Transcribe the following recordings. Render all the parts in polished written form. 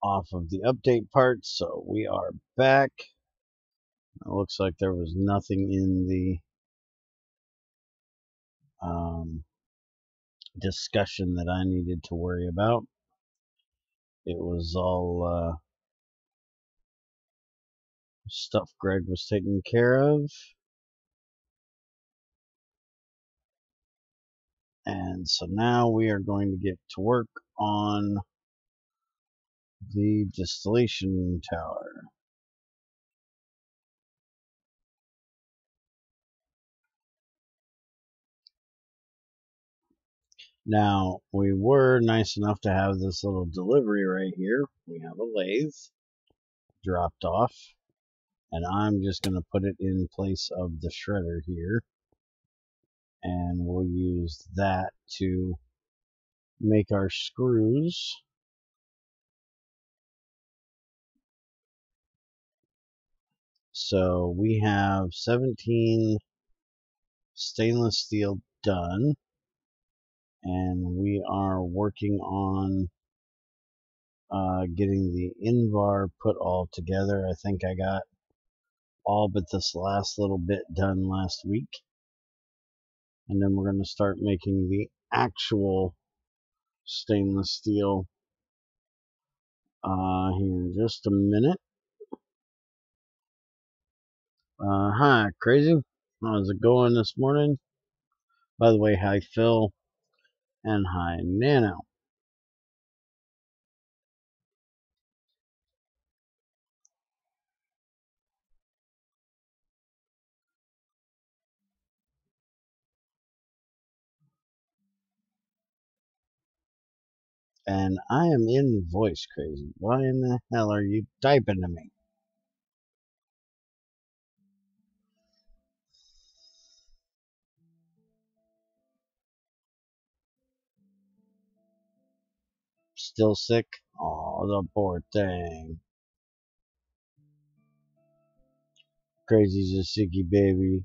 off of the update part, so we are back. It looks like there was nothing in the discussion that I needed to worry about. It was all stuff Greg was taking care of. And so now we are going to get to work on the distillation tower. Now, we were nice enough to have this little delivery right here. We have a lathe dropped off, and I'm just going to put it in place of the shredder here, and we'll use that to make our screws. So we have 17 stainless steel done, and we are working on getting the invar put all together. I think I got all but this last little bit done last week, and then we're going to start making the actual stainless steel here in just a minute. Hi, Crazy. How's it going this morning? By the way, hi, Phil, and hi, Nano. And I am in voice crazy. Why in the hell are you typing to me? Still sick? Oh, the poor thing. Crazy's a sicky baby.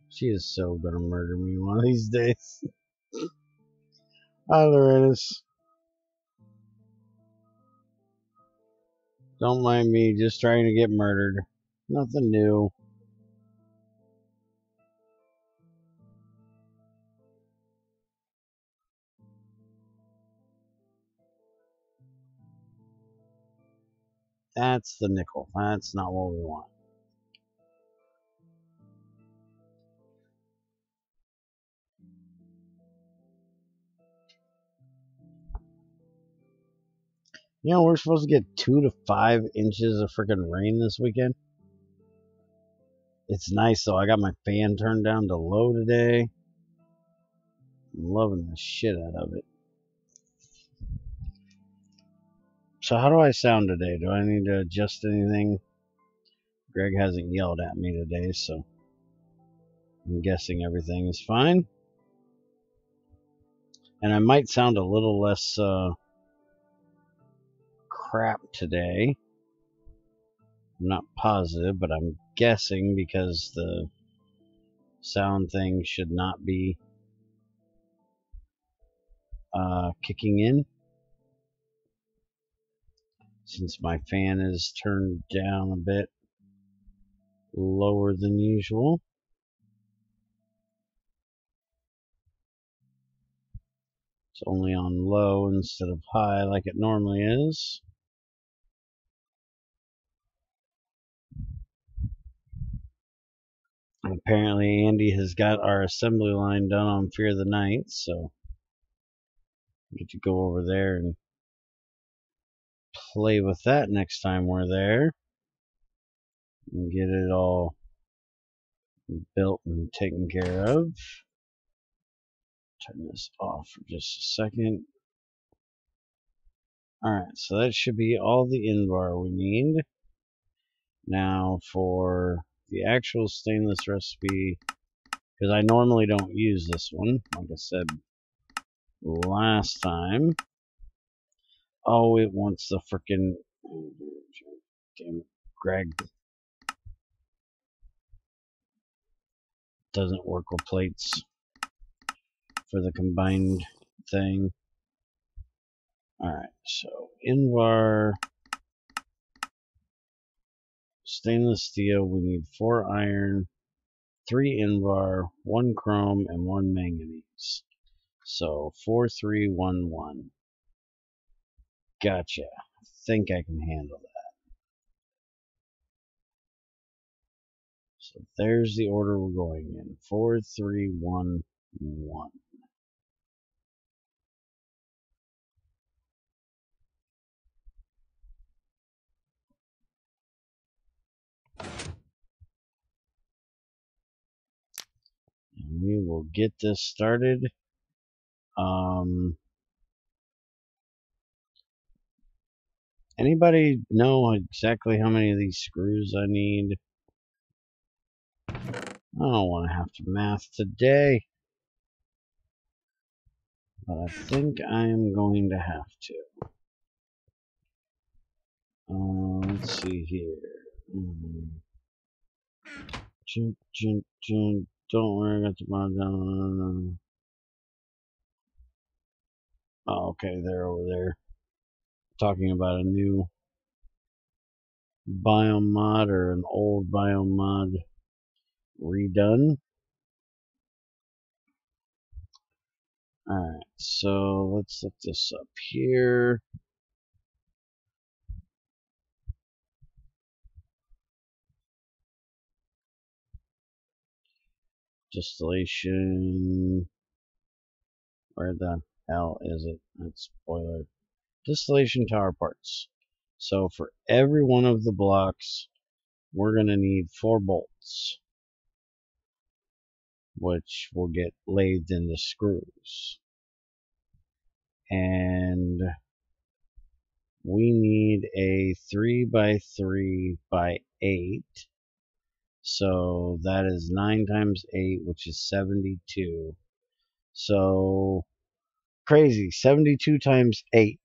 She is so gonna murder me one of these days. Hi, Loretta's. Don't mind me, just trying to get murdered. Nothing new. That's the nickel. That's not what we want. You know, we're supposed to get 2 to 5 inches of freaking rain this weekend. It's nice though. I got my fan turned down to low today. I'm loving the shit out of it. So how do I sound today? Do I need to adjust anything? Greg hasn't yelled at me today, so I'm guessing everything is fine. And I might sound a little less crap today. I'm not positive, but I'm guessing because the sound thing should not be kicking in, since my fan is turned down a bit lower than usual. It's only on low instead of high like it normally is. And apparently Andy has got our assembly line done on Fear the Night, so I get to go over there and play with that next time we're there and get it all built and taken care of. Turn this off for just a second. Alright, so that should be all the invar we need. Now for the actual stainless recipe, because I normally don't use this one, like I said last time. Oh, it wants the frickin'... Damn it, Greg. Doesn't work with plates for the combined thing. Alright, so Invar, stainless steel, we need 4 iron, 3 Invar, 1 chrome, and 1 manganese. So 4311. Gotcha. I think I can handle that. So there's the order we're going in. 4311. And we will get this started. Anybody know exactly how many of these screws I need? I don't want to have to math today, but I think I am going to have to. Let's see here. Don't worry, I got the bottom down. Oh, okay, they're over there talking about a new biomod or an old biomod redone. Alright, so let's look this up here. Distillation. Where the hell is it? That's spoiler. Distillation tower parts. So for every one of the blocks, we're going to need 4 bolts, which will get lathed into screws. And we need a 3x3x8. So that is 9 times 8, which is 72. So crazy. 72 times 8.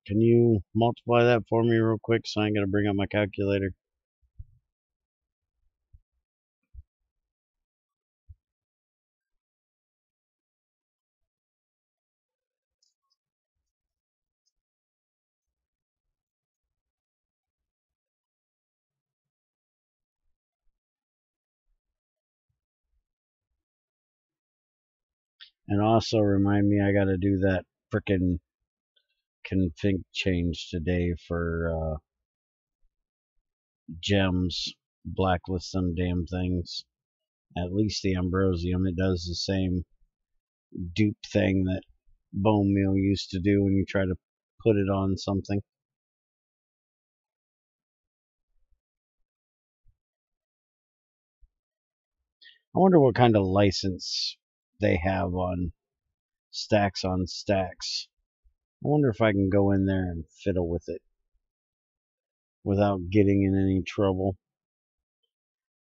Can you multiply that for me real quick so I ain't gonna bring up my calculator? And also remind me I gotta do that frickin' config change today for gems. Blacklist them damn things. At least the Ambrosium, it does the same dupe thing that bone meal used to do when you try to put it on something. I wonder what kind of license they have on stacks on stacks. I wonder if I can go in there and fiddle with it without getting in any trouble.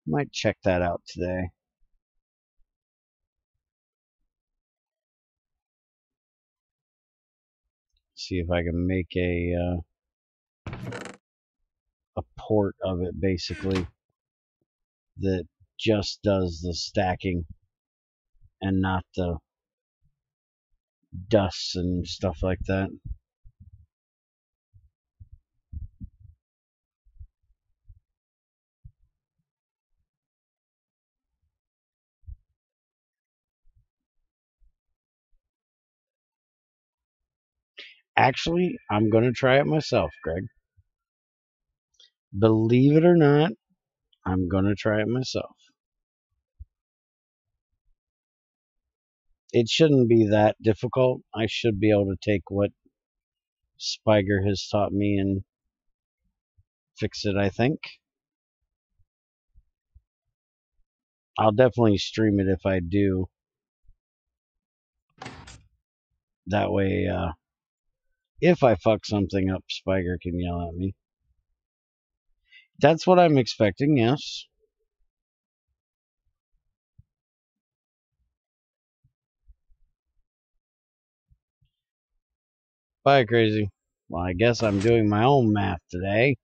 Might check that out today. See if I can make a port of it basically that just does the stacking and not the dusts and stuff like that. Actually, I'm going to try it myself, Greg. Believe it or not, I'm going to try it myself. It shouldn't be that difficult. I should be able to take what Spiger has taught me and fix it, I think. I'll definitely stream it if I do. That way, if I fuck something up, Spiger can yell at me. That's what I'm expecting, yes. Bye, Crazy. Well, I guess I'm doing my own math today.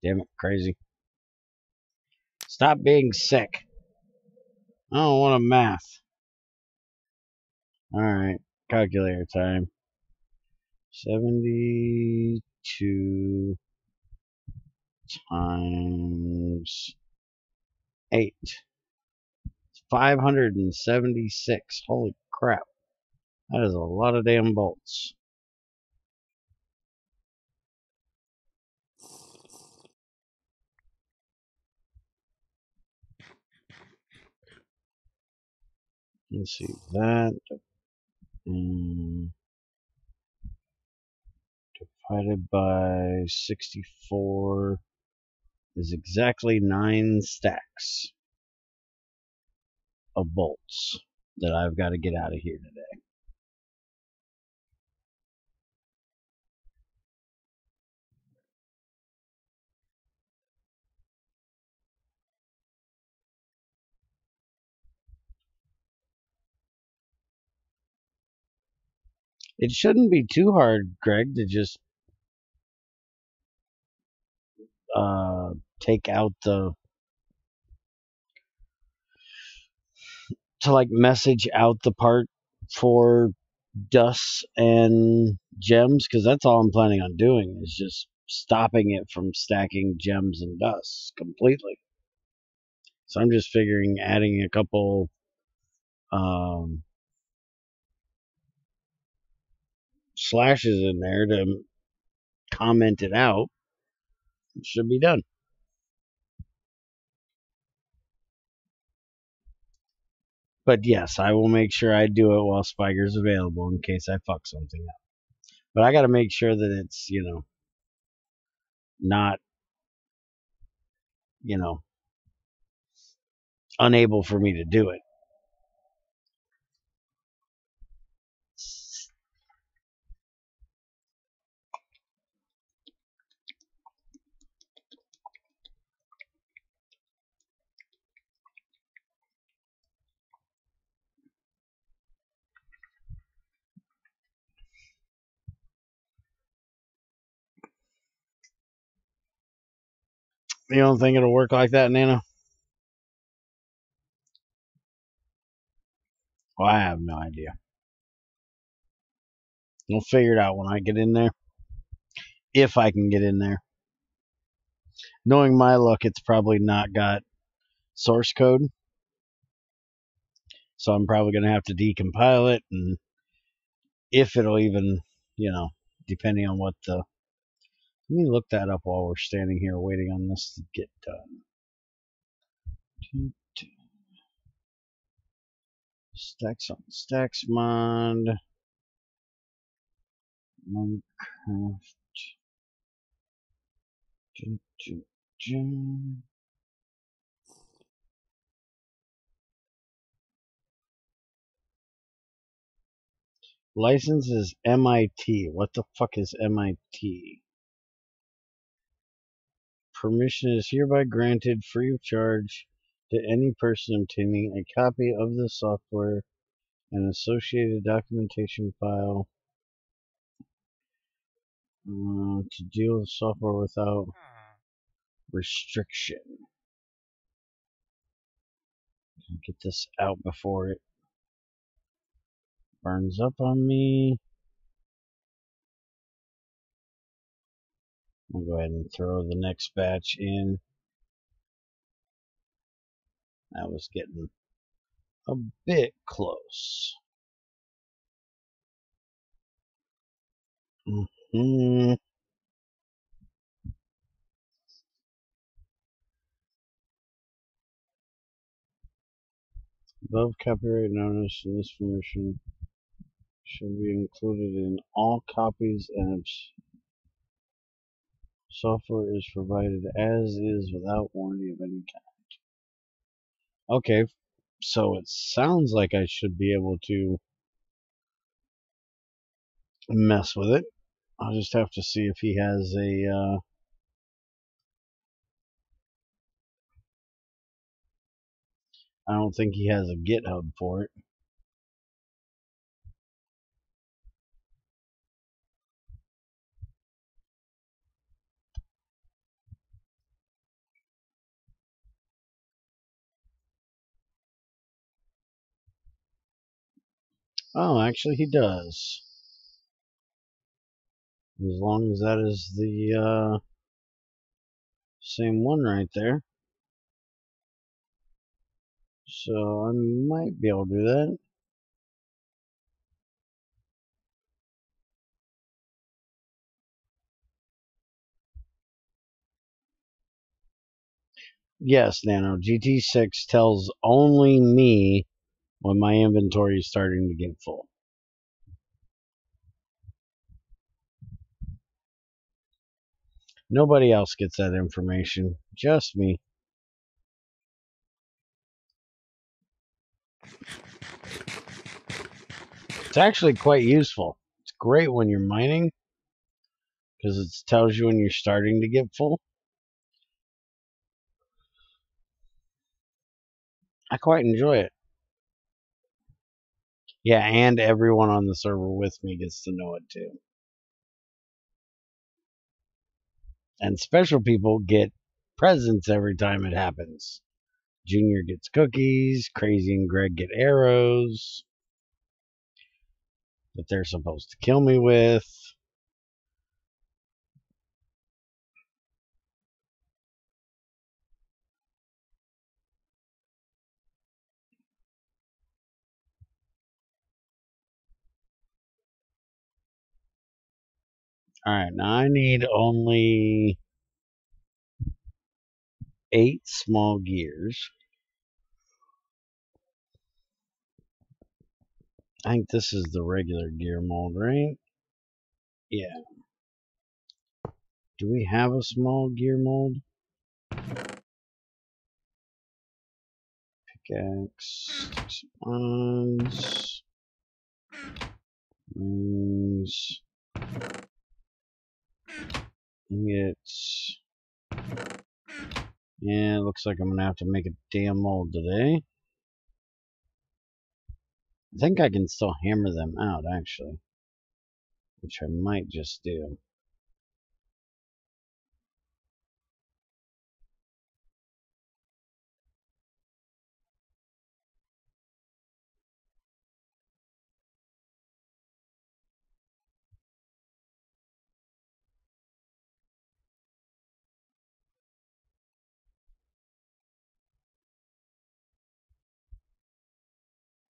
Damn it, Crazy. Stop being sick. I don't want to math. Alright. calculator time. 72 times 8. 576. Holy crap. That is a lot of damn bolts. Let's see, that divided by 64 is exactly 9 stacks of bolts that I've got to get out of here today. It shouldn't be too hard, Greg, to just take out to like message out the part for dust and gems, because that's all I'm planning on doing is just stopping it from stacking gems and dust completely. So I'm just figuring adding a couple slashes in there to comment it out. It should be done. But yes, I will make sure I do it while Spiker's available in case I fuck something up. But I got to make sure that it's, not, unable for me to do it. You don't think it'll work like that, Nana? Well, I have no idea. We'll figure it out when I get in there. If I can get in there. Knowing my luck, it's probably not got source code. So I'm probably going to have to decompile it. And if it'll even, depending on what the... Let me look that up while we're standing here waiting on this to get done. Stacks on stacks mod. Minecraft. License is MIT. What the fuck is MIT? Permission is hereby granted free of charge to any person obtaining a copy of the software and associated documentation file to deal with software without restriction. Get this out before it burns up on me. I'll go ahead and throw the next batch in. That was getting a bit close. Above copyright notice and this permission should be included in all copies and software is provided as is without warranty of any kind. Okay, so it sounds like I should be able to mess with it. I'll just have to see if he has a I don't think he has a GitHub for it. Oh, actually he does. As long as that is the same one right there. So I might be able to do that. Yes, Nano. GT6 tells only me when my inventory is starting to get full. Nobody else gets that information. Just me. It's actually quite useful. It's great when you're mining because it tells you when you're starting to get full. I quite enjoy it. Yeah, and everyone on the server with me gets to know it too. And special people get presents every time it happens. Junior gets cookies, Crazy and Greg get arrows that they're supposed to kill me with. Alright, now I need only 8 small gears. I think this is the regular gear mold, right? Yeah. Do we have a small gear mold? Pickaxe, rings, ingots. Yeah, it looks like I'm gonna have to make a damn mold today. I think I can still hammer them out, actually, which I might just do.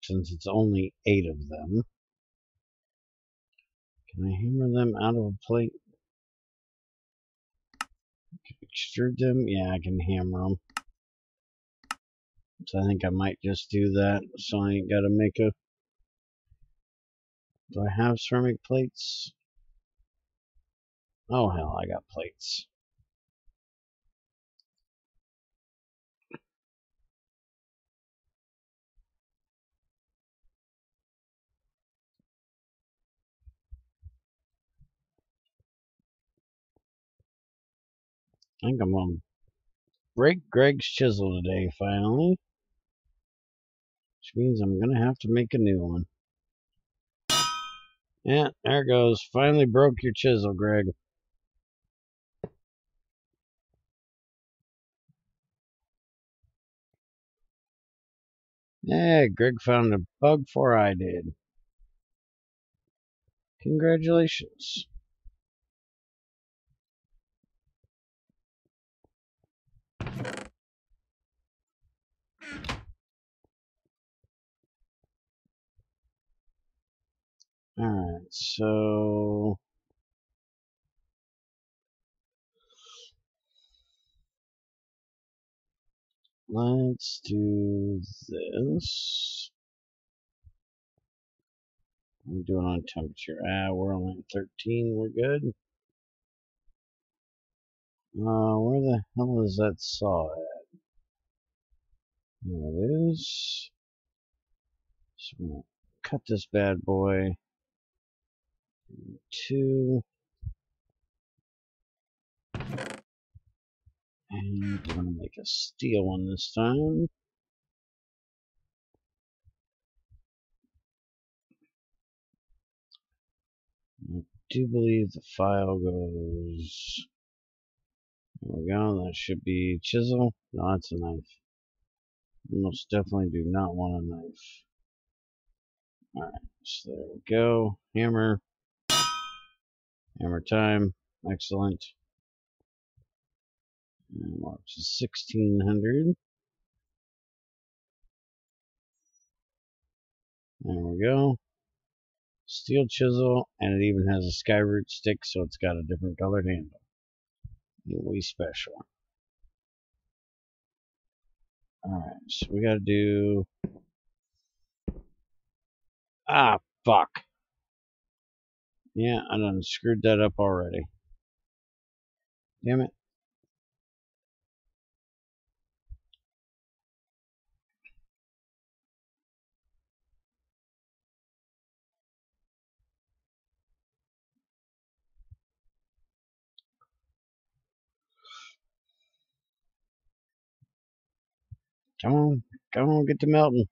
Since it's only 8 of them. Can I hammer them out of a plate? Extrude them? Yeah, I can hammer them. So I think I might just do that, so I ain't gotta make a... Do I have ceramic plates? Oh hell, I got plates. I think I'm gonna break Greg's chisel today, finally. Which means I'm gonna have to make a new one. Yeah, there it goes. Finally broke your chisel, Greg. Yeah, Greg found a bug before I did. Congratulations. Alright, so... let's do this. I'm doing on temperature. We're only at 13. We're good. Where the hell is that saw at? There it is. So I'm gonna cut this bad boy in 2. And we're gonna make a steel one this time. I do believe the file goes... there we go, that should be chisel. No, that's a knife. Most definitely do not want a knife. Alright, so there we go. Hammer. Hammer time. Excellent. And we're up to 1600. There we go. Steel chisel, and it even has a skyroot stick, so it's got a different colored handle. We special. Alright, so we gotta do... Ah, fuck. Yeah, I done screwed that up already. Damn it. Come on. Come on, get to melting.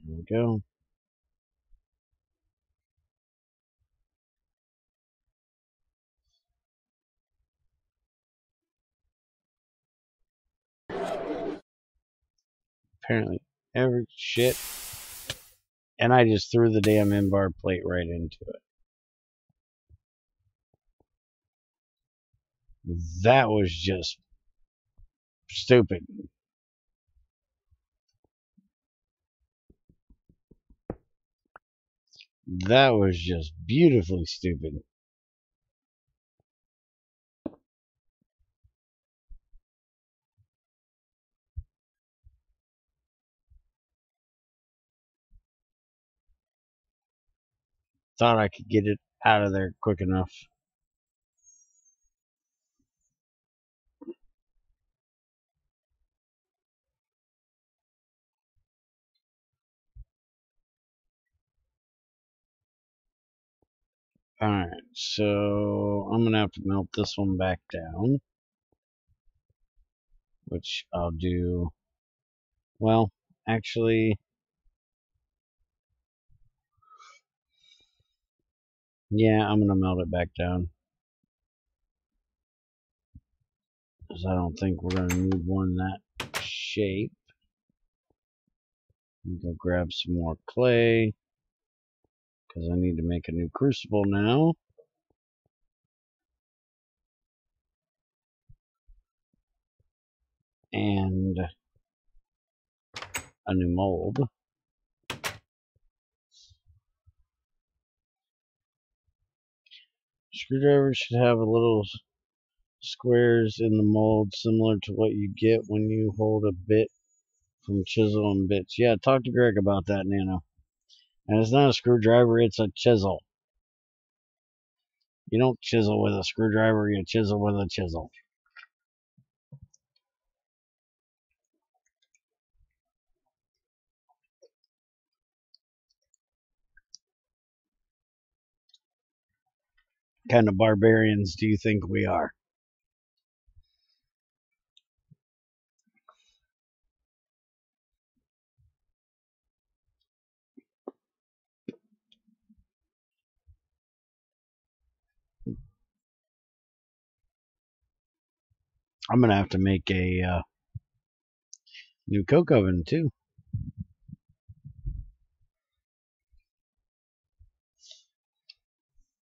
There we go. Apparently, every shit. And I just threw the damn in-bar plate right into it. That was just stupid. That was just beautifully stupid. Thought I could get it out of there quick enough. Alright, so I'm gonna have to melt this one back down. Which I'll do... Well, actually... Yeah, I'm gonna melt it back down. Because I don't think we're gonna need one that shape. Go grab some more clay. Because I need to make a new crucible now. And a new mold. Screwdriver should have a little squares in the mold similar to what you get when you hold a bit from Chisel and Bits. Yeah, talk to Greg about that, Nano. And it's not a screwdriver, it's a chisel. You don't chisel with a screwdriver, you chisel with a chisel. What kind of barbarians do you think we are? I'm gonna have to make a new coke oven too.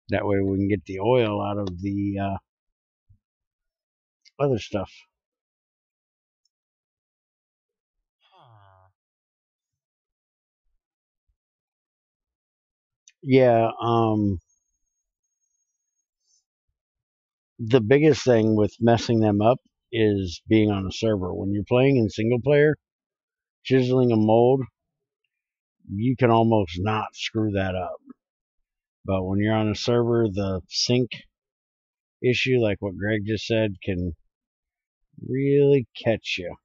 That way we can get the oil out of the other stuff. Yeah, the biggest thing with messing them up is being on a server. When you're playing in single player, chiseling a mold, you can almost not screw that up. But when you're on a server, the sync issue, like what Greg just said, can really catch you.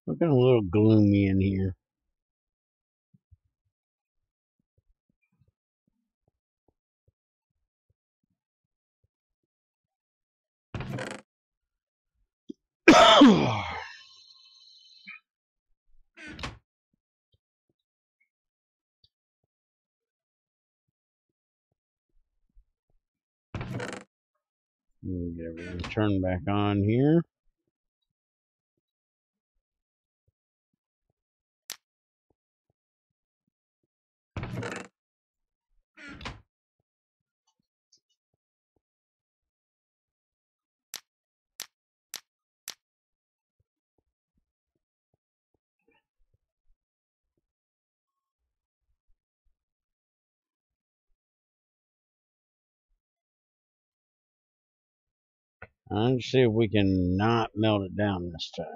Looking a little gloomy in here. Get everything turned back on here. Let's see if we can not melt it down this time.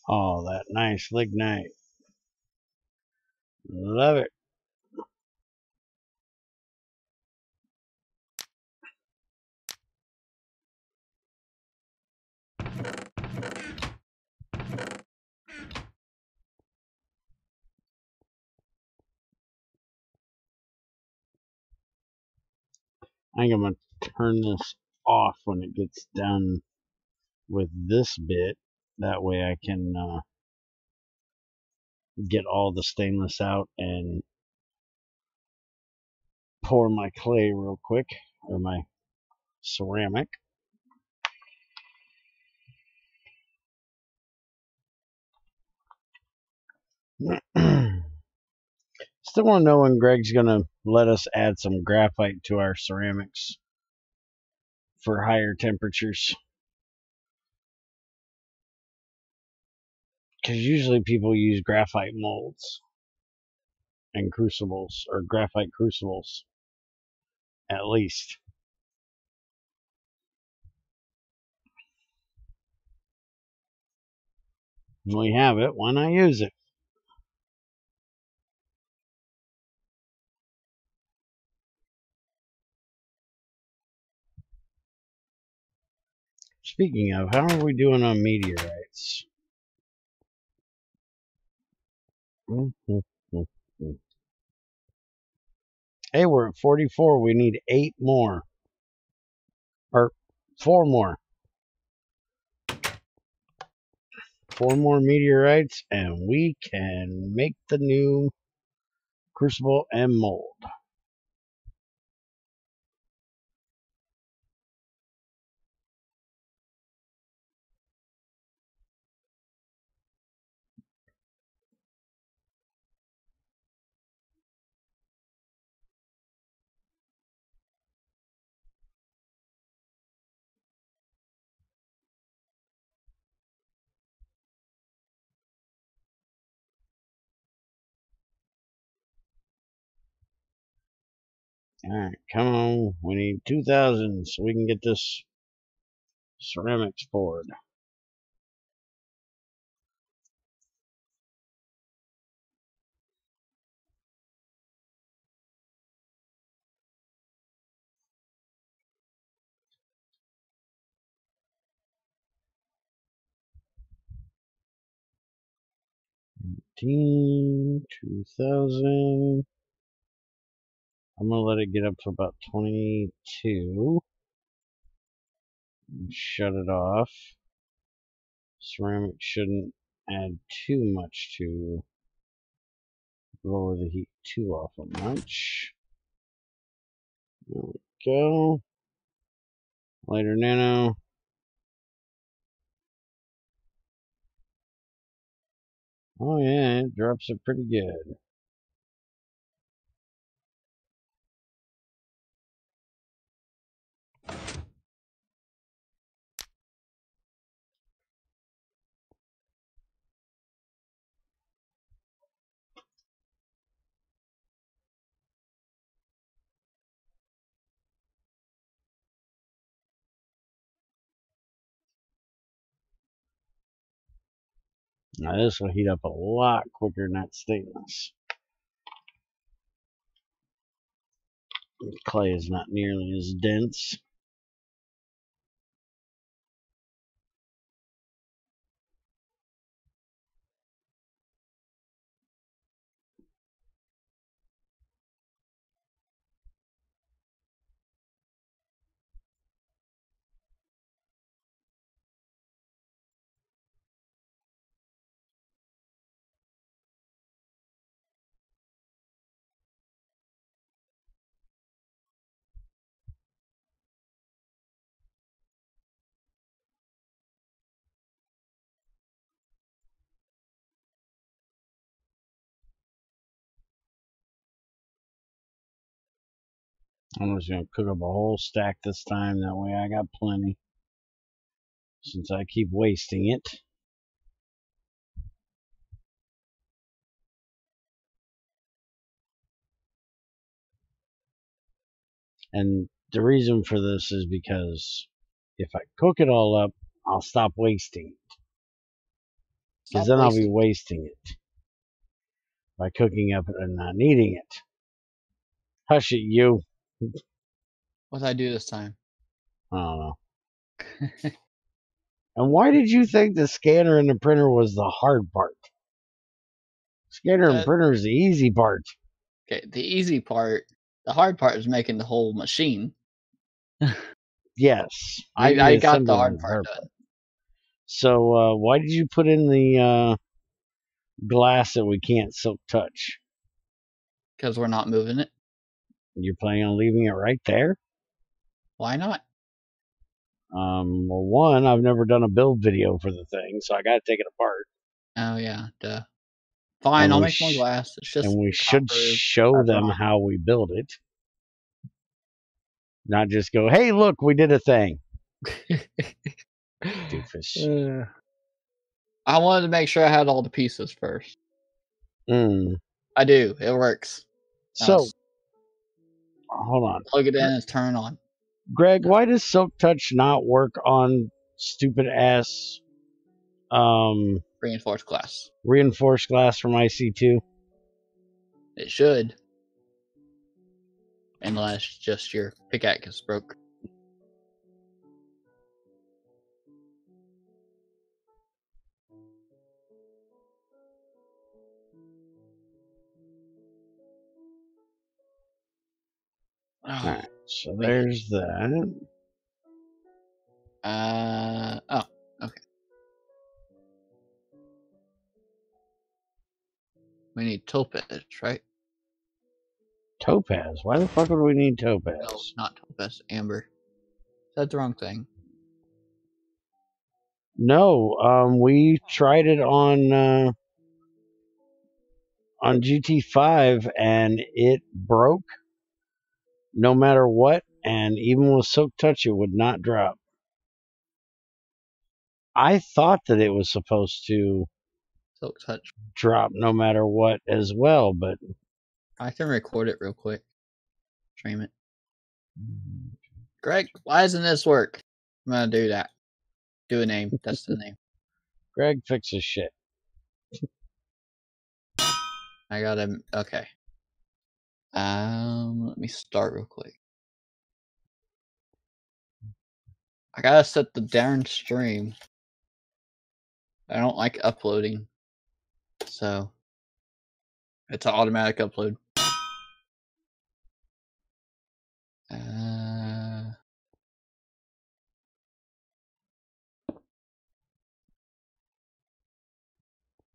Oh, that nice lignite. Love it. I think I'm going to turn this off when it gets done with this bit. That way I can get all the stainless out and pour my clay real quick, or my ceramic. Still want to know when Greg's going to let us add some graphite to our ceramics for higher temperatures. Because usually people use graphite molds and crucibles, or graphite crucibles, at least. When we have it, why not use it? Speaking of, how are we doing on meteorites? Hey, we're at 44. We need 8 more. Or 4 more. 4 more meteorites, and we can make the new crucible and mold. Alright, come on. We need 2,000 so we can get this ceramics poured. $2,000. I'm going to let it get up to about 22. And shut it off. Ceramic shouldn't add too much to lower the heat too awful much. There we go. Lighter nano. Oh yeah, it drops it pretty good. Now this will heat up a lot quicker than that stainless. Clay is not nearly as dense. I'm just going to cook up a whole stack this time. That way I got plenty. Since I keep wasting it. And the reason for this is because if I cook it all up, I'll stop wasting it. Because then I'll be wasting it by cooking up and not needing it. Hush it, you. What did I do this time? I don't know. And why did you think the scanner and the printer was the hard part? Scanner and printer is the easy part. Okay, the easy part. The hard part is making the whole machine. Yes. I got the hard part done. So why did you put in the glass that we can't silk touch? Because we're not moving it. You're planning on leaving it right there? Why not? Well, one, I've never done a build video for the thing, so I got to take it apart. Oh yeah, duh. Fine, I'll make more glass. It's just and we should show them how we build it. Not just go, hey, look, we did a thing. Doofus. I wanted to make sure I had all the pieces first. I do. It works. So, hold on. Plug it in and turn it on. Greg, why does Silk Touch not work on stupid ass reinforced glass? Reinforced glass from IC2? It should. Unless just your pickaxe is broke. Alright, so there's that. Oh, okay. We need topaz, right? Topaz? Why the fuck would we need topaz? No, not topaz, amber. That's the wrong thing. No, we tried it on GT5 and it broke no matter what, and even with Silk Touch it would not drop. I thought that it was supposed to Silk Touch drop no matter what as well, but I can record it real quick. Stream it. Greg, why doesn't this work? I'm gonna do that. Do a name. That's the name. Greg fixes shit. I got him. Okay. Let me start real quick. I gotta set the darn stream. I don't like uploading, so it's an automatic upload.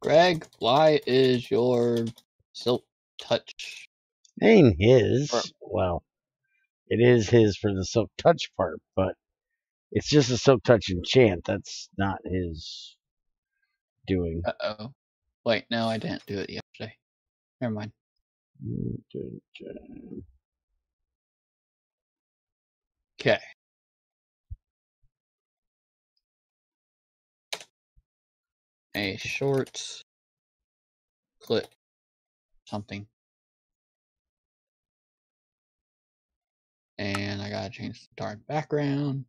Greg, why is your Silk Touch? Ain't his. Well, it is his for the Silk Touch part, but it's just a Silk Touch enchant. That's not his doing. Uh-oh. Wait, no, I didn't do it yesterday. Never mind. Okay. A short clip. Something. And I gotta change the darn background.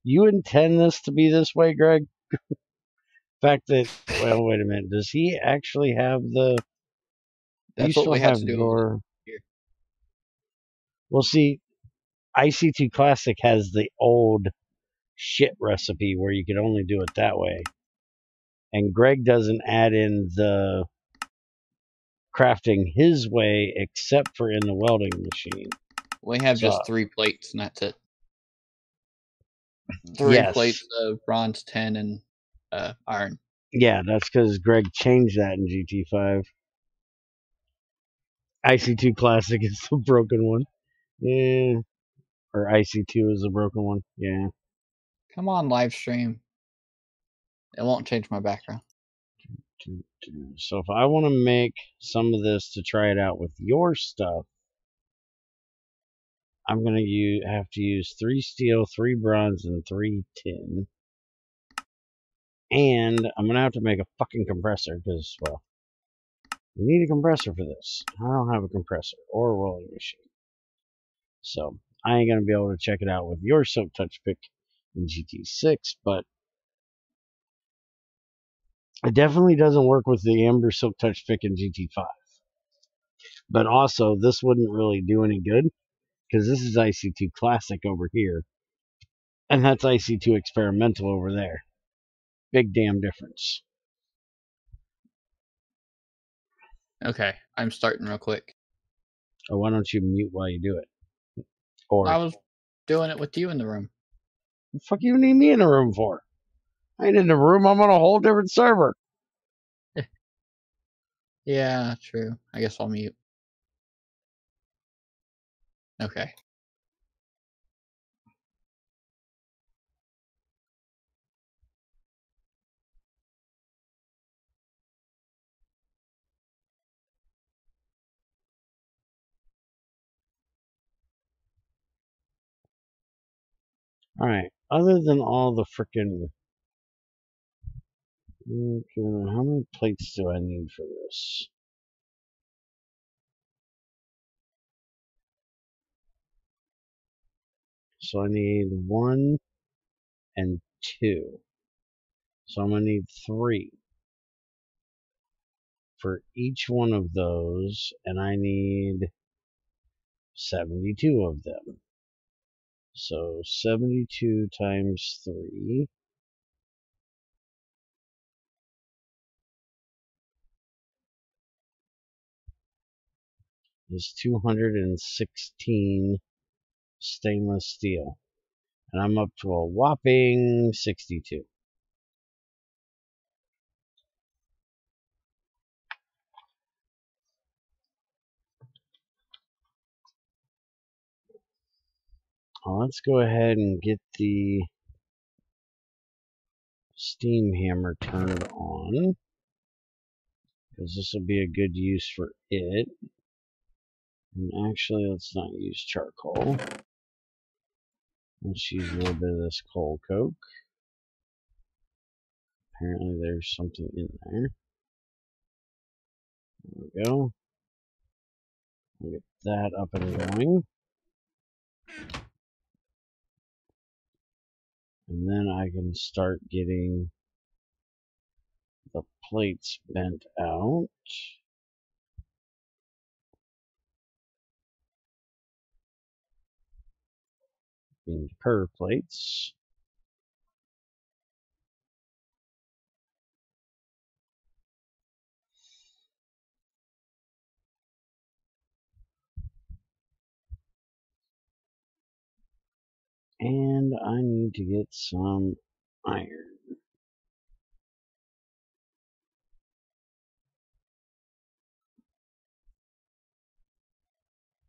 You intend this to be this way, Greg? fact that, well, wait a minute. Does he actually have the? You That's what still we have have to do over your. here. Well, see, IC2 Classic has the old shit recipe where you could only do it that way, and Greg doesn't add in the crafting his way except for in the welding machine. We have So, just 3 plates, and that's it. 3 yes. plates of bronze, 10, and iron. Yeah, that's because Greg changed that in GT5. IC2 Classic is the broken one. Yeah. Or IC2 is the broken one. Yeah. Come on, live stream. It won't change my background. So if I want to make some of this to try it out with your stuff, I'm going to have to use 3 steel, 3 bronze, and 3 tin. And I'm going to have to make a fucking compressor because, well, you need a compressor for this. I don't have a compressor or a rolling machine. So I ain't going to be able to check it out with your Silk Touch pick in GT6, but it definitely doesn't work with the Amber Silk Touch pick in GT5. But also, this wouldn't really do any good because this is IC2 Classic over here, and that's IC2 Experimental over there. Big damn difference. Okay, I'm starting real quick. Or why don't you mute while you do it? Or I was doing it with you in the room. what the fuck you need me in the room for? I ain't in the room. I'm on a whole different server. Yeah, true. I guess I'll mute. Okay. Alright, other than all the frickin'. How many plates do I need for this? So I need 1 and 2. So I'm going to need 3 for each one of those, and I need 72 of them. So 72 times 3 is 216 stainless steel. And I'm up to a whopping 62. Well, let's go ahead and get the steam hammer turned on, because this will be a good use for it. And actually, let's not use charcoal. Let's use a little bit of this coal coke. Apparently there's something in there. There we go. We'll get that up and going. And then I can start getting the plates bent out. Into curve plates. And I need to get some iron.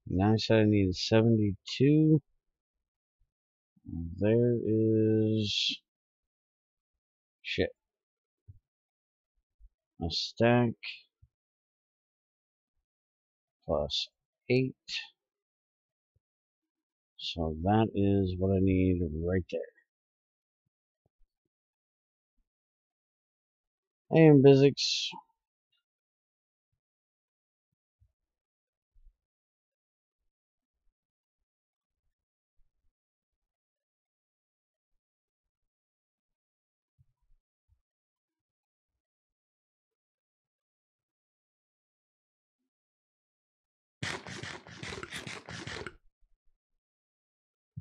Now I said I needed 72. There is shit. A stack plus 8. So that is what I need right there. Hey, Bizzix.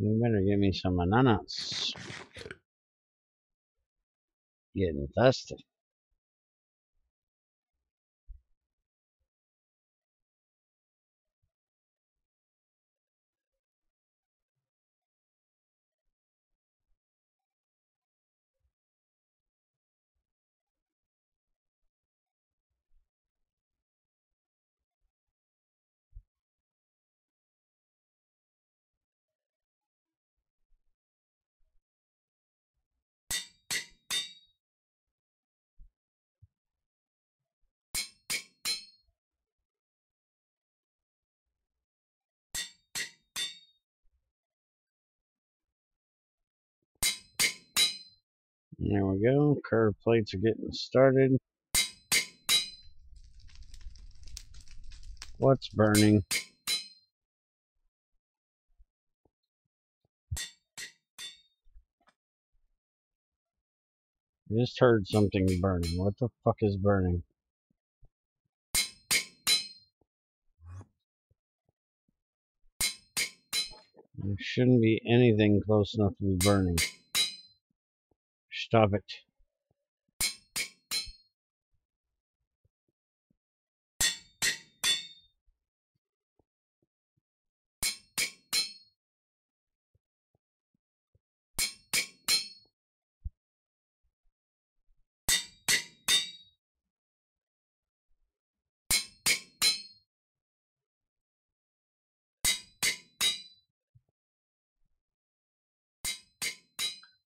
You better give me some bananas. Getting thirsty. There we go. Curved plates are getting started. What's burning? I just heard something burning. What the fuck is burning? There shouldn't be anything close enough to be burning. Stop it.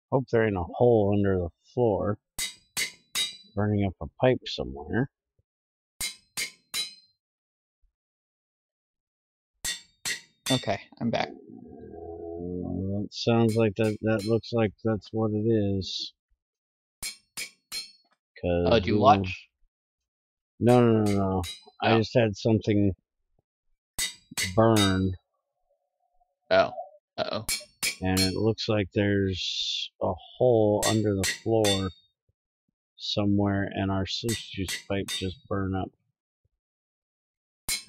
Hope there ain't a hole under the floor. Burning up a pipe somewhere. Okay, I'm back. That sounds like that looks like that's what it is. Oh, did you watch? No. Oh. I just had something burn. Oh. Uh-oh. And it looks like there's a hole under the floor somewhere, and our sluice juice pipe just burned up.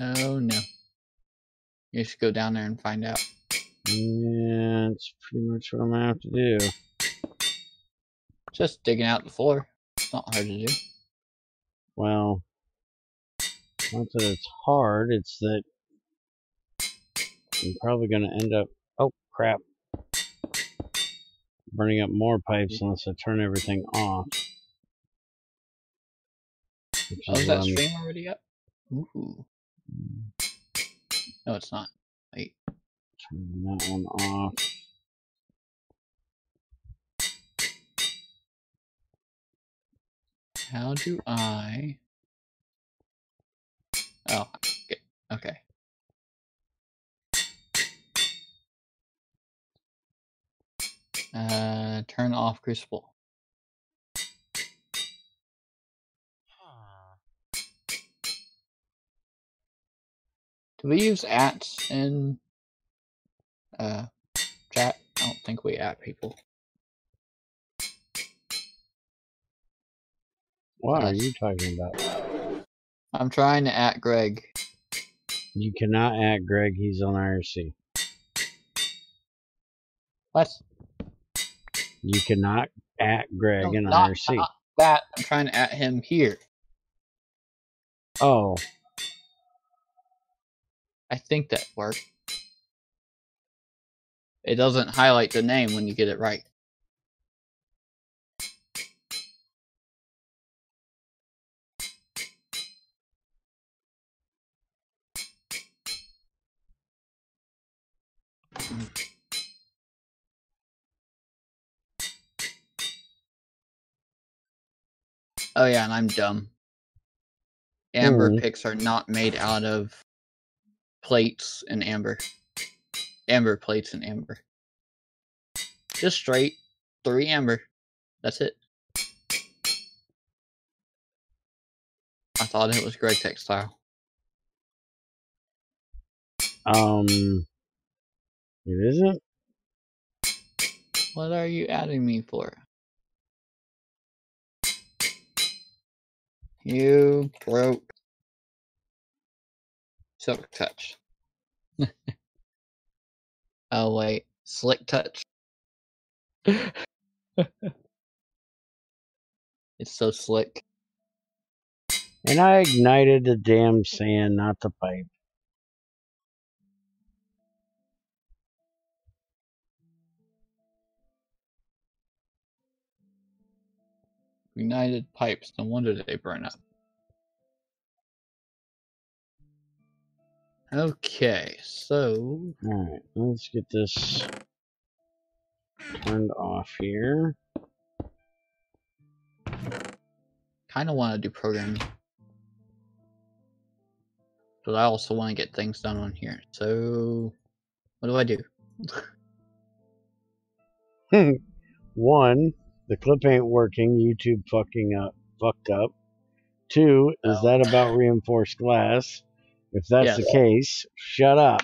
Oh no. You should go down there and find out. Yeah, it's pretty much what I'm gonna have to do. Just digging out the floor. It's not hard to do. Well, not that it's hard, it's that I'm probably gonna end up, oh crap, burning up more pipes unless I turn everything off. Oh, is that stream already up? Ooh. No, it's not. Wait. Turn that one off. How do I... Oh, okay. Turn off Crucible. Do we use ats in chat? I don't think we at people. What are you talking about? I'm trying to at Greg. You cannot at Greg, he's on IRC. What? You cannot at Greg in IRC. Not that. I'm trying to at him here. Oh. I think that worked. It doesn't highlight the name when you get it right. Oh yeah, and I'm dumb. Amber picks are not made out of plates and amber. Amber plates and amber. Just straight 3 amber. That's it. I thought it was Greg Textile. It isn't? What are you adding me for? You broke Silk Touch. Oh wait, Slick touch. It's so slick. And I ignited the damn sand, not the pipe. Ignited pipes. No wonder they burn up. Okay, so... Alright, let's get this turned off here. Kind of want to do programming. But I also want to get things done on here. So... what do I do? 1, the clip ain't working. YouTube fucked up. 2, is that about reinforced glass? If that's the case, shut up.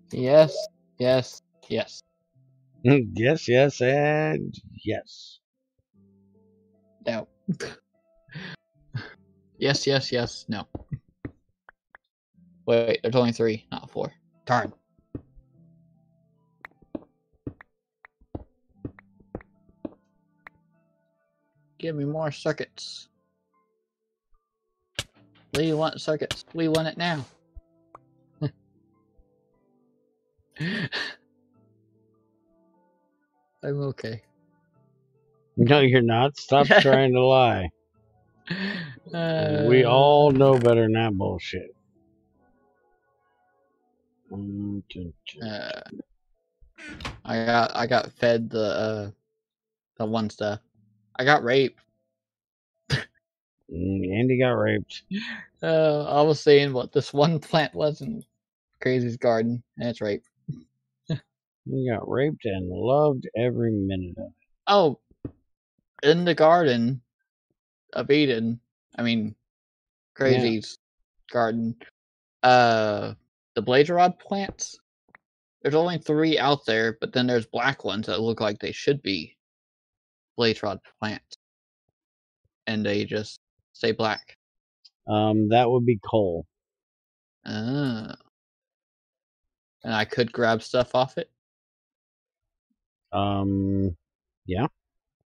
Yes, yes, yes. Yes, yes, and yes. No. Yes, yes, yes, no. Wait, there's only 3, not 4. Darn. Give me more circuits. We want circuits. We want it now. I'm okay. No, you're not. Stop trying to lie. We all know better than that bullshit. I got fed the one stuff. I got raped. Andy got raped. I was saying what this one plant was in Crazy's garden, and it's rape. He got raped and loved every minute of it. Oh, in the garden of Eden, I mean, Crazy's garden, the blaze rod plants, there's only 3 out there, but then there's black ones that look like they should be blaze rod plants. And they just stay black. That would be coal. Oh. And I could grab stuff off it? Yeah.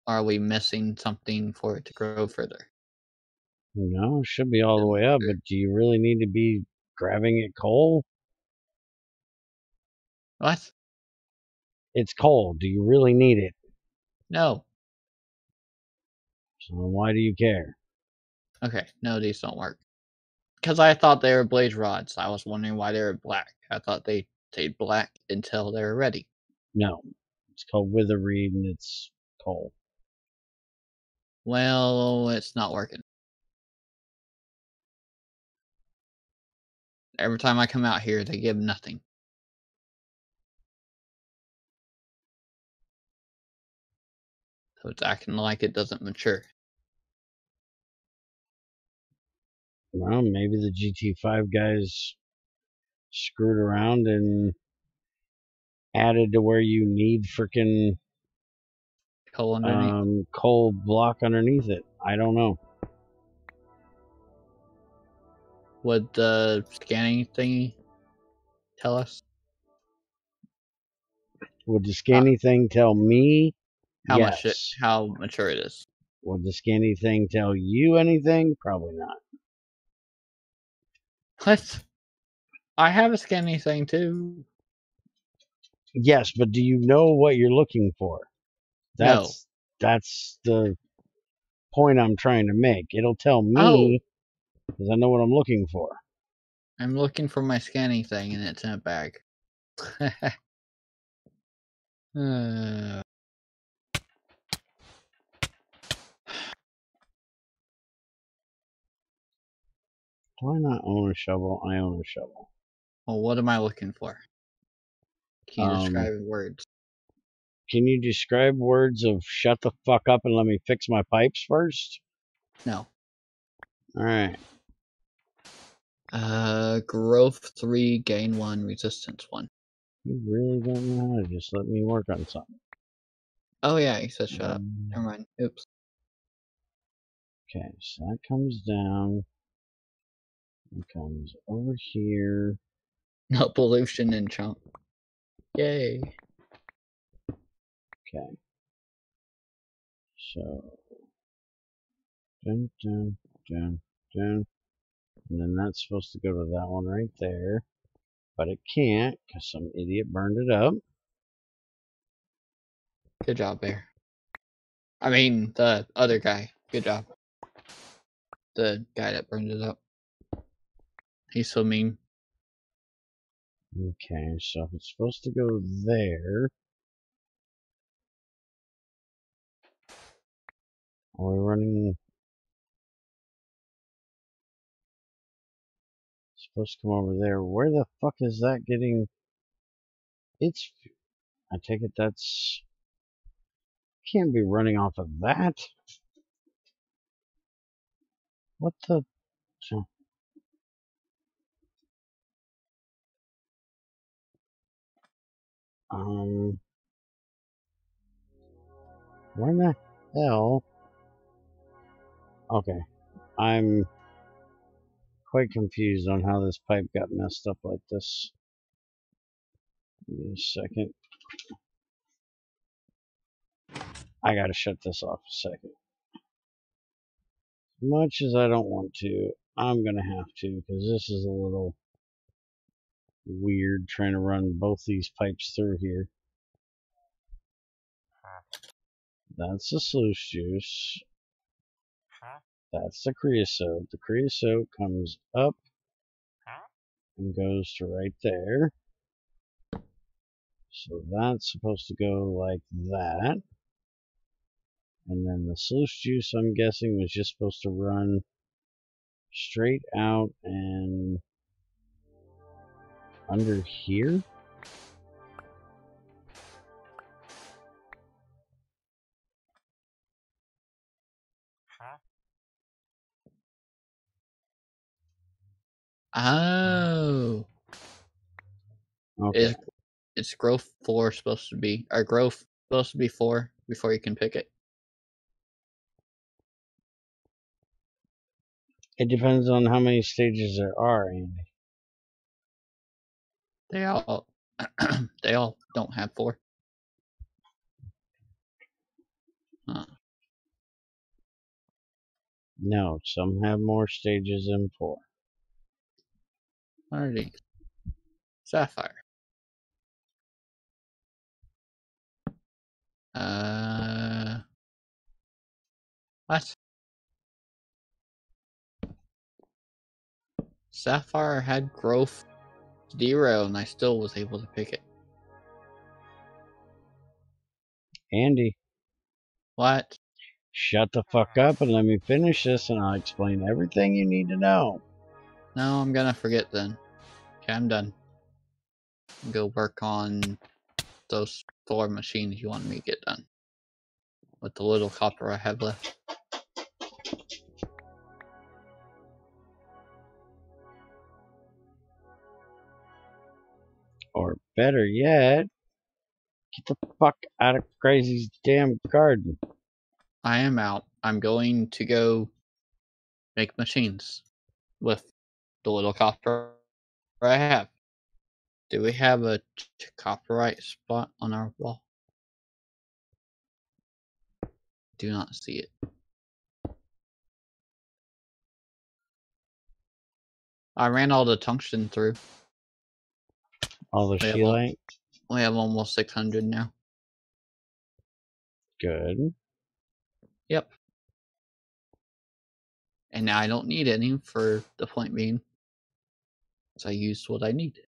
Are we missing something for it to grow further? No, it should be all the way up, but do you really need to be grabbing at coal? What? It's coal. Do you really need it? No. So why do you care? Okay, no, these don't work. Because I thought they were blaze rods. I was wondering why they were black. I thought they stayed black until they were ready. No. It's called witherreed and it's coal. Well, it's not working. Every time I come out here, they give nothing. So it's acting like it doesn't mature. Well, maybe the GT5 guys screwed around and added to where you need freaking Coal underneath. coal block underneath it. I don't know. Would the scanning thingy tell us? Would the scanny thing tell me? How Yes. how mature it is? Would the scanny thing tell you anything? Probably not. What? I have a scanning thing too. Yes, but do you know what you're looking for? No. That's the point I'm trying to make. It'll tell me because I know what I'm looking for. I'm looking for my scanning thing and it's in a bag. Do I not own a shovel? I own a shovel. Well, what am I looking for? Can you describe words? Can you describe words of shut the fuck up and let me fix my pipes first? No. Alright. Growth 3, gain 1, resistance 1. You really don't know how to just let me work on something. Oh yeah, he said shut up. Never mind. Oops. Okay, so that comes down. It comes over here. No pollution in chunk. Yay. Okay. So, dun, dun, dun, dun. And then that's supposed to go to that one right there. But it can't because some idiot burned it up. Good job, Bear. I mean, the other guy. Good job. The guy that burned it up. He's so mean. Okay, so if it's supposed to go there, are we running? It's supposed to come over there. Where the fuck is that getting? It's. I take it that's. Can't be running off of that. What the? Where in the hell? Okay, I'm quite confused on how this pipe got messed up like this. Give me a second. I gotta shut this off a second. As much as I don't want to, I'm gonna have to because this is a little weird trying to run both these pipes through here. That's the sluice juice. That's the creosote. The creosote comes up and goes to right there. So that's supposed to go like that. And then the sluice juice, I'm guessing, was just supposed to run straight out and under here. Oh. Okay. It's growth 4 supposed to be, or growth supposed to be 4 before you can pick it. It depends on how many stages there are, Andy. They all they all don't have 4. Huh. No, some have more stages than 4. What are these? Sapphire. What? Sapphire had growth 0 and I still was able to pick it. Andy, What? shut the fuck up and let me finish this and I'll explain everything you need to know. No, I'm gonna forget then. Okay, I'm done. Go work on those 4 machines you want me to get done. With the little copper I have left. Or better yet, get the fuck out of Crazy's damn garden. I am out. I'm going to go make machines with the little copper I have. Do we have a copyright spot on our wall? Do not see it. I ran all the tungsten through. All the scheelite? We have almost 600 now. Good. Yep. And now I don't need any for the point being. So I used what I need.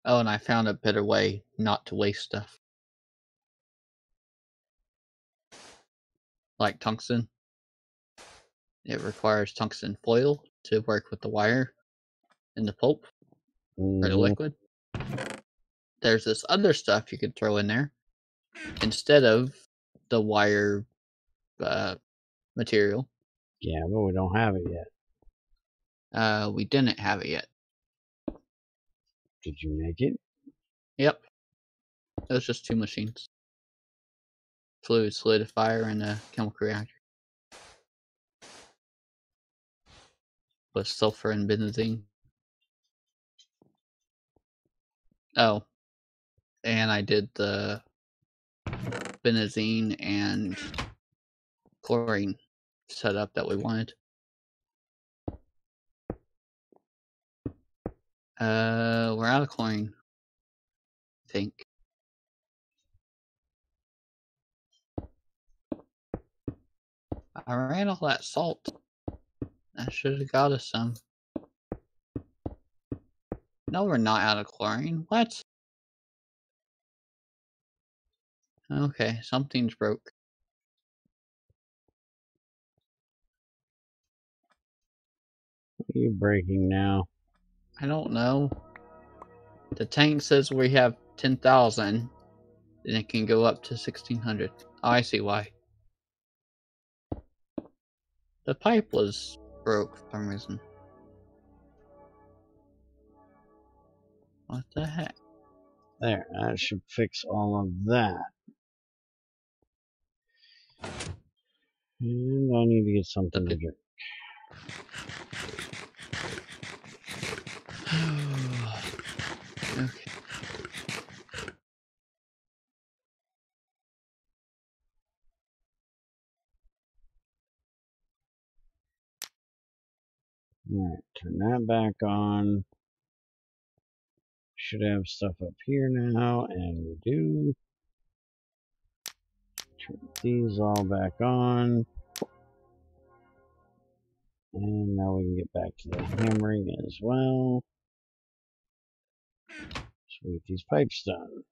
Oh, and I found a better way not to waste stuff. Like tungsten. It requires tungsten foil to work with the wire and the pulp or the liquid. There's this other stuff you could throw in there instead of the wire material. Yeah, but we don't have it yet. We didn't have it yet. Did you make it? Yep. It was just 2 machines. Fluid solidifier and a chemical reactor. With sulfur and benzene. Oh. And I did the benzene and chlorine setup that we wanted. We're out of chlorine, I think. I ran all that salt. That should have got us some. No, we're not out of chlorine. What? Okay, something's broke. What are you breaking now? I don't know. The tank says we have 10,000, and it can go up to 1,600. Oh, I see why. The pipe was broke for some reason. What the heck? There, that should fix all of that. And I need to get something to drink. Okay. Alright, turn that back on. Should have stuff up here now, and we do. Turn these all back on. And now we can get back to the hammering as well. So we get these pipes done.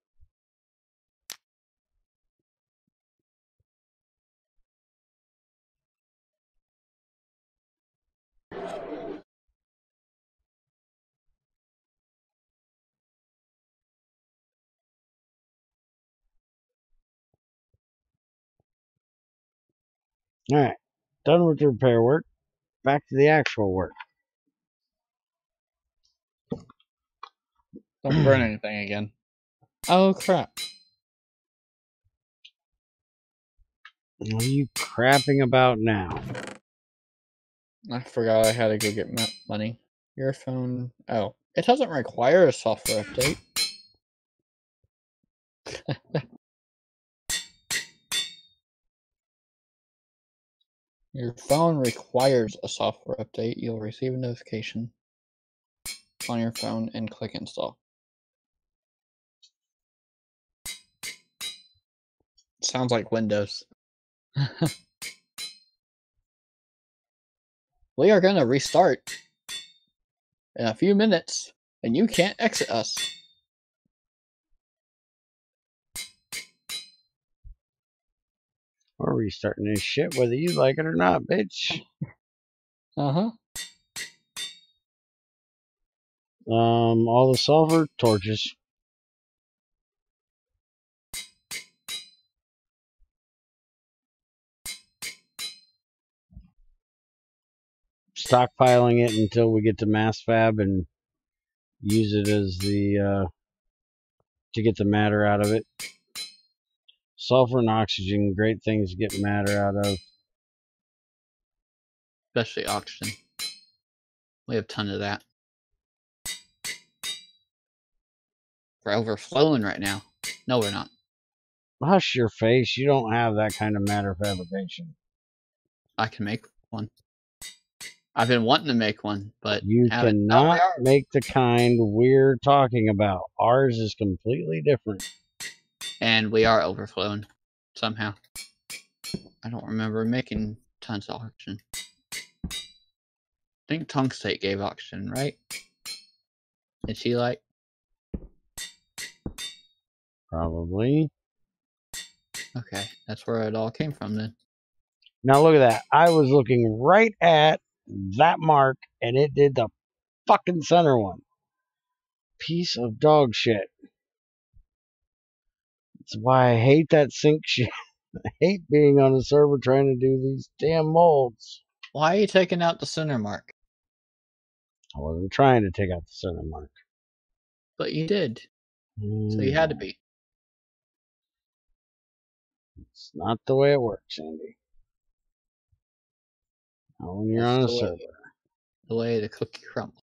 Alright, done with the repair work. Back to the actual work. Don't burn anything again. Oh, crap. What are you crapping about now? I forgot I had to go get money. Your phone. Oh, it doesn't require a software update. Your phone requires a software update. You'll receive a notification on your phone and click install. Sounds like Windows. We are going to restart in a few minutes, and you can't exit us. We're restarting this shit whether you like it or not, bitch. Uh-huh. All the sulfur torches. Stockpiling it until we get to mass fab and use it as the to get the matter out of it. Sulfur and oxygen, great things to get matter out of. Especially oxygen. We have a ton of that. We're overflowing right now. No, we're not. Hush your face. You don't have that kind of matter fabrication. I can make one. I've been wanting to make one, but you cannot make the kind we're talking about. Ours is completely different. And we are overflowing somehow. I don't remember making tons of oxygen. I think tungstate gave oxygen, right? Did she like? Probably. Okay, that's where it all came from then. Now look at that. I was looking right at that mark and it did the fucking center one. Piece of dog shit. That's why I hate that sync shit. I hate being on a server trying to do these damn molds. Why are you taking out the center mark? I wasn't trying to take out the center mark. But you did. So you had to be. It's not the way it works, Andy. Not when you're on a server. The way the cookie crumbles.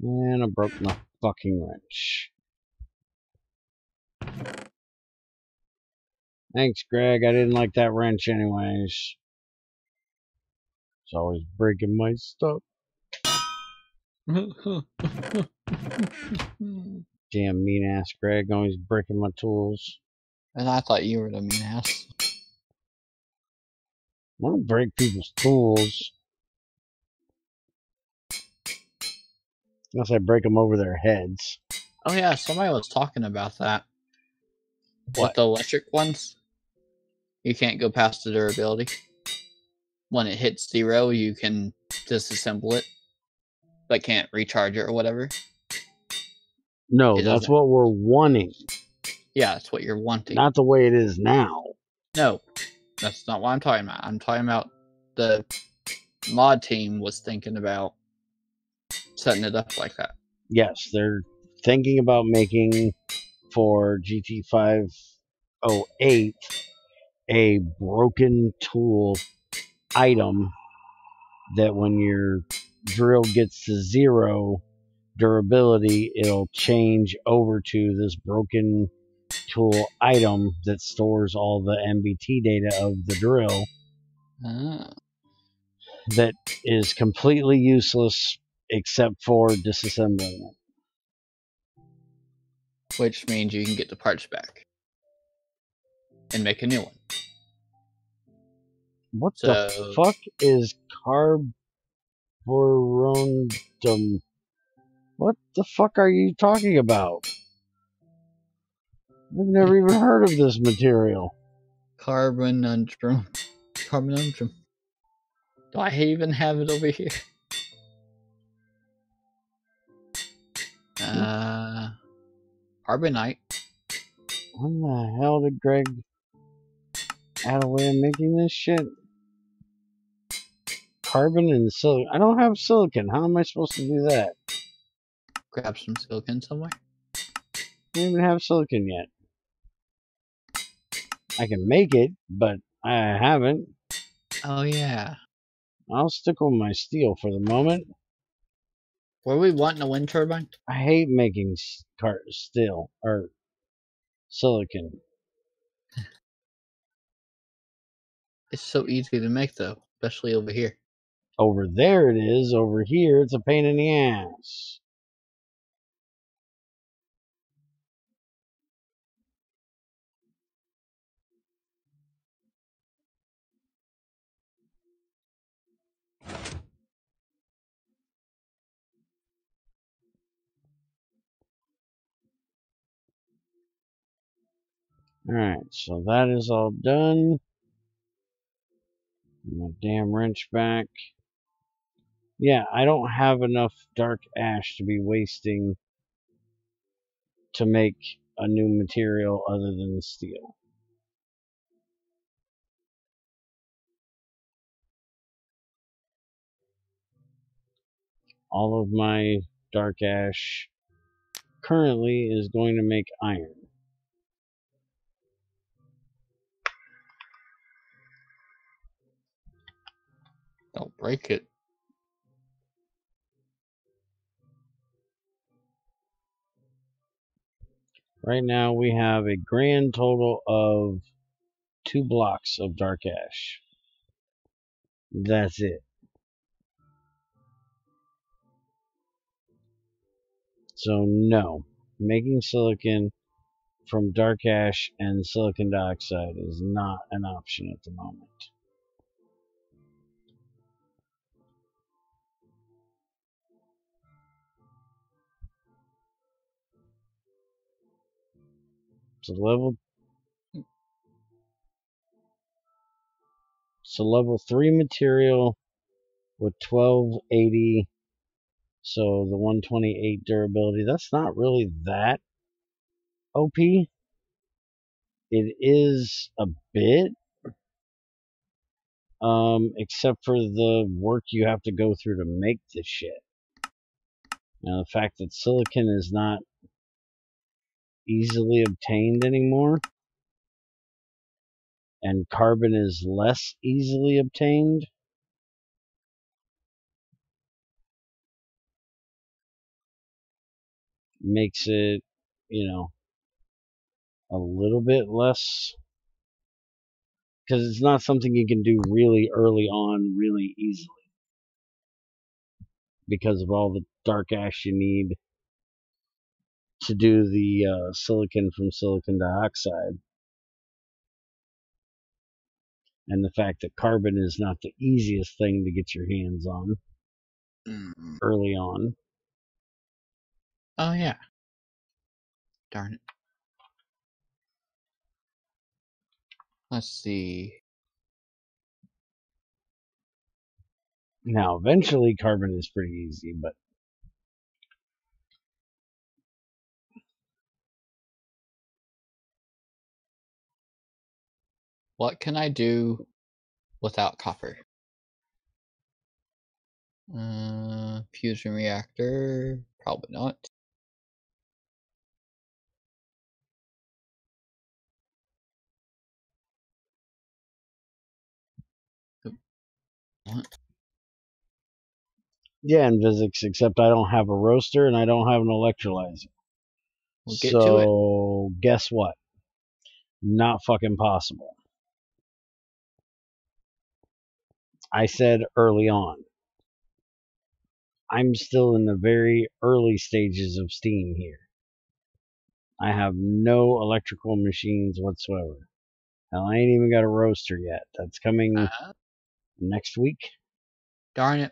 And I broke my fucking wrench. Thanks, Greg. I didn't like that wrench anyways. It's always breaking my stuff. Damn mean ass Greg, always breaking my tools. And I thought you were the mean ass. I don't break people's tools. Unless I break them over their heads. Oh yeah, somebody was talking about that. What? With the electric ones, you can't go past the durability. When it hits 0, you can disassemble it, but can't recharge it or whatever. No, that's what we're wanting. Yeah, that's what you're wanting. Not the way it is now. No, that's not what I'm talking about. I'm talking about the mod team was thinking about setting it up like that. Yes, they're thinking about making for GT508 a broken tool item that when your drill gets to 0 durability, it'll change over to this broken tool item that stores all the MBT data of the drill. That is completely useless except for disassembling it. Which means you can get the parts back and make a new one. What the fuck is carborundum? What the fuck are you talking about? I've never even heard of this material. Carbonundrum. Do I even have it over here? Carbonite. When the hell did Greg add a way of making this shit? Carbon and silicon. I don't have silicon. How am I supposed to do that? Grab some silicon somewhere. I don't even have silicon yet. I can make it, but I haven't. Oh yeah. I'll stick with my steel for the moment. Were we wanting a wind turbine? I hate making steel or silicon. It's so easy to make though, especially over here. Over there it is. Over here it's a pain in the ass. Alright, so that is all done. My damn wrench back. Yeah, I don't have enough dark ash to be wasting to make a new material other than steel. All of my dark ash currently is going to make iron. Don't break it. Right now we have a grand total of 2 blocks of dark ash. That's it. So no, making silicon from dark ash and silicon dioxide is not an option at the moment. So level 3 material with 1280, so the 128 durability, that's not really that OP. It is a bit, except for the work you have to go through to make this shit. Now, the fact that silicon is not easily obtained anymore, and carbon is less easily obtained, makes it, you know, a little bit less, because it's not something you can do really early on really easily because of all the dark ash you need to do the silicon from silicon dioxide, and the fact that carbon is not the easiest thing to get your hands on early on. Oh yeah. Darn it. Let's see. Now, eventually, carbon is pretty easy, but What can I do without copper? Fusion reactor? Probably not. What? yeah, in physics, except I don't have a roaster and I don't have an electrolyzer. We'll get to it. So, guess what? Not fucking possible. I said early on. I'm still in the very early stages of steam here. I have no electrical machines whatsoever. Hell, I ain't even got a roaster yet. That's coming next week. Darn it.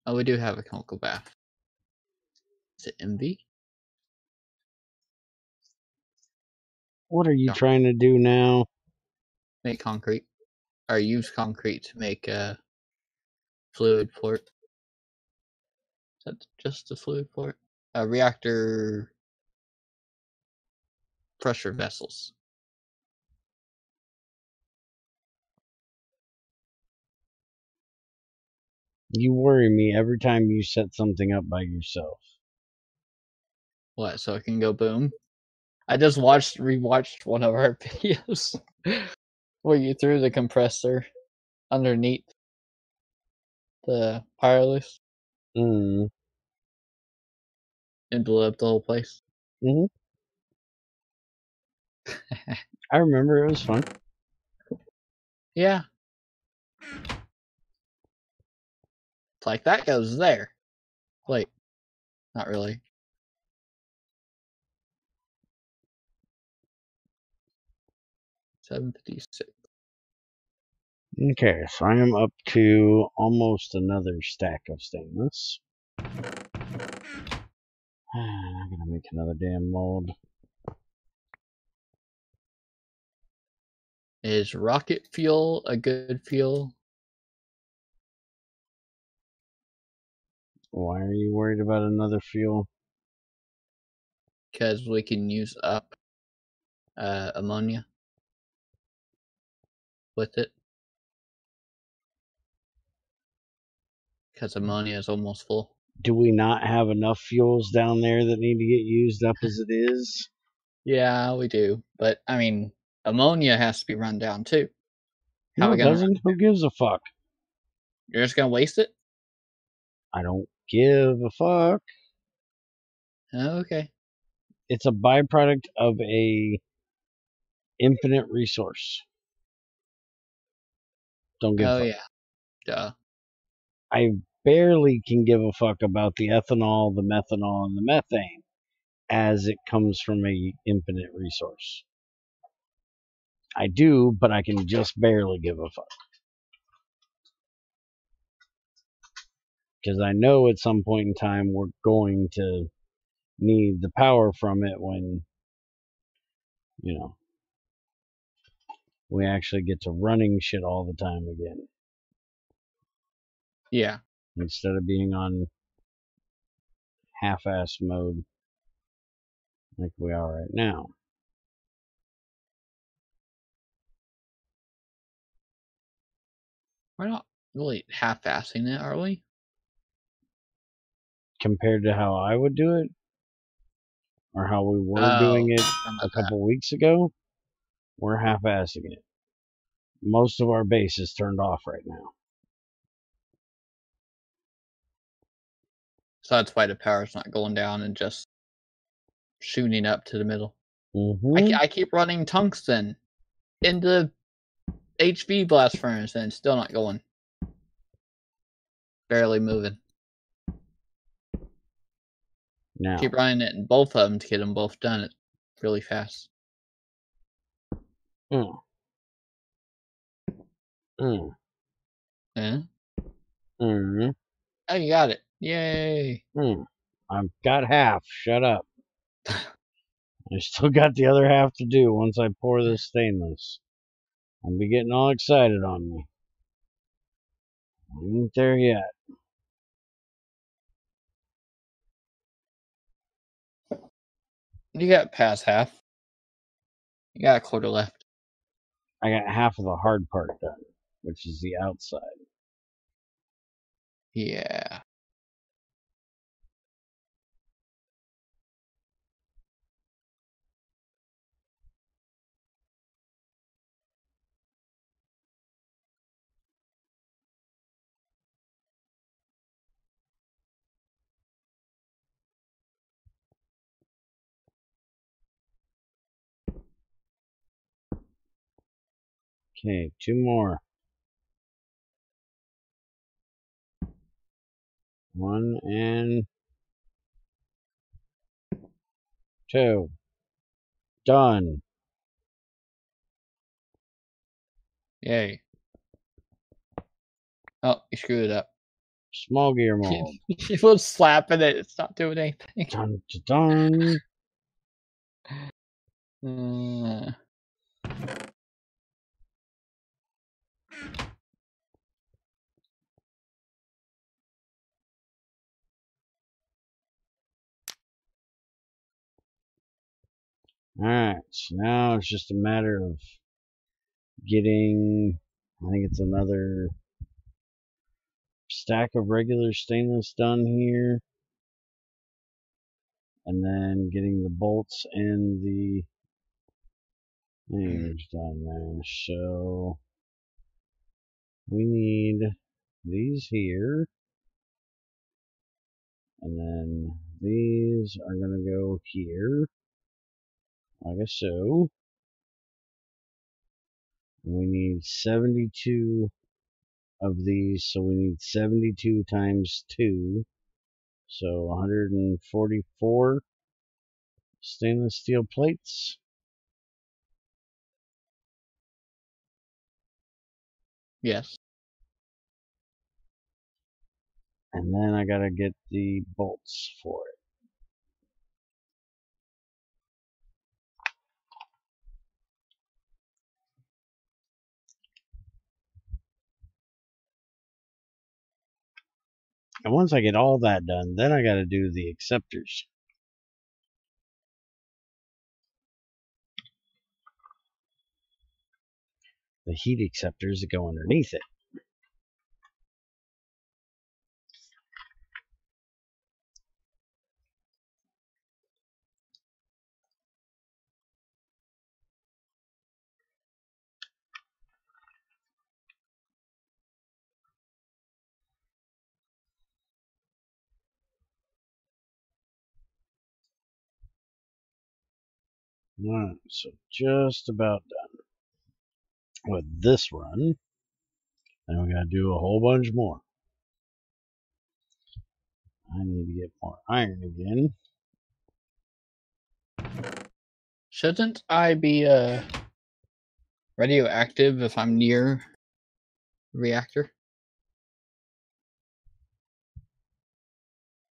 Oh, we do have a chemical bath. Is it MV? What are you Darn. trying to do now? Make concrete. Or use concrete to make fluid for it. Is that just the fluid for it? Reactor pressure vessels. You worry me every time you set something up by yourself. What, so it can go boom? I just rewatched one of our videos where you threw the compressor underneath the Pireless Mm. and blew up the whole place. Mm-hmm. I remember, it was fun. Yeah. It's like, that goes there. Wait, not really. $7.56. Okay, so I am up to almost another stack of stainless. I'm gonna make another damn mold. Is rocket fuel a good fuel? Why are you worried about another fuel? Because we can use up ammonia with it. Because ammonia is almost full. Do we not have enough fuels down there that need to get used up as it is? Yeah, we do. But, I mean, ammonia has to be run down too. How No, are it we gonna doesn't. Who gives a fuck? You're just gonna waste it? I don't give a fuck. Okay. It's a byproduct of a infinite resource. Don't give a fuck. Yeah. Duh. I barely can give a fuck about the ethanol, the methanol, and the methane as it comes from a infinite resource. I do, but I can just barely give a fuck. Because I know at some point in time we're going to need the power from it when, you know, we actually get to running shit all the time again. Yeah. Instead of being on half-ass mode like we are right now. We're not really half-assing it, are we? Compared to how I would do it, or how we were doing it a couple weeks ago, we're half-assing it. Most of our base is turned off right now. So that's why the power's not going down and just shooting up to the middle. I keep running tungsten into HV blast furnace and it's still not going. Barely moving. Now, keep running it in both of them to get them both done really fast. Mm. Oh, you got it. Yay. I've got half. Shut up. I still got the other half to do once I pour this stainless. I'll be getting all excited on me. I ain't there yet. You got past half. You got a quarter left. I got half of the hard part done, which is the outside. Yeah. Okay, 2 more. 1 and 2. Done. Yay. Oh, you screwed it up. Small gear mold. You was slapping it. It's not doing anything. Dun, dun, dun. Alright, so now it's just a matter of getting, I think it's another stack of regular stainless done here, and then getting the bolts and the hangers done there. So we need these here, and then these are gonna go here like so. We need 72 of these, so we need 72 times 2, so 144 stainless steel plates. Yes. And then I gotta get the bolts for it. And once I get all that done, then I gotta do the acceptors. The heat acceptors that go underneath it. Alright, so just about done with this run. Then we gotta do a whole bunch more. I need to get more iron again. Shouldn't I be radioactive if I'm near reactor?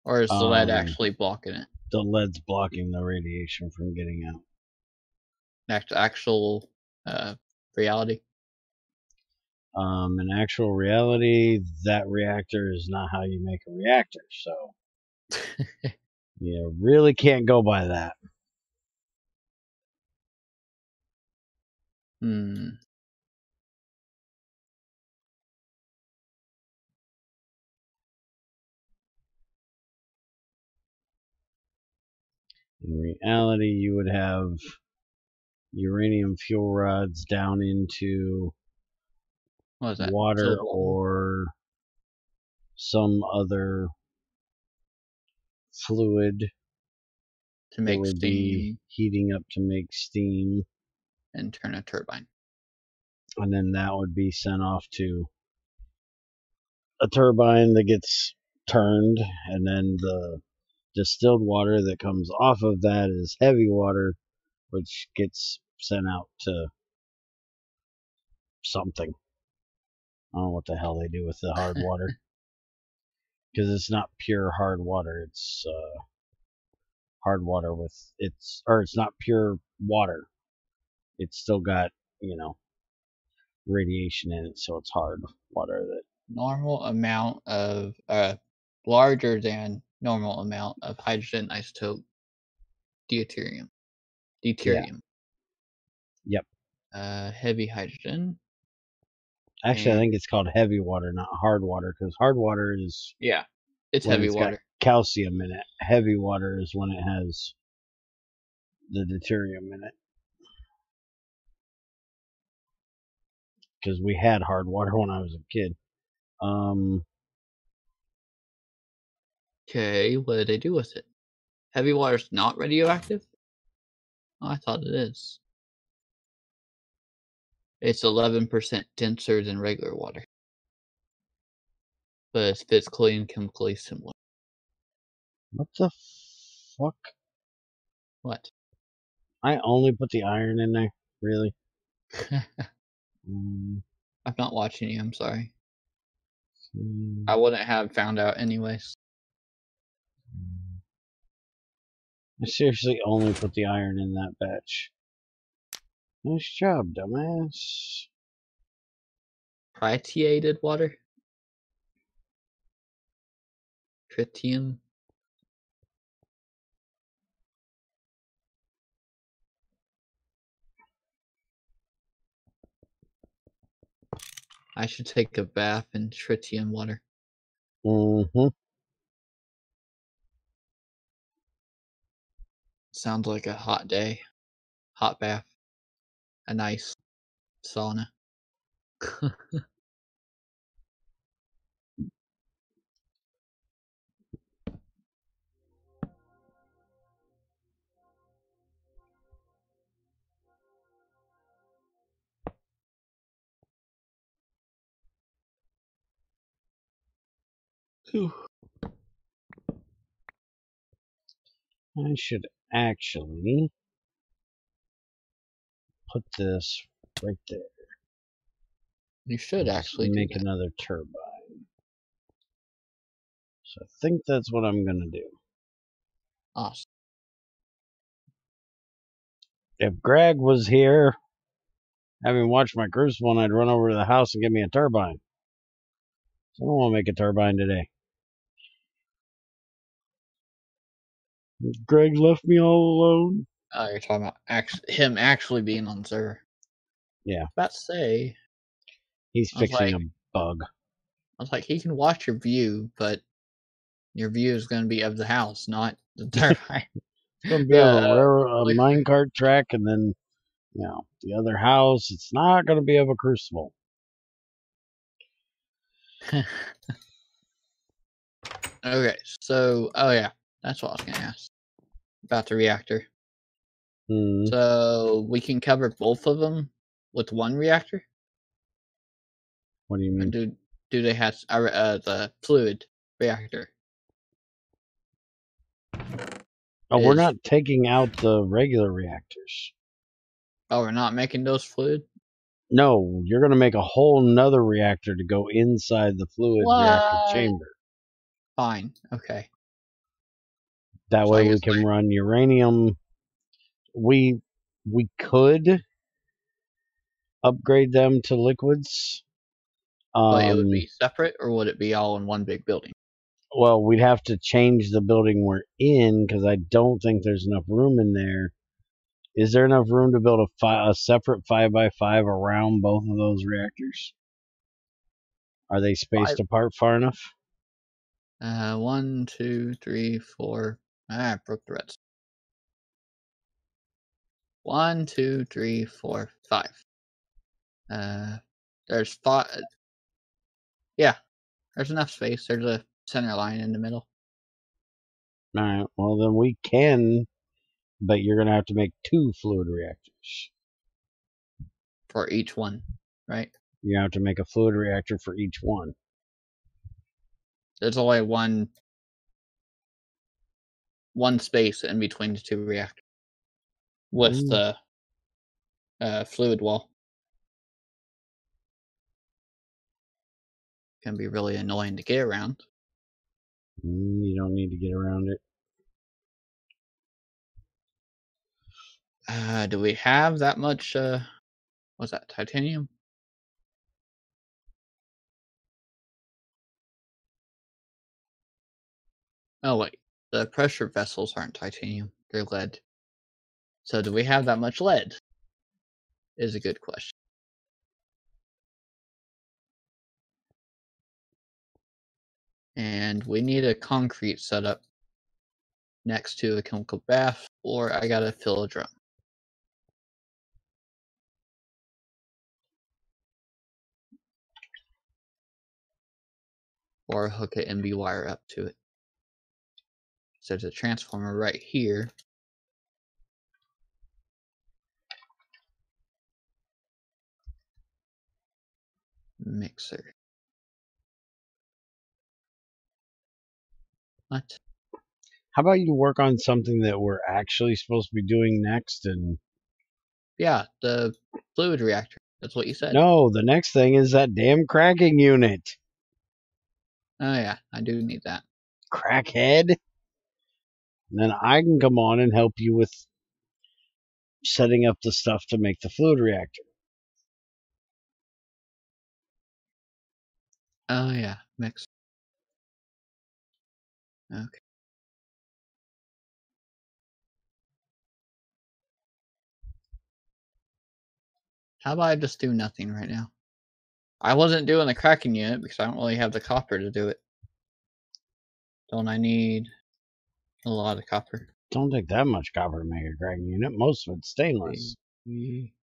Or is the lead actually blocking it? The lead's blocking the radiation from getting out. Actual reality? In actual reality, that reactor is not how you make a reactor, so You really can't go by that. Hmm. In reality, you would have uranium fuel rods down into What is that? water Silver or some other fluid to that make would be steam heating up to make steam, and turn a turbine. and then that would be sent off to a turbine that gets turned, and then the distilled water that comes off of that is heavy water, which gets sent out to something. I don't know what the hell they do with the hard water. Because it's not pure hard water. It's hard water with it's not pure water. It's still got, radiation in it, so it's hard water that Normal amount of larger than normal amount of hydrogen isotope deuterium. yeah. Yep. Heavy hydrogen. Actually, I And think it's called heavy water, not hard water, because hard water is yeah, it's when heavy it's water. got calcium in it. Heavy water is when it has the deuterium in it. Because we had hard water when I was a kid. Okay, what did they do with it? Heavy water's not radioactive? Oh, I thought it is. It's 11% denser than regular water, but it's physically and chemically similar. What the fuck? What? I only put the iron in there? Really? I'm not watching you, I'm sorry. Hmm. I wouldn't have found out anyways. I seriously only put the iron in that batch. Nice job, dumbass. Tritiated water? Tritium? I should take a bath in tritium water. Mm-hmm. Sounds like a hot day. Hot bath. A nice sauna. I should actually put this right there. You should Just actually do make that. another turbine. So I think that's what I'm gonna do. Awesome. If Greg was here, having watched my crucible, I'd run over to the house and give me a turbine. So I don't want to make a turbine today. Greg left me all alone. Oh, you're talking about him actually being on server. Yeah. About to say, He's fixing a bug. I was like, he can watch your view, but your view is going to be of the house, not the turbine. It's going to be a minecart track, and then, the other house. It's not going to be of a crucible. Okay, so, oh yeah, that's what I was going to ask about the reactor. So we can cover both of them with one reactor? What do you mean? Or do they have the fluid reactor? Oh, we're not taking out the regular reactors. Oh, we're not making those fluid? No, you're going to make a whole nother reactor to go inside the fluid reactor chamber. Fine, okay. That way we can run uranium. We could upgrade them to liquids. But it would be separate, or would it be all in one big building? Well, we'd have to change the building we're in because I don't think there's enough room in there. Is there enough room to build a separate 5x5 around both of those reactors? Are they spaced apart far enough? 1, 2, 3, 4. I broke the reds. 1, 2, 3, 4, 5. There's 5. Yeah, there's enough space. There's a center line in the middle. All right. Well, then we can, but you're going to have to make 2 fluid reactors. For each one, right? You have to make a fluid reactor for each one. There's only one space in between the 2 reactors with the fluid wall. Can be really annoying to get around. You don't need to get around it. Do we have that much? What's that? Titanium? Oh wait, the pressure vessels aren't titanium; they're lead. So do we have that much lead? Is a good question. And we need a concrete setup next to a chemical bath, or I gotta fill a drum. Or hook an MB wire up to it. So there's a transformer right here. Mixer. What? How about you work on something that we're actually supposed to be doing next? And yeah, the fluid reactor. That's what you said. No, the next thing is that damn cracking unit. Oh yeah, I do need that. Crackhead. And then I can come on and help you with setting up the stuff to make the fluid reactor. Oh yeah, mix. Okay. How about I just do nothing right now? I wasn't doing the cracking unit because I don't really have the copper to do it. Don't I need a lot of copper? Don't take that much copper to make a cracking unit. Most of it's stainless.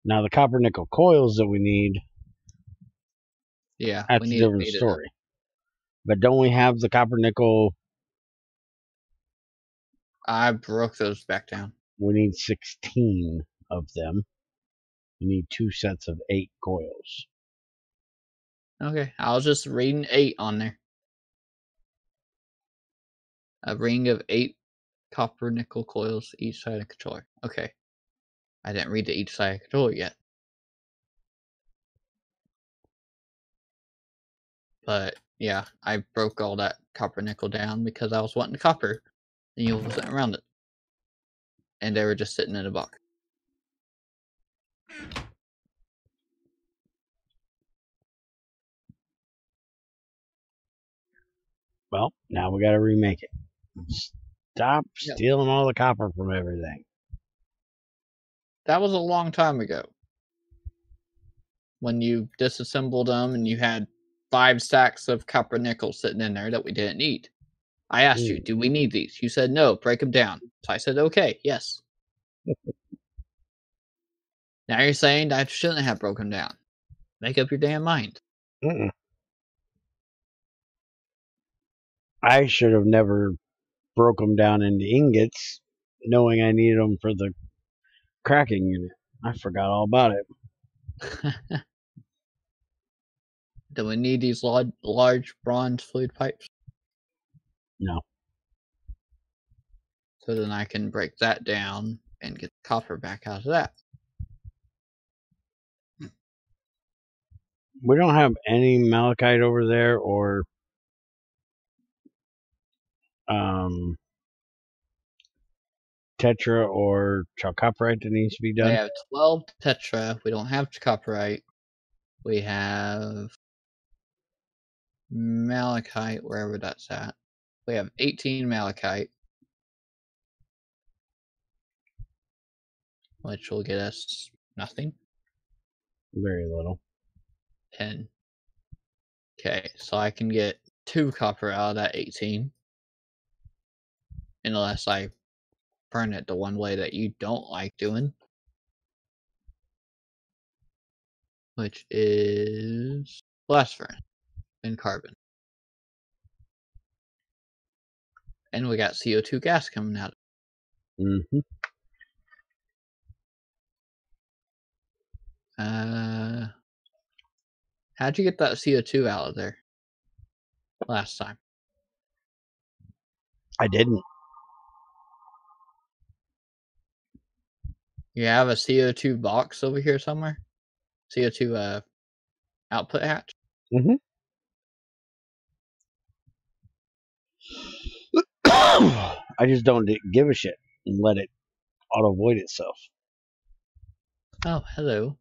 Now the copper nickel coils that we need, yeah, that's a different story. But don't we have the copper nickel? I broke those back down. We need 16 of them. You need 2 sets of 8 coils. Okay, I was just reading 8 on there. A ring of 8 copper nickel coils each side of the controller. Okay. I didn't read the each side of the controller yet. But yeah, I broke all that copper nickel down because I was wanting copper and you wasn't around it. And they were just sitting in a box. Well, now we got to remake it. Stop stealing all the copper from everything. That was a long time ago. When you disassembled them and you had 5 stacks of copper nickel sitting in there that we didn't need. I asked you, do we need these? You said no, break them down. So I said, okay, yes. Now you're saying I shouldn't have broken down. Make up your damn mind. I should have never broke them down into ingots, knowing I needed them for the cracking unit. I forgot all about it. Do we need these large bronze fluid pipes? No. So then I can break that down and get the copper back out of that. We don't have any malachite over there or tetra or chalcopyrite that needs to be done. We have 12 tetra. We don't have chalcopyrite. We have malachite, wherever that's at. We have 18 malachite, which will get us nothing. Very little. 10. Okay, so I can get 2 copper out of that 18. Unless I burn it the one way that you don't like doing. Which is blast furnace and carbon. And we got CO2 gas coming out. Mm-hmm. How'd you get that CO2 out of there last time? I didn't. You have a CO2 box over here somewhere? CO2 output hatch? Mm-hmm. I just don't give a shit and let it auto void itself. Oh, hello.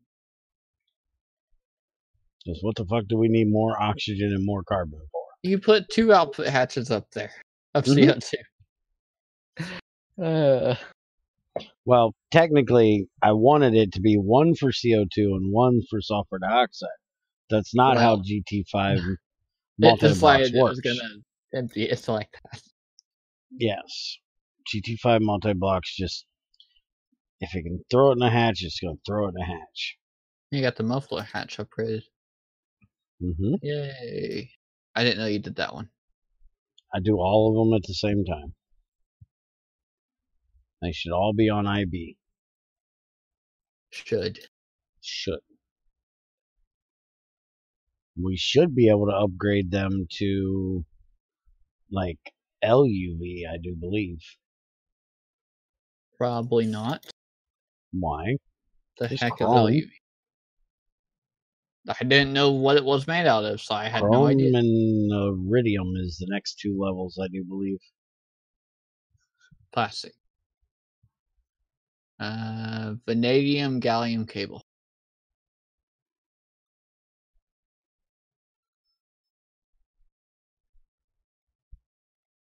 Because what the fuck do we need more oxygen and more carbon for? You put 2 output hatches up there of CO2. Well, technically, I wanted it to be one for CO2 and one for sulfur dioxide. That's not how GT5 multi-blocks works. It was gonna empty it like that. Yes. GT5 multi-blocks just, if it can throw it in a hatch, it's going to throw it in a hatch. You got the muffler hatch upgraded. Mm-hmm. Yay. I didn't know you did that one. I do all of them at the same time. They should all be on IB. Should. We should be able to upgrade them to, like, LUV, I do believe. Probably not. Why? The Just heck chrome. is LUV? I didn't know what it was made out of, so I had no idea. Chrome and iridium is the next 2 levels, I do believe. Plastic. Vanadium gallium cable.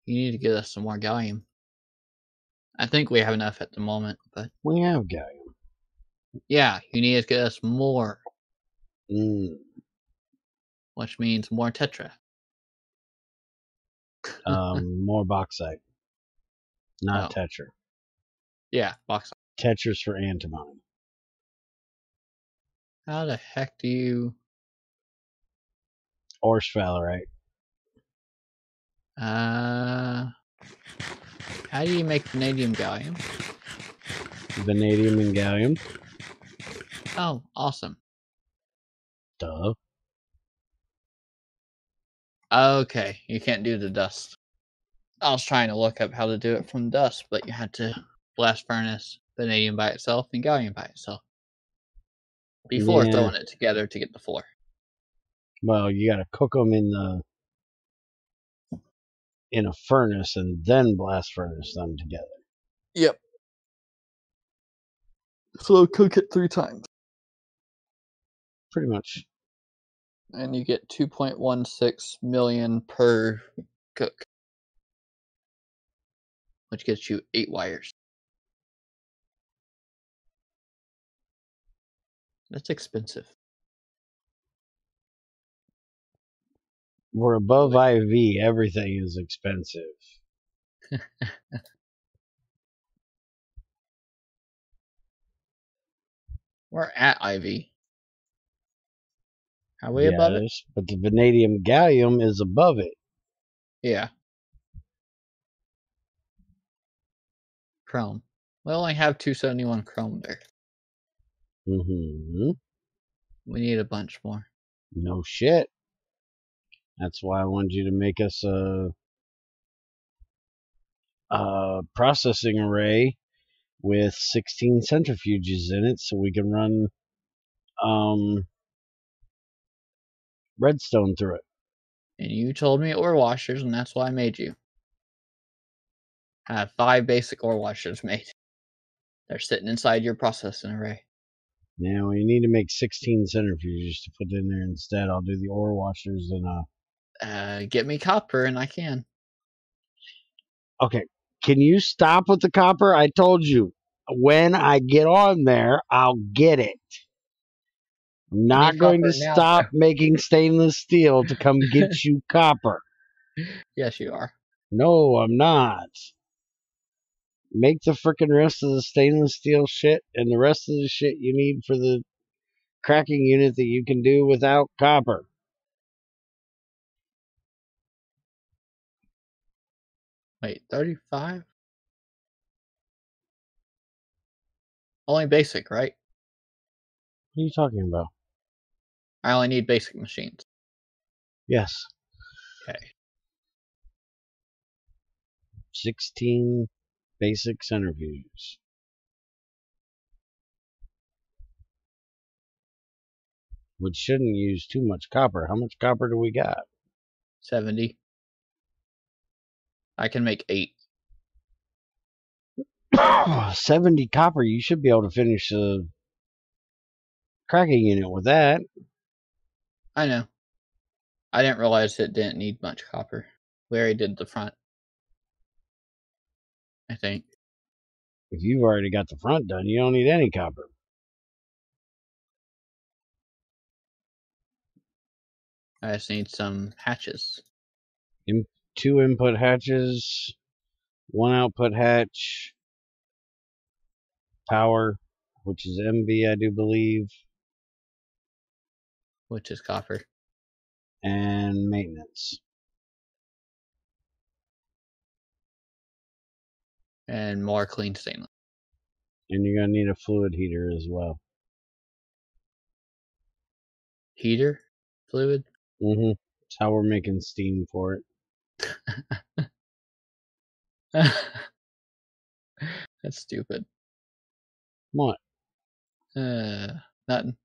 You need to get us some more gallium. I think we have enough at the moment, but We have gallium. yeah, you need to get us more. Which means more tetra. More bauxite. Not tetra. Yeah, bauxite. Tetra's for antimony. How the heck do you... Or sphalerite. How do you make vanadium gallium? Vanadium and gallium. Oh, awesome. Duh. Okay, you can't do the dust. I was trying to look up how to do it from dust, but you had to blast furnace vanadium by itself and gallium by itself before throwing it together to get the 4. Well, you got to cook them in a furnace and then blast furnace them together. Yep. So cook it 3 times. Pretty much. And you get 2.16 million per cook. Which gets you 8 wires. That's expensive. We're above IV. Everything is expensive. We're at IV. Are we above it? But the vanadium gallium is above it. Yeah. Chrome. We only have 271 chrome there. Mm-hmm. We need a bunch more. No shit. That's why I wanted you to make us a processing array with 16 centrifuges in it so we can run redstone through it. And you told me ore washers, and that's why I made you. I have 5 basic ore washers made. They're sitting inside your processing array. Now we need to make 16 centrifuges to put in there instead. I'll do the ore washers and get me copper and I can. Okay, can you stop with the copper? I told you, when I get on there, I'll get it. I'm not going to stop making stainless steel to come get you copper. Yes, you are. No, I'm not. Make the freaking rest of the stainless steel shit and the rest of the shit you need for the cracking unit that you can do without copper. Wait, 35? Only basic, right? What are you talking about? I only need basic machines. Yes. Okay. 16 basic centrifuges. Which shouldn't use too much copper. How much copper do we got? 70. I can make 8. 70 copper, you should be able to finish the cracking unit with that. I know. I didn't realize it didn't need much copper. We already did the front, I think. If you've already got the front done, you don't need any copper. I just need some hatches. 2 input hatches, 1 output hatch, power, which is MV, I do believe, which is copper, and maintenance. And more clean stainless. And you're going to need a fluid heater as well. Heater? Fluid? Mm-hmm. That's how we're making steam for it. That's stupid. What? Nothing.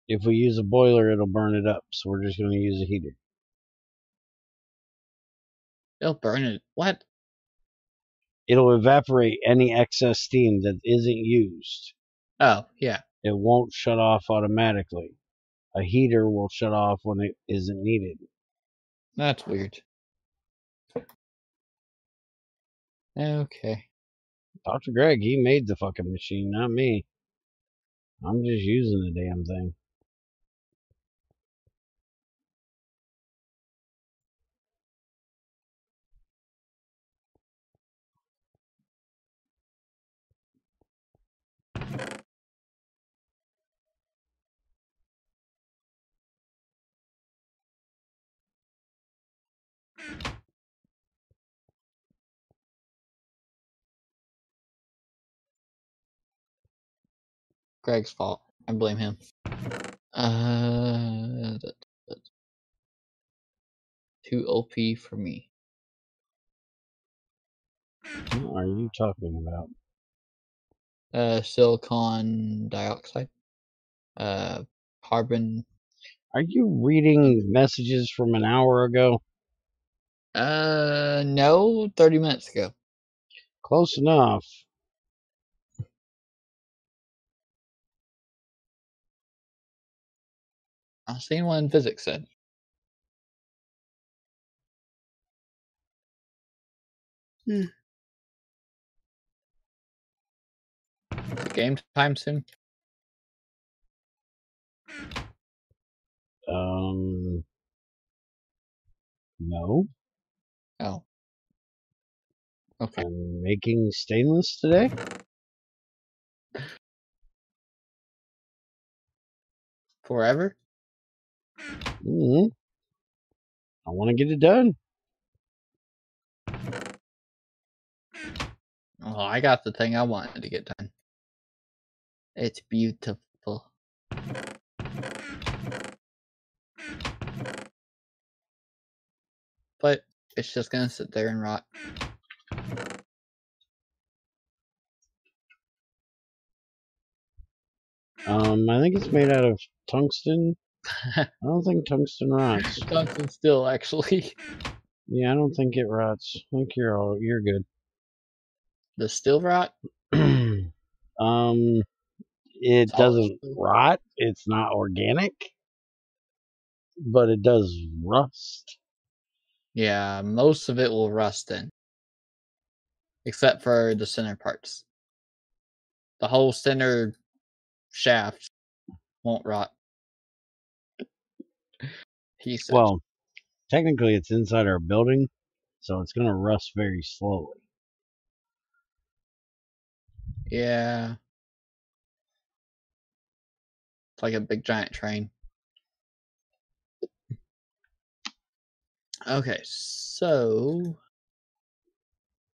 If we use a boiler, it'll burn it up, so we're just going to use a heater. It'll burn it. What? It'll evaporate any excess steam that isn't used. Oh, yeah. It won't shut off automatically. A heater will shut off when it isn't needed. That's weird. Okay. Talk to Greg. He made the fucking machine, not me. I'm just using the damn thing. Greg's fault. I blame him. Too OP for me. What are you talking about? Silicon dioxide. Carbon. Are you reading messages from an hour ago? No, 30 minutes ago. Close enough. I seen what in physics said. The game time soon? No. Oh. Okay. I'm making stainless today. Forever? Mm-hmm. I want to get it done. Oh, I got the thing I wanted to get done. It's beautiful. But it's just gonna sit there and rot. I think it's made out of tungsten. I don't think tungsten rots. Tungsten still, actually. Yeah, I don't think it rots. I think you're good. The still rot? It doesn't rot. It's not organic, but it does rust. Yeah, most of it will rust then. except for the center parts. The whole center shaft won't rot. He said. Well, technically it's inside our building, so it's going to rust very slowly. Yeah. It's like a big giant train. Okay, so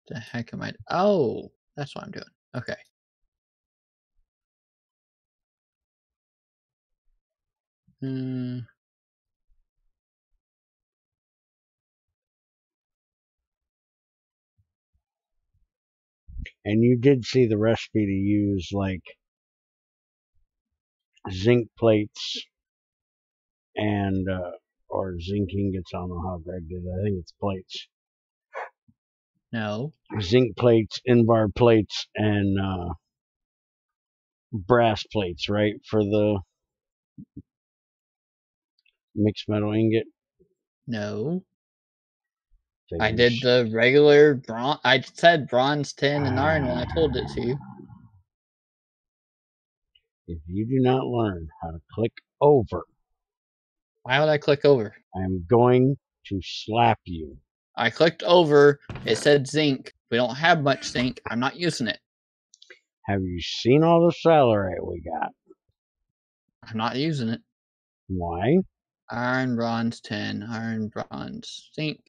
the heck am I? Oh, that's what I'm doing. Okay. And you did see the recipe to use like zinc plates and or zinc ingots. I don't know how Greg did it. I think it's plates. No. Zinc plates, Invar plates, and brass plates, right, for the mixed metal ingot. No. I did the regular bronze. I said bronze, tin, and iron when I told it to you. If you do not learn how to click over, why would I click over? I am going to slap you. I clicked over. It said zinc. We don't have much zinc. I'm not using it. Have you seen all the salarite we got? I'm not using it. Why? Iron, bronze, tin, iron, bronze, zinc,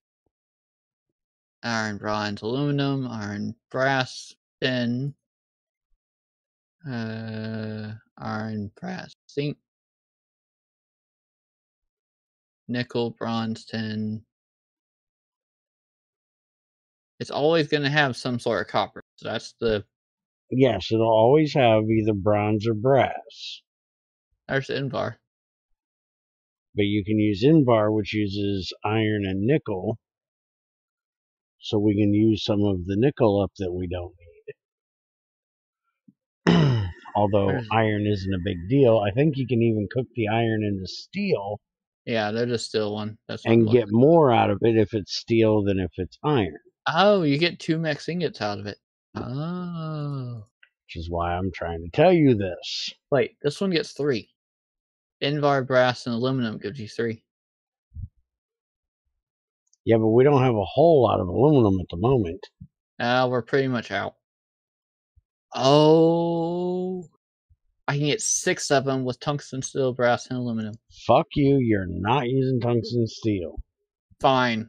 iron, bronze, aluminum, iron, brass, tin, iron, brass, zinc, nickel, bronze, tin. It's always going to have some sort of copper. So that's the. Yes, it'll always have either bronze or brass. There's the Invar. But you can use Invar, which uses iron and nickel. So we can use some of the nickel up that we don't need. Although iron isn't a big deal. I think you can even cook the iron into steel. Yeah, they're just steel one. That's what and get more out of it if it's steel than if it's iron. Oh, you get 2 mixed ingots out of it. Oh. Which is why I'm trying to tell you this. Wait, this one gets 3. Invar, brass, and aluminum gives you 3. Yeah, but we don't have a whole lot of aluminum at the moment. We're pretty much out. Oh. I can get 6 of them with tungsten, steel, brass, and aluminum. Fuck you, you're not using tungsten steel. Fine.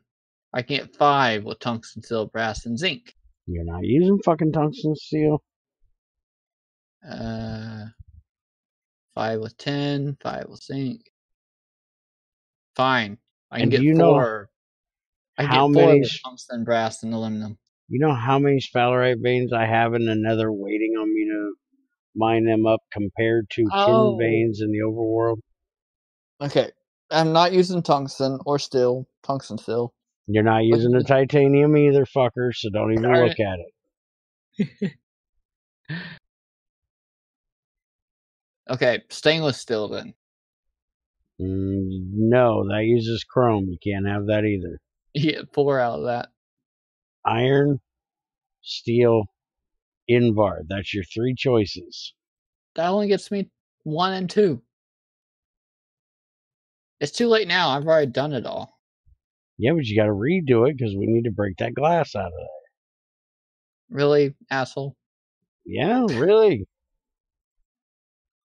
I can get 5 with tungsten, steel, brass, and zinc. You're not using fucking tungsten steel? 5 with tin, 5 with zinc. Fine. I can get 4. I can get 4 with tungsten, brass, and aluminum. You know how many sphalerite veins I have in the nether waiting on me to mine them up compared to tin veins in the overworld? Okay. I'm not using tungsten or steel. Tungsten steel. You're not using the titanium either, fucker, so don't even look at it. Okay, stainless steel then. No, that uses chrome. You can't have that either. You get 4 out of that. Iron, steel, Invar. That's your 3 choices. That only gets me 1 and 2. It's too late now. I've already done it all. Yeah, but you got to redo it because we need to break that glass out of there. Really, asshole? Yeah, really.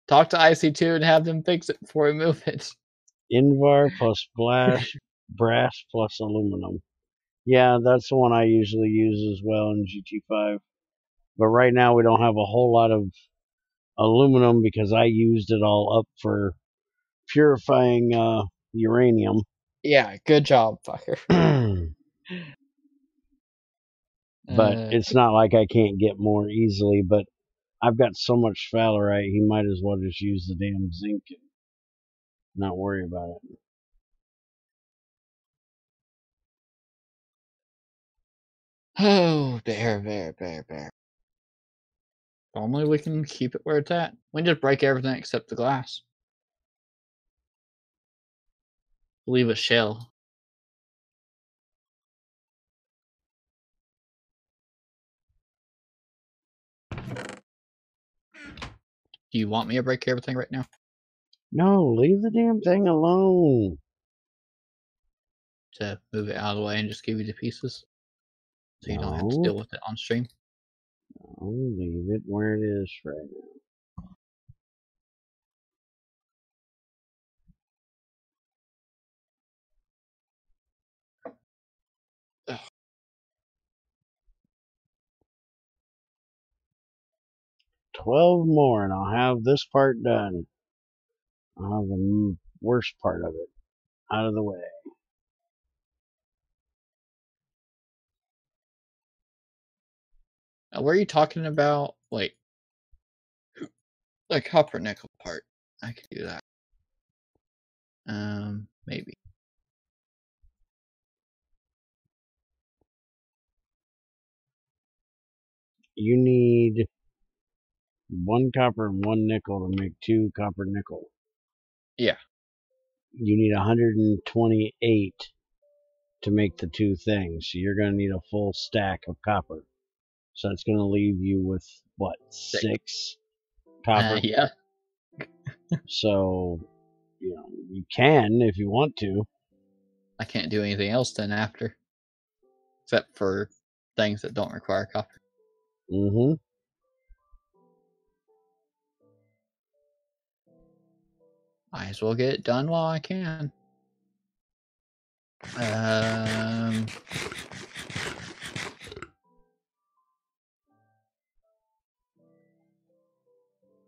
Talk to IC2 and have them fix it before we move it. Invar plus brass plus aluminum. Yeah, that's the one I usually use as well in GT5. But right now we don't have a whole lot of aluminum because I used it all up for purifying uranium. Yeah, good job, fucker. But it's not like I can't get more easily. But I've got so much sphalerite, he might as well just use the damn zinc and not worry about it. Oh, bear. Normally we can keep it where it's at. We can just break everything except the glass. Leave a shell. Do you want me to break everything right now? No, leave the damn thing alone. To move it out of the way and just give you the pieces? So you don't have to No. deal with it on stream? I'll leave it where it is right now. 12 more and I'll have this part done. I'll have the worst part of it out of the way. Were you talking about, like copper nickel part? I could do that. Maybe. You need 1 copper and 1 nickel to make 2 copper nickel. Yeah. You need 128 to make the 2 things. So you're going to need a full stack of copper. So that's going to leave you with, what, 6 copper? Yeah. So, you know, you can if you want to. I can't do anything else then after. Except for things that don't require copper. Mm-hmm. Might as well get it done while I can.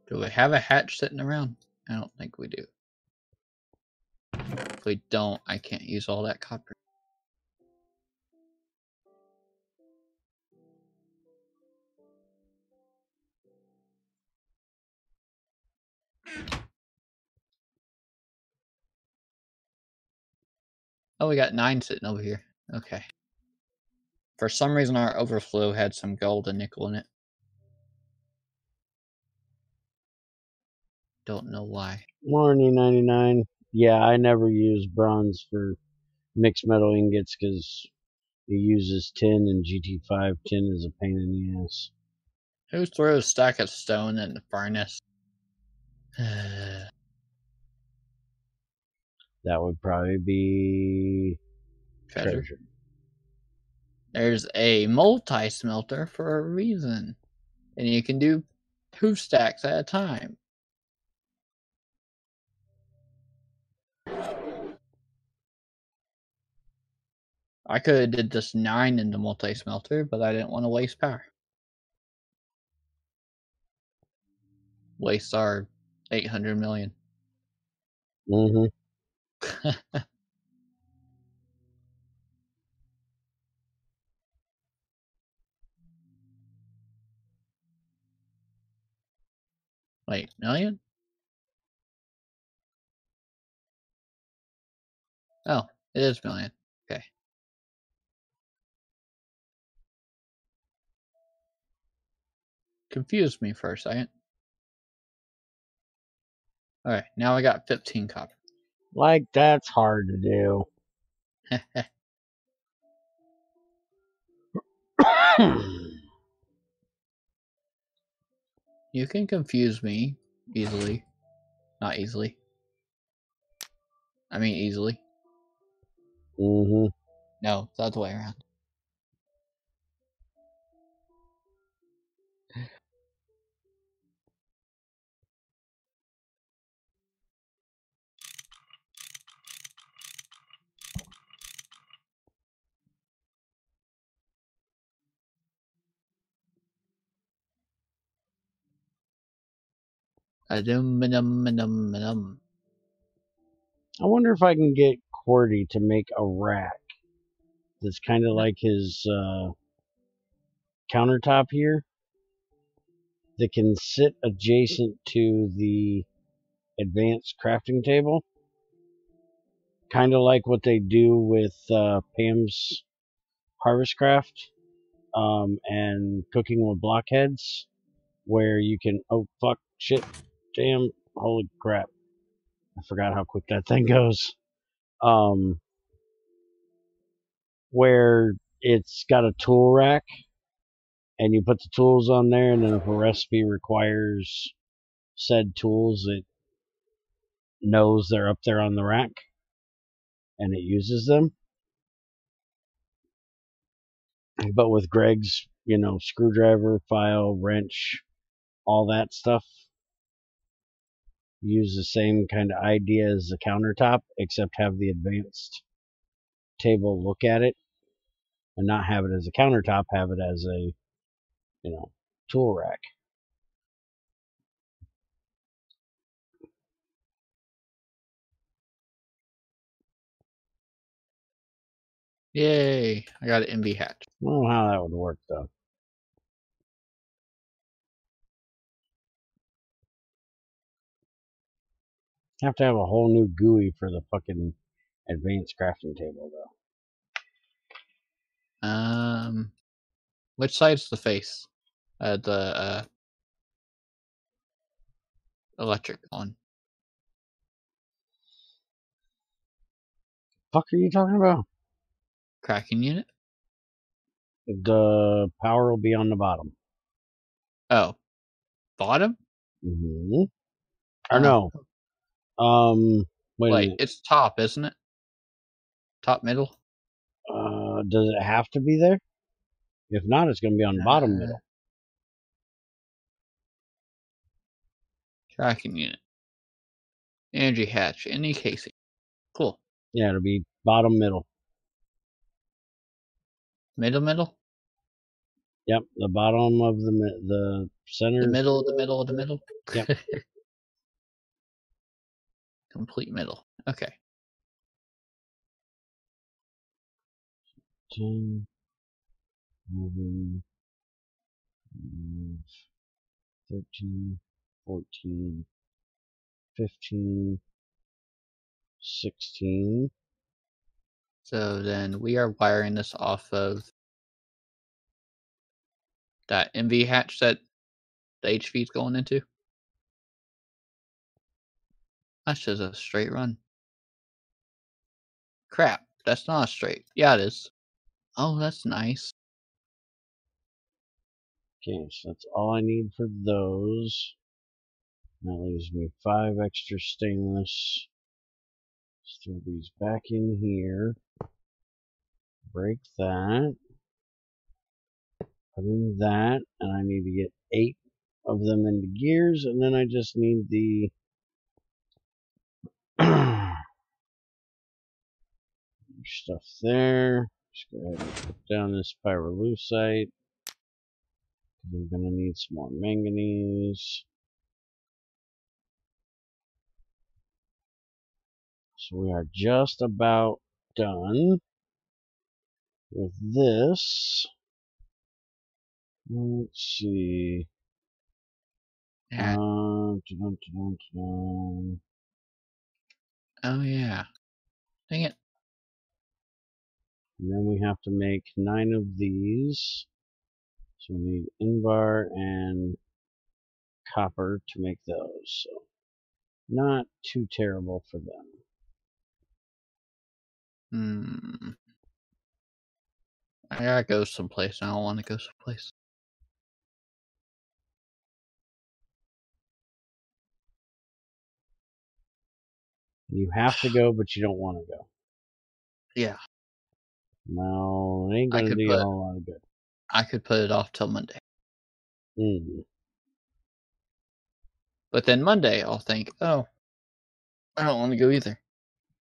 Do we have a hatch sitting around? I don't think we do. If we don't, I can't use all that copper. Oh, we got 9 sitting over here. Okay. For some reason, our overflow had some gold and nickel in it. Don't know why. Morning 99. Yeah, I never use bronze for mixed metal ingots because it uses tin, and GT5 tin is a pain in the ass. Who throws a stack of stone in the furnace? That would probably be treasure. There's a multi-smelter for a reason. And you can do 2 stacks at a time. I could have did just 9 in the multi-smelter, but I didn't want to waste power. Waste our 800 million. Mm-hmm. Wait, million? Oh, it is million. Okay. Confused me for a second. Alright, now I got 15 copper. Like, that's hard to do. You can confuse me easily. Not easily. I mean easily. Mm-hmm. No, it's the other way around. Adum. I wonder if I can get Qwerty to make a rack that's kind of like his countertop here that can sit adjacent to the advanced crafting table. Kind of like what they do with Pam's Harvest Craft and cooking with blockheads, where you can, oh fuck, shit, damn, holy crap. I forgot how quick that thing goes. Where it's got a tool rack and you put the tools on there, and then if a recipe requires said tools, it knows they're up there on the rack and it uses them. But with Greg's, screwdriver, file, wrench, all that stuff, use the same kind of idea as the countertop, except have the advanced table look at it and not have it as a countertop, have it as a, tool rack. Yay! I got an MV hatch. I don't know how that would work though. Have to have a whole new GUI for the fucking advanced crafting table though. Which side's the face? The electric one. Fuck are you talking about? Cracking unit? The power will be on the bottom. Oh. Bottom? Mm-hmm. Or no. Wait a minute. It's top, isn't it? Top middle? Does it have to be there? If not, it's going to be on the bottom middle. Tracking unit. Energy hatch. Any casing. Cool. Yeah, it'll be bottom middle. Middle? Yep, the bottom of the center. The middle. Yep. Complete middle. Okay. 10, 11, 13, 14, 15, 16. So then we are wiring this off of that MV hatch that the HV is going into. That's just a straight run. Crap, that's not straight. Yeah, it is. Oh, that's nice. Okay, so that's all I need for those. That leaves me 5 extra stainless. Let's throw these back in here. Break that. Put in that, and I need to get 8 of them into gears, and then I just need the stuff there. Just go ahead and put down this pyrolusite. I'm going to need some more manganese. So we are just about done with this. Let's see. Yeah. Oh yeah. Dang it. And then we have to make 9 of these. So we need Invar and copper to make those. So not too terrible for them. I gotta go someplace. I don't want to go someplace. You have to go, but you don't want to go. Yeah. No, it ain't gonna do you a whole lot of good. I could put it off till Monday. Mm. But then Monday, I'll think, oh, I don't want to go either.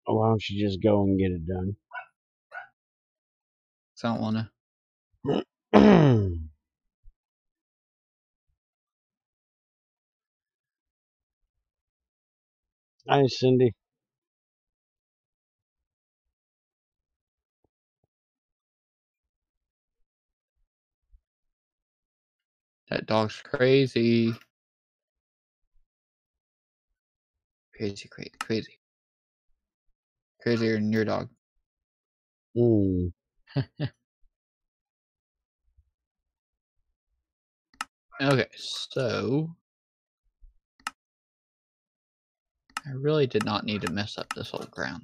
Oh, why don't you just go and get it done? So I don't want to. Hi, Cindy. That dog's crazy. Crazy. Crazier than your dog. Mm. Okay, so I really did not need to mess up this whole ground.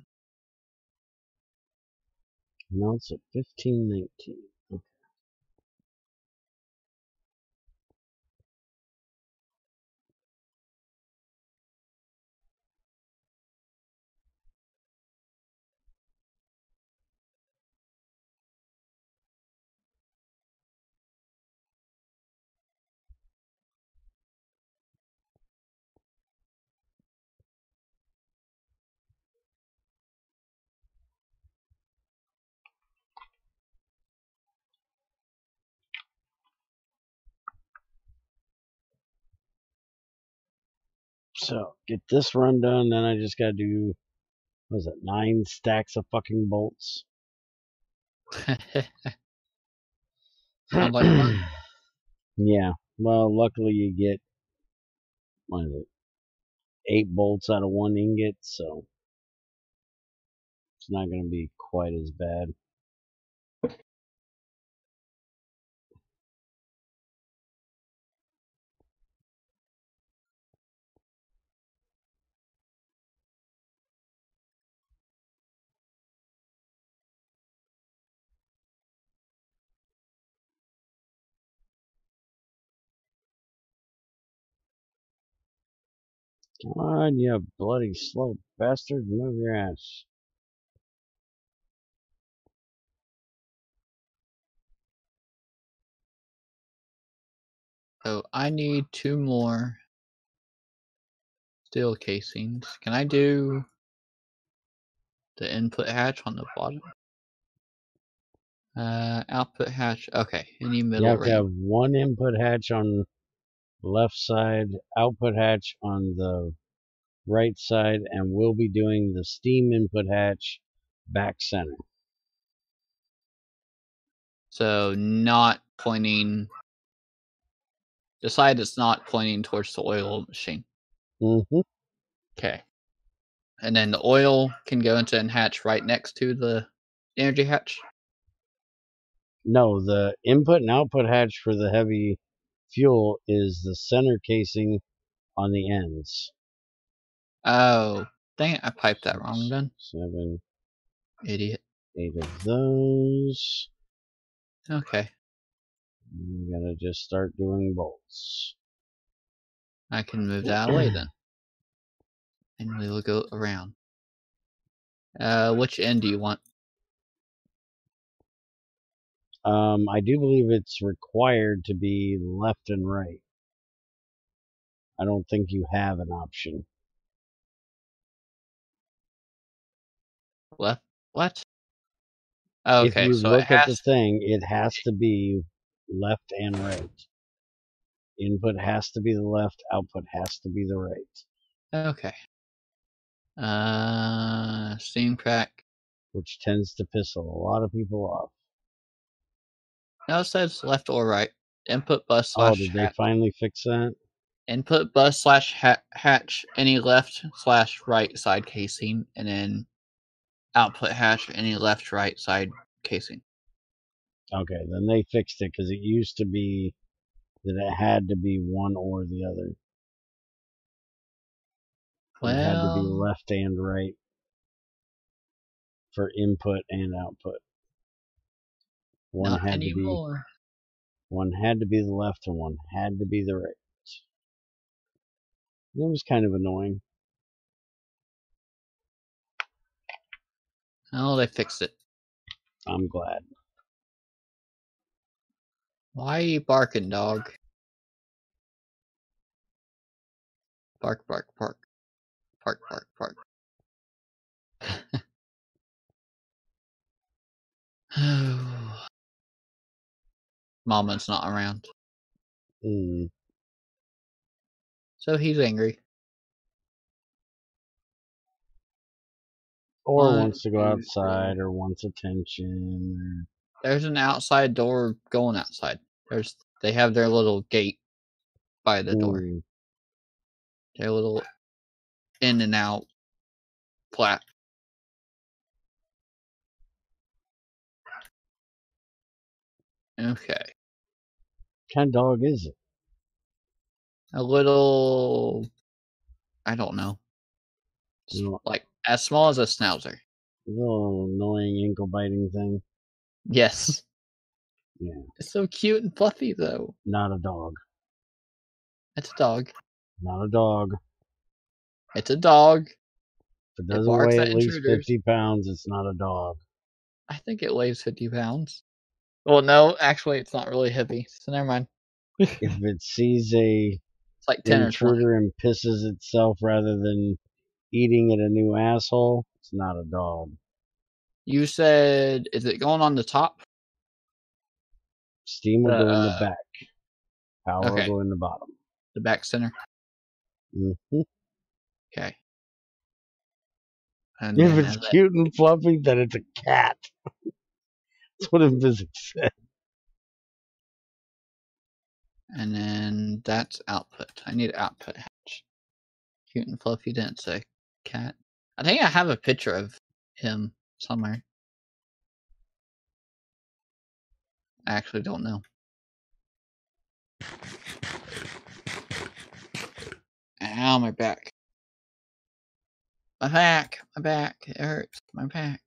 Now it's at 15:19. Okay. So get this run done, then I just gotta do, what is it, 9 stacks of fucking bolts. Sounds like fun. Yeah. Well, luckily you get, what is it, 8 bolts out of 1 ingot, so it's not gonna be quite as bad. Come on, you bloody slow bastard, move your ass. So I need 2 more steel casings. Can I do the input hatch on the bottom? Output hatch. Okay, any You middle have to have range. 1 input hatch on the left side, output hatch on the right side, and we'll be doing the steam input hatch back center. So not pointing. Decide it's not pointing towards the oil machine. Mm-hmm. Okay. And then the oil can go into an hatch right next to the energy hatch. No, the input and output hatch for the heavy fuel is the center casing on the ends. Oh, dang it, I piped that 6, wrong then. 7, Idiot. 8 of those. Okay. You gotta just start doing bolts. I can move that away then. And we will go around. Which end do you want? I do believe it's required to be left and right. I don't think you have an option. Left? What? Oh, If okay, you so it look at the has. thing, it has to be left and right. Input has to be the left, output has to be the right. Okay. Steam crack. Which tends to piss a lot of people off. No, it says left or right. Input bus Oh, slash did they hatch. finally fix that? Input bus slash hatch any left slash right side casing, and then output hatch any left right side casing. Okay, then they fixed it because it used to be that it had to be one or the other. It had to be Well, left and right for input and output. One not had to be anymore. the left and one had to be the right. It was kind of annoying. Oh, they fixed it. I'm glad. Why are you barking, dog? Bark, bark, bark. Bark, bark, bark. Mama's not around. So he's angry. Or wants to go 1, 2, 3. outside, or wants attention. There's an outside door going outside. They have their little gate by the door. Their little in and out flat. Okay. What kind of dog is it? A little, I don't know. Like as small as a schnauzer. A little annoying ankle biting thing. Yes. Yeah. It's so cute and fluffy though. Not a dog. It's a dog. Not a dog. It's a dog. If it It doesn't barks weigh at at least intruders. 50 pounds, it's not a dog. I think it weighs 50 pounds. Well, no, actually, it's not really heavy. So never mind. If it sees a It's like 10 or 20. intruder and pisses itself rather than eating at a new asshole, it's not a dog. You said, is it going on the top? Steam will go in the back. Power Okay. will go in the bottom. The back center. Mm-hmm. Okay. And If then it's cute and fluffy, then it's a cat. That's what Invisic said. And then that's output. I need output hatch. Cute and fluffy didn't say cat. I think I have a picture of him somewhere. I actually don't know. Ow, my back. My back. My back. It hurts. My back.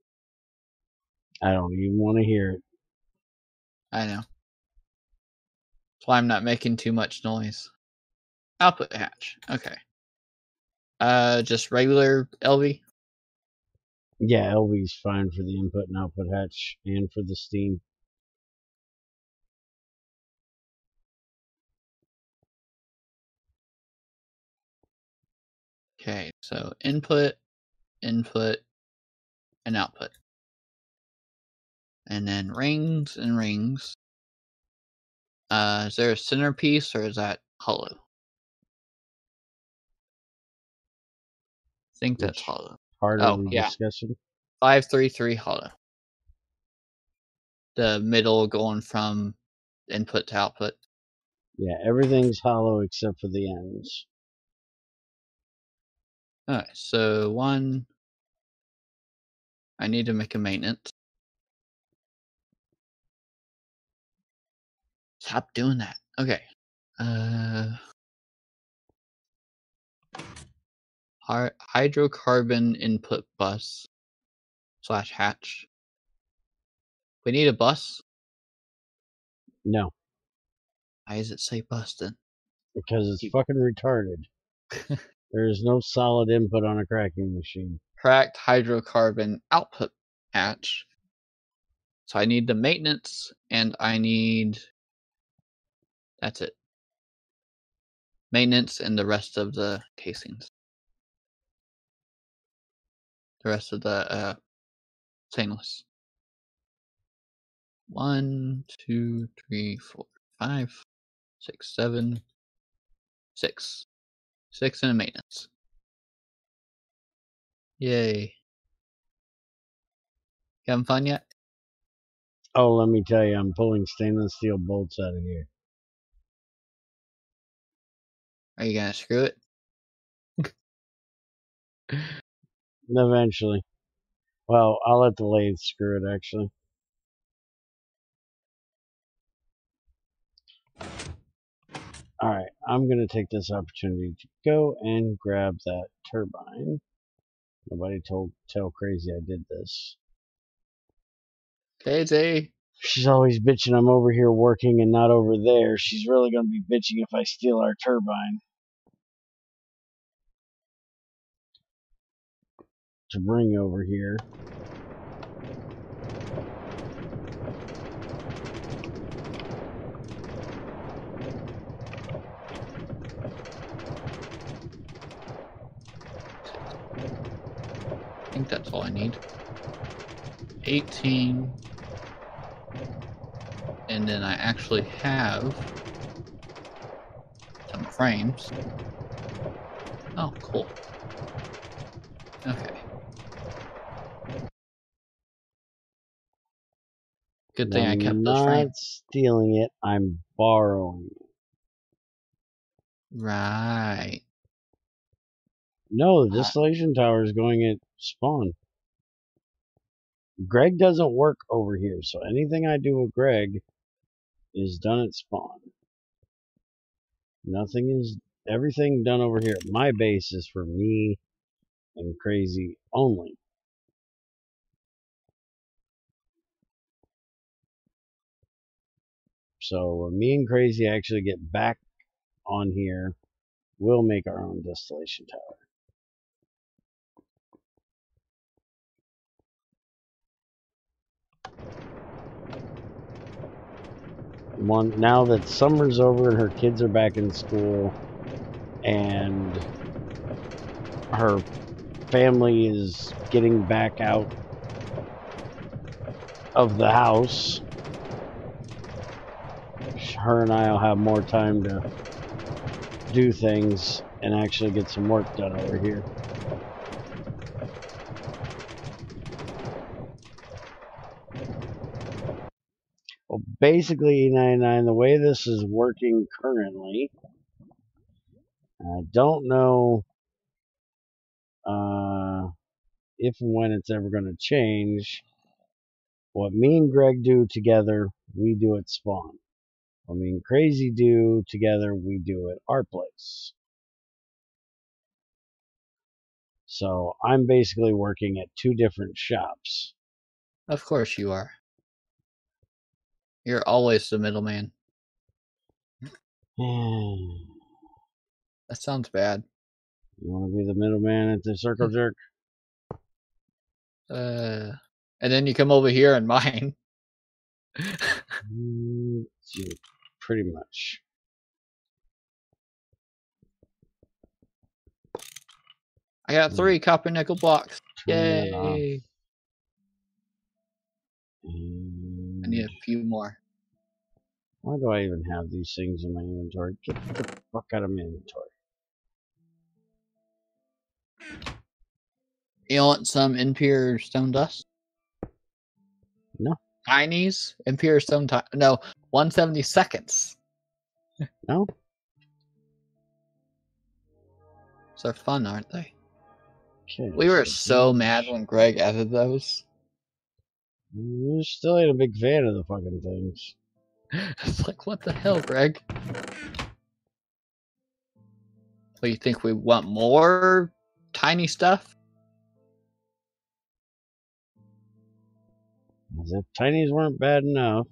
I don't even want to hear it. I know. That's why I'm not making too much noise. Output hatch. Okay. Just regular LV? Yeah, LV's fine for the input and output hatch and for the steam. Okay, so input, input, and output. And then rings and rings. Is there a centerpiece or is that hollow? I think that's hollow. Part Oh, of the yeah. discussion. 533 hollow. The middle going from input to output. Yeah, everything's hollow except for the ends. Alright, so one. I need to make a maintenance. Stop doing that. Okay. Hydrocarbon input bus / hatch. We need a bus? No, Why does it say bus then? because it's fucking retarded. There is no solid input on a cracking machine. Cracked hydrocarbon output hatch. So I need the maintenance and I need. That's it. Maintenance and the rest of the casings. The rest of the stainless. 1, 2, 3, 4, 5, 6, 7, 6. 6 and a maintenance. Yay. You having fun yet? Oh, let me tell you, I'm pulling stainless steel bolts out of here. Are you gonna screw it? Eventually. Well, I'll let the lathe screw it, actually. Alright, I'm going to take this opportunity to go and grab that turbine. Nobody tell Crazy I did this. Crazy. She's always bitching I'm over here working and not over there. She's really going to be bitching if I steal our turbine. To bring over here. I think that's all I need. 18. And then I actually have some frames. Oh, cool. Okay. Good thing I kept those frames. I'm not stealing it, I'm borrowing it. Right. No, the distillation tower is going at spawn. Greg doesn't work over here, so anything I do with Greg is done at spawn. Everything done over here at my base is for me and Crazy only. So when me and Crazy actually get back on here, we'll make our own distillation tower. Now that summer's over and her kids are back in school and her family is getting back out of the house, her and I will have more time to do things and actually get some work done over here. Well, basically, E99, the way this is working currently, I don't know if and when it's ever going to change. What me and Greg do together, we do at spawn. What me and Crazy do together, we do at our place. So I'm basically working at two different shops. Of course you are. You're always the middleman. That sounds bad. You want to be the middleman at the circle jerk? And then you come over here and mine. Pretty much. I got 3 copper nickel blocks. Yay! I need a few more. Why do I even have these things in my inventory? Get the fuck out of my inventory. You want some impure stone dust? No. Tinies? Impure stone no, 170 seconds. No. So they're fun, aren't they? Okay, We were so mad when Greg added those. You still ain't a big fan of the fucking things. It's like, what the hell, Greg? What, you think we want more tiny stuff? As if tinies weren't bad enough.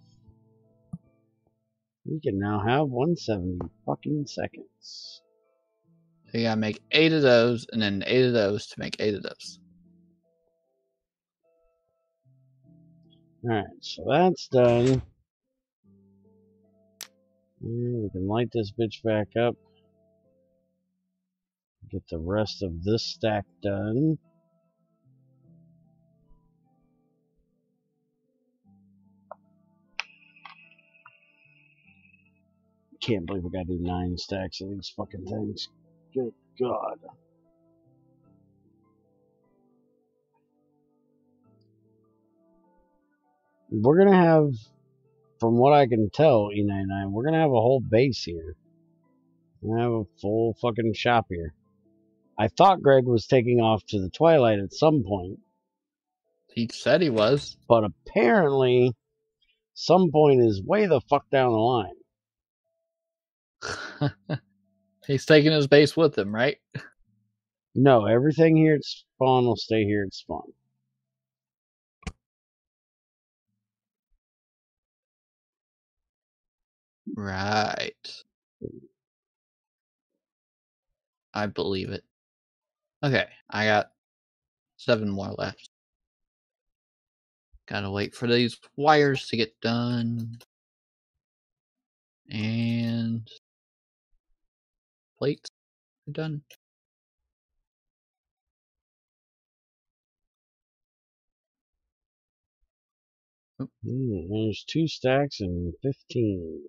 We can now have 170 fucking seconds. So you gotta make 8 of those, and then 8 of those to make 8 of those. Alright, so that's done. And we can light this bitch back up. Get the rest of this stack done. Can't believe we gotta do 9 stacks of these fucking things. Good God. We're gonna have, from what I can tell, E99, we're gonna have a whole base here. We're gonna have a full fucking shop here. I thought Greg was taking off to the Twilight at some point. He said he was. But apparently, some point is way the fuck down the line. He's taking his base with him, right? No, everything here at spawn will stay here at spawn. Right. I believe it. Okay, I got 7 more left. Gotta wait for these wires to get done. And plates are done. There's 2 stacks and 15.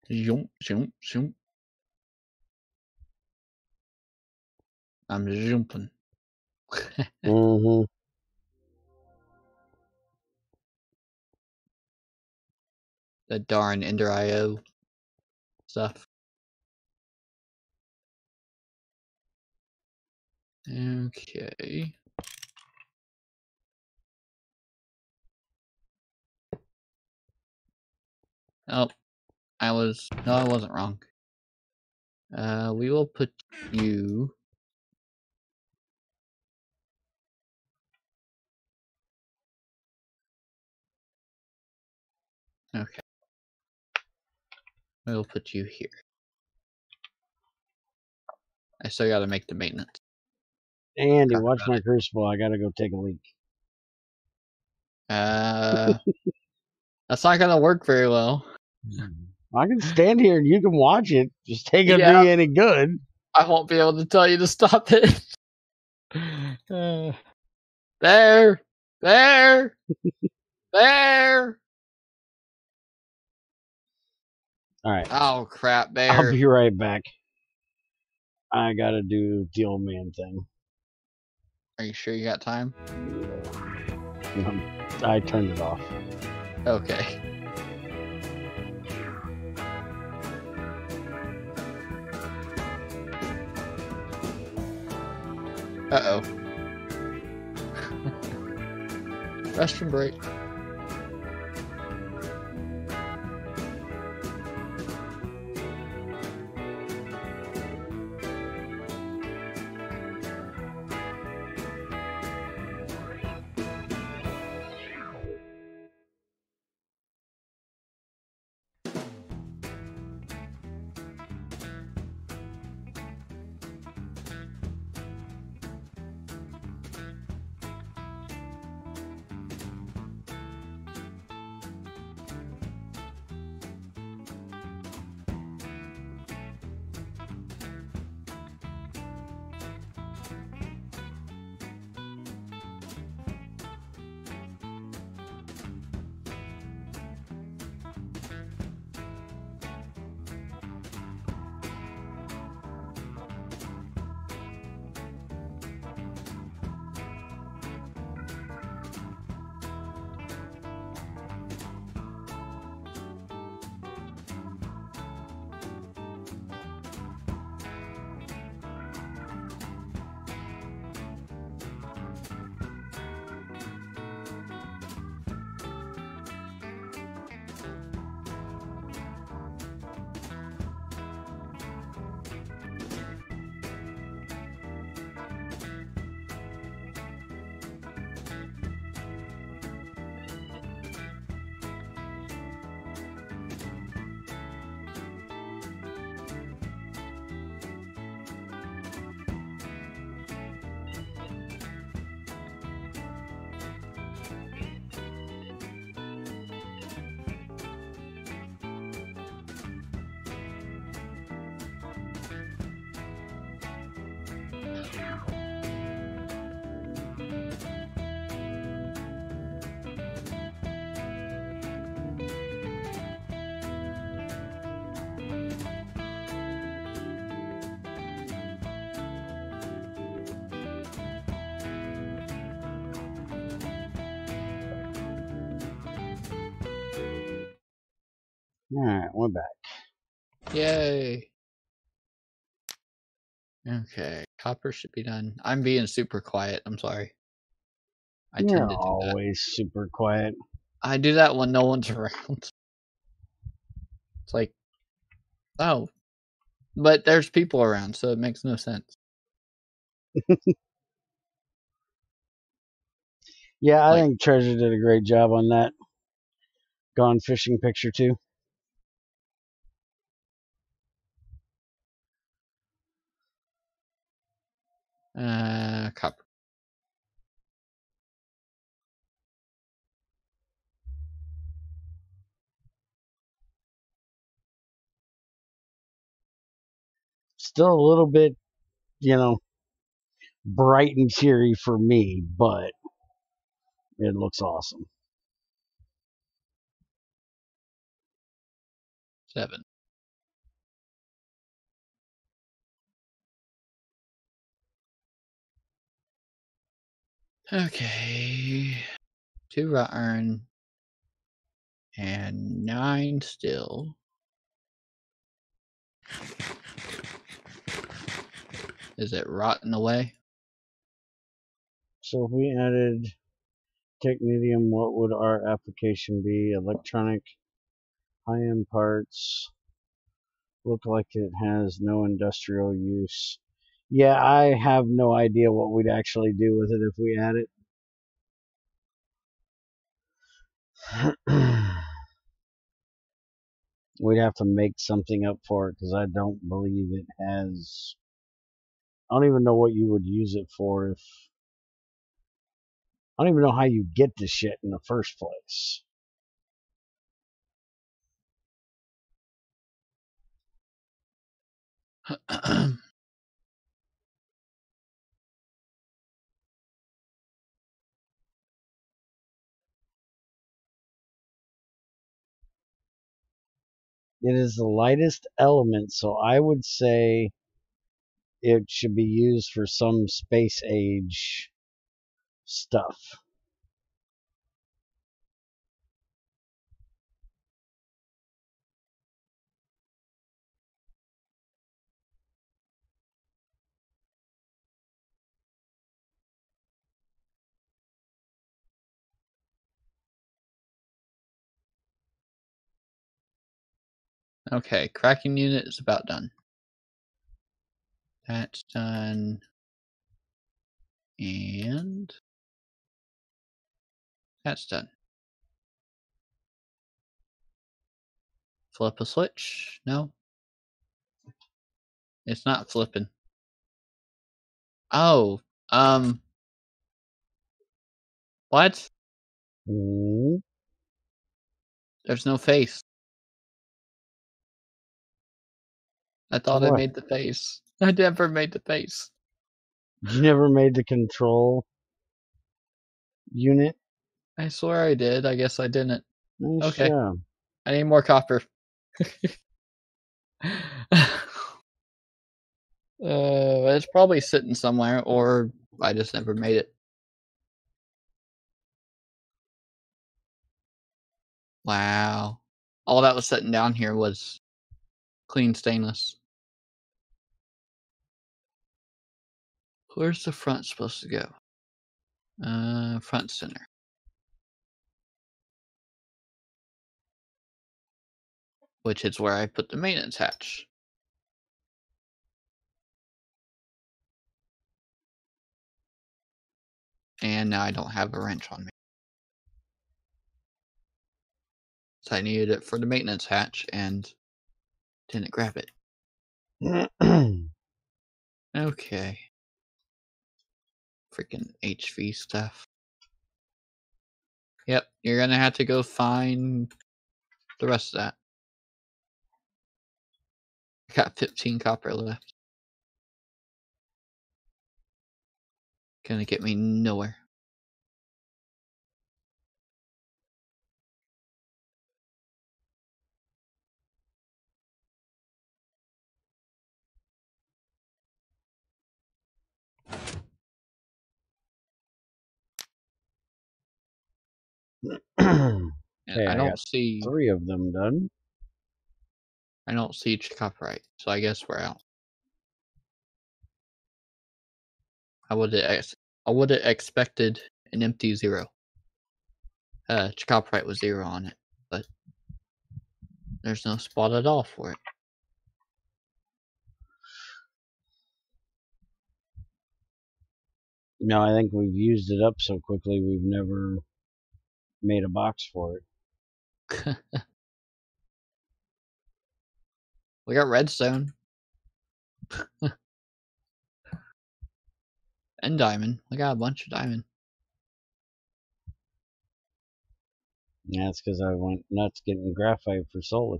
Zoom, zoom, zoom. I'm jumping. Mm-hmm. The darn Ender IO stuff. Okay. Oh, I wasn't wrong. We will put you. Okay. We'll put you here. I still got to make the maintenance. Andy, watch my crucible. I gotta go take a leak. That's not gonna work very well. I can stand here and you can watch it. Just ain't gonna be any good. I won't be able to tell you to stop it. There. All right. Oh crap, Bear. I'll be right back. I gotta do the old man thing. Are you sure you got time? I turned it off. Okay. Uh-oh. Restroom break. Alright, we're back. Yay. Okay, copper should be done. I'm being super quiet. I'm sorry. I You're tend to do always super quiet. I do that when no one's around. It's like, oh, but there's people around, so it makes no sense. Yeah, I think Treasure did a great job on that Gone Fishing picture too. Copper. Still a little bit, bright and cheery for me, but it looks awesome. 7. Okay. 2 wrought iron and 9 still. Is it rotting away? So if we added technetium, what would our application be? Electronic, high-end parts. Look like it has no industrial use. Yeah, I have no idea what we'd actually do with it if we add it. We'd have to make something up for it because I don't believe it has I don't even know what you would use it for if... I don't even know how you get the shit in the first place. It is the lightest element, so I would say it should be used for some space age stuff. Okay, cracking unit is about done. That's done. And that's done. Flip a switch? No. It's not flipping. Oh, what? Mm. There's no face. I thought I What? made the face. I never made the face. You never made the control unit? I swear I did. I guess I didn't. Nice Okay. job. I need more copper. It's probably sitting somewhere, or I just never made it. Wow. All that was sitting down here was clean stainless. Where's the front supposed to go? Front center. Which is where I put the maintenance hatch. And now I don't have a wrench on me. So I needed it for the maintenance hatch and didn't grab it. Okay. Freaking HV stuff. Yep, you're gonna have to go find the rest of that. I got 15 copper left. Gonna get me nowhere. And Okay, I I don't got see 3 of them done. I don't see copyright, so I guess we're out. I would have expected an empty 0. Copyright was 0 on it, but there's no spot at all for it. No, I think we've used it up so quickly we've never made a box for it. We got redstone. And diamond. We got a bunch of diamond. Yeah, that's because I went nuts getting graphite for solar.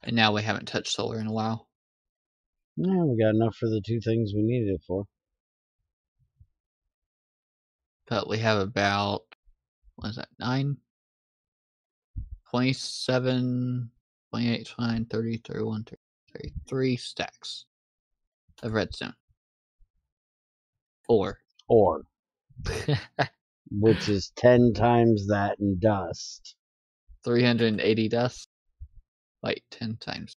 And now we haven't touched solar in a while. Yeah, we got enough for the 2 things we needed it for. But we have about, what is that, 9? 27, 28, 29, 30, 31, 33 stacks of redstone. 4. Which is 10 times that in dust. 380 dust. Like 10 times.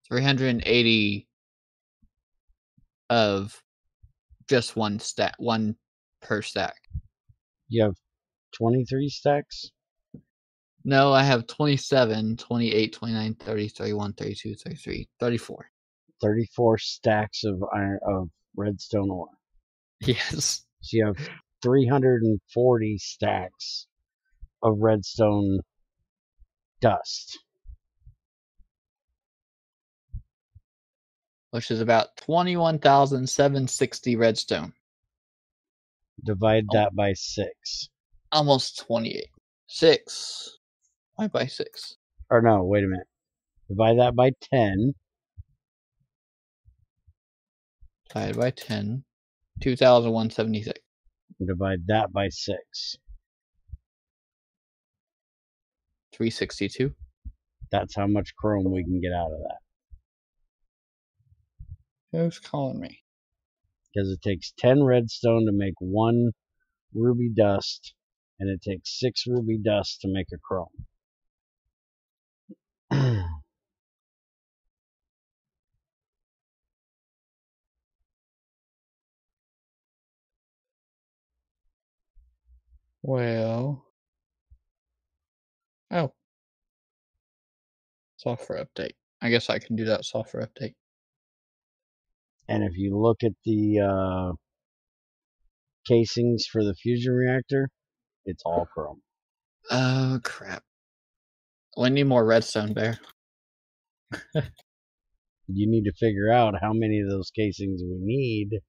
380 of just one stack, 1 per stack. You have 23 stacks? No, I have 27, 28, 29, 30, 31, 32, 33, 34. 34 stacks of redstone ore. Yes. So you have 340 stacks of redstone dust. which is about 21,760 redstone. Divide that by 6. Almost 28. 6. Why by 6? Or no, wait a minute. Divide that by 10. Divided by 10. 2,176. Divide that by 6. 362. That's how much chrome we can get out of that. Who's calling me? Because it takes 10 redstone to make 1 ruby dust, and it takes 6 ruby dust to make a chrome. Well. Oh. Software update. I guess I can do that software update. And if you look at the casings for the fusion reactor, it's all chrome. Oh, crap. We need more redstone, Bear. You need to figure out how many of those casings we need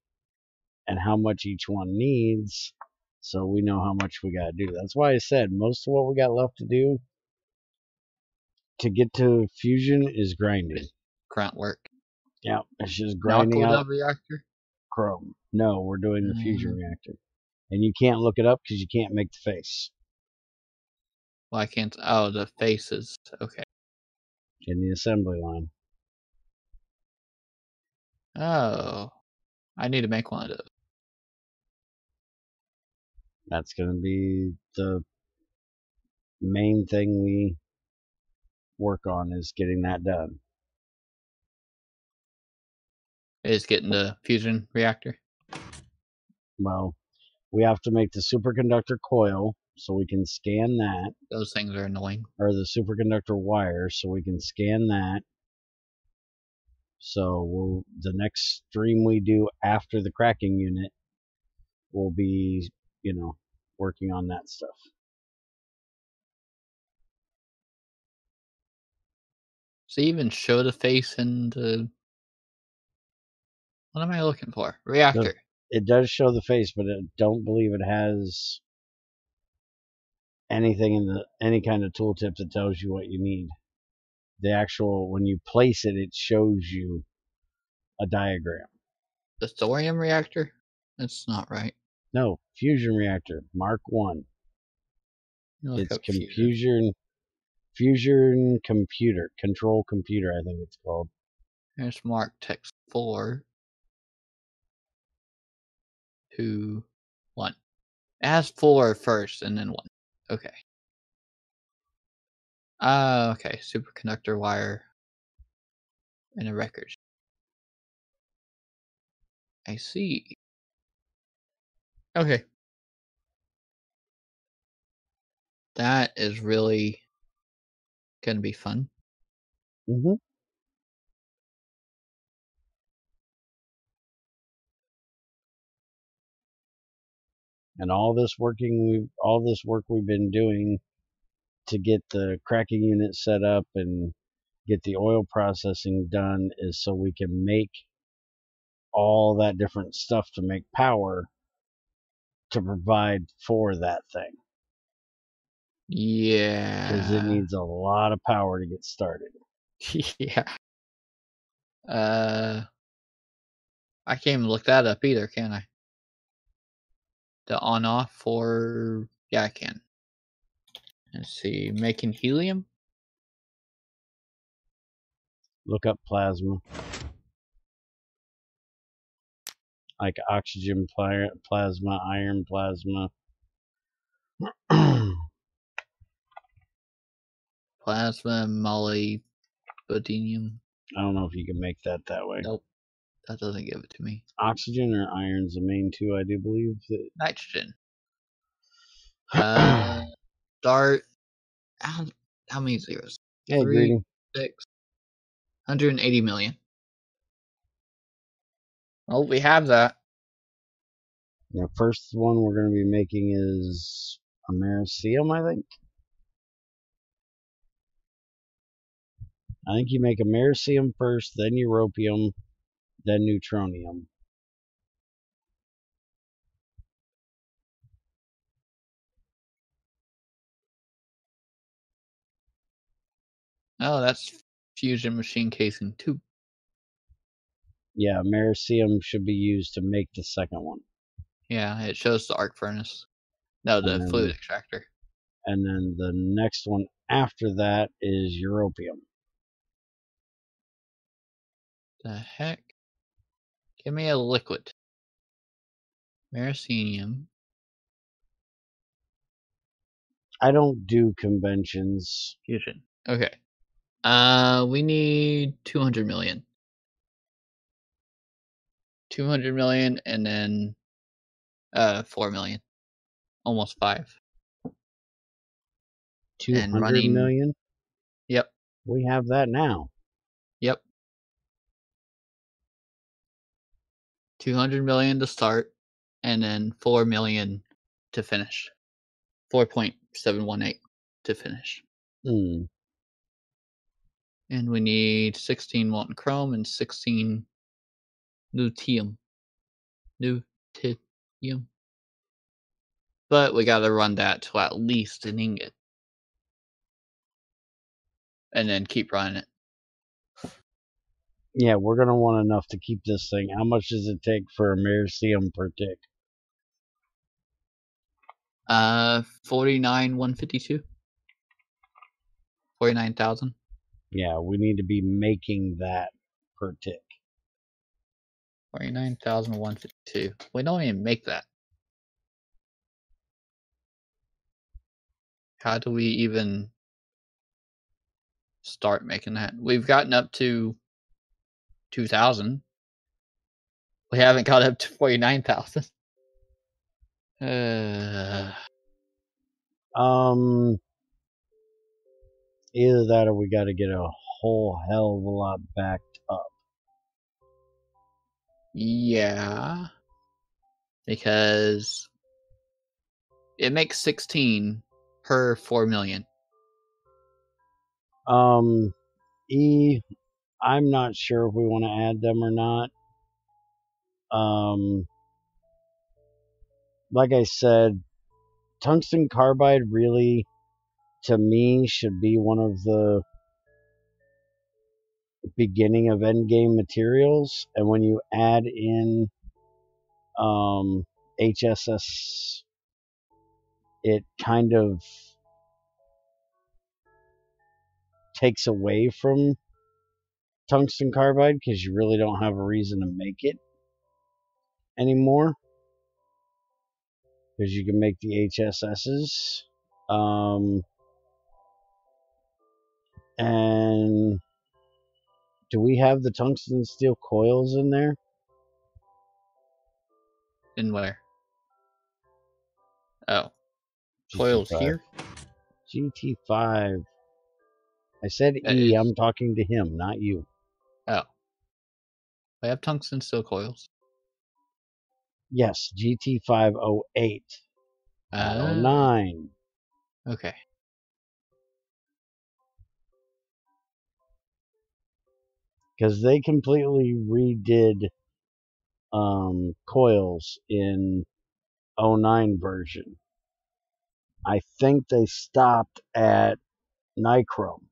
and how much each one needs, so we know how much we got to do. That's why I said most of what we got left to do to get to fusion is grinding. Grunt work. Yeah, it's just grinding out reactor? chrome. No, we're doing the fusion reactor. And you can't look it up because you can't make the face. Well, I can't. Oh, the faces. Okay. In the assembly line. Oh. I need to make one of those. That's going to be the main thing we work on, is getting that done. Is getting the fusion reactor? Well, we have to make the superconductor coil so we can scan that. Those things are annoying. Or the superconductor wire so we can scan that. So the next stream we do after the cracking unit will be, working on that stuff. So you even show the face in the... What am I looking for? Reactor. It does show the face, but I don't believe it has anything in any kind of tooltip that tells you what you need. The actual, when you place it, it shows you a diagram. The thorium reactor? That's not right. No, fusion reactor, Mark 1. It's fusion computer, control computer, I think it's called. There's Mark text 4. 2, 1. It has 4 first and then 1. Okay. Okay. Superconductor wire and a record. I see. Okay. That is really gonna be fun. Mm-hmm. And all this work we've been doing to get the cracking unit set up and get the oil processing done is so we can make all that different stuff to make power to provide for that thing. Yeah. Because it needs a lot of power to get started. Yeah. I can't even look that up either, can I? The on-off for... Yeah, I can. Let's see. Making helium? Look up plasma. Like oxygen plasma, iron plasma. Plasma, molybdenum. I don't know if you can make that way. Nope. That doesn't give it to me. Oxygen or iron's the main two, I do believe. Nitrogen. Start. How many zeros? Hey, 3, greeting. 6. 180 million. Oh, we have that. The first one we're going to be making is Americium, I think. I think you make Americium first, then Europium, then neutronium. Oh, that's fusion machine casing 2. Yeah, americium should be used to make the second one. Yeah, it shows the arc furnace. No, the fluid extractor. And then the next one after that is europium. The heck? Give me a liquid. Americium. I don't do conventions. Fusion. Okay. We need 200 million. 200 million and then 4 million. Almost 5. 200 million? Yep. We have that now. Yep. 200 million to start and then 4 million to finish. 4.718 to finish. Hmm. And we need 16 molten chrome and 16 lutetium. Lutetium. But we gotta run that to at least an ingot. And then keep running it. Yeah, we're going to want enough to keep this thing. How much does it take for americium per tick? 49,152. 49,000. Yeah, we need to be making that per tick. 49,152. We don't even make that. How do we even start making that? We've gotten up to 2,000. We haven't got up to 49,000. Either that or we got to get a whole hell of a lot backed up. Yeah. Because it makes 16 per 4 million. I'm not sure if we want to add them or not. Like I said, tungsten carbide really, to me, should be one of the beginning of end game materials. And when you add in HSS, it kind of takes away from tungsten carbide because you really don't have a reason to make it anymore, because you can make the HSSs. And do we have the tungsten steel coils in there? In where? Oh. GT5. Coils here? GT5. I said That E, is- I'm talking to him, not you. Oh. We have tungsten steel coils. Yes, GT508. Not 09. Okay. Because they completely redid coils in 09 version. I think they stopped at nichrome.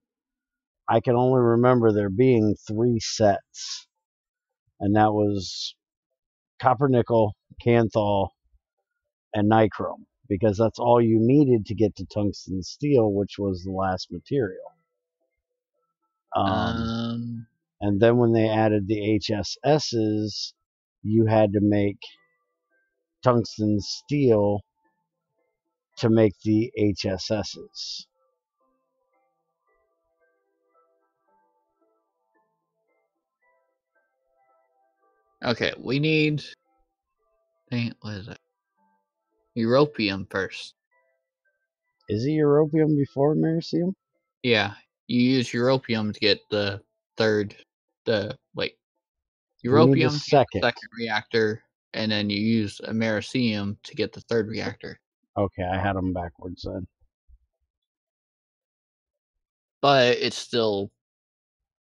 I can only remember there being 3 sets, and that was copper nickel, canthal, and nichrome, because that's all you needed to get to tungsten steel, which was the last material. And then when they added the HSSs, you had to make tungsten steel to make the HSSs. Okay, we need. What is it? Europium first. Is it europium before americium? Yeah, you use europium to get the third. We need the Europium to get the second. second reactor, and then you use americium to get the third reactor. Okay, I had them backwards then. But it's still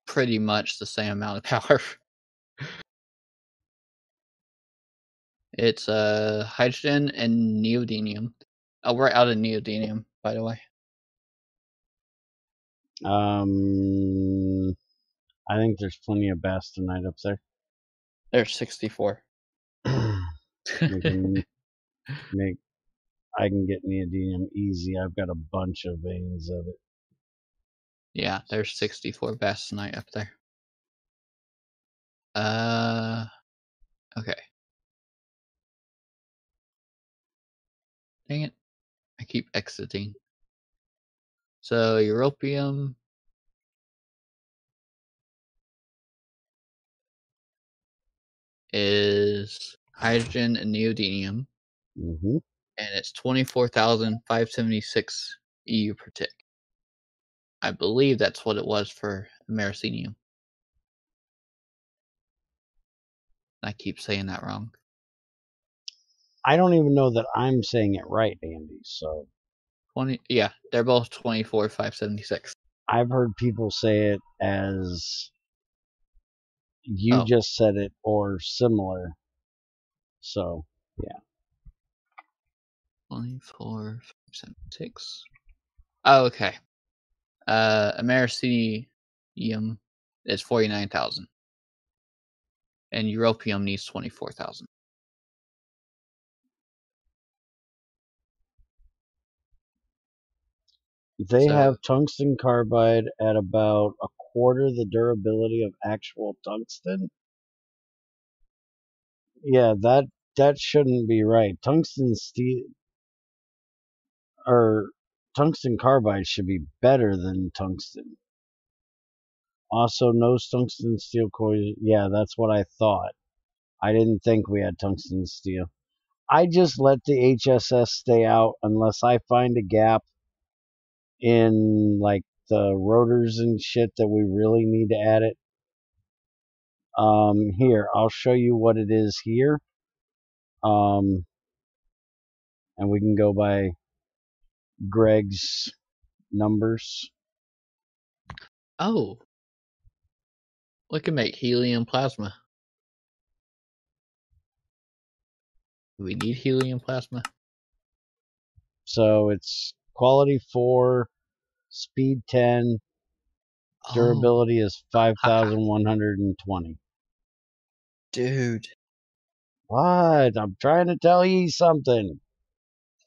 pretty much the same amount of power. It's hydrogen and neodymium. Oh, we're out of neodymium, by the way. I think there's plenty of bastanite up there. There's 64. We can make. I can get neodymium easy. I've got a bunch of veins of it. Yeah, there's 64 bastanite up there. Okay. Dang it. I keep exiting. So, europium is hydrogen and neodymium. Mm-hmm. And it's 24,576 EU per tick. I believe that's what it was for americinium. I keep saying that wrong. I don't even know that I'm saying it right, Andy. So 20. Yeah, they're both 24,576. I've heard people say it as you just said it or similar. So yeah. 24,576. Oh, okay. Americinium is 49,000. And europium needs 24,000. They have tungsten carbide at about a quarter the durability of actual tungsten. Yeah, that shouldn't be right. Tungsten steel or tungsten carbide should be better than tungsten. Also, no tungsten steel coils. Yeah, that's what I thought. I didn't think we had tungsten steel. I just let the HSS stay out unless I find a gap in like the rotors and shit that we really need to add it. Here, I'll show you what it is here. And we can go by Greg's numbers. Oh, we can make helium plasma. Do we need helium plasma? So it's quality 4, speed 10, durability is 5,120. Dude. What? I'm trying to tell you something.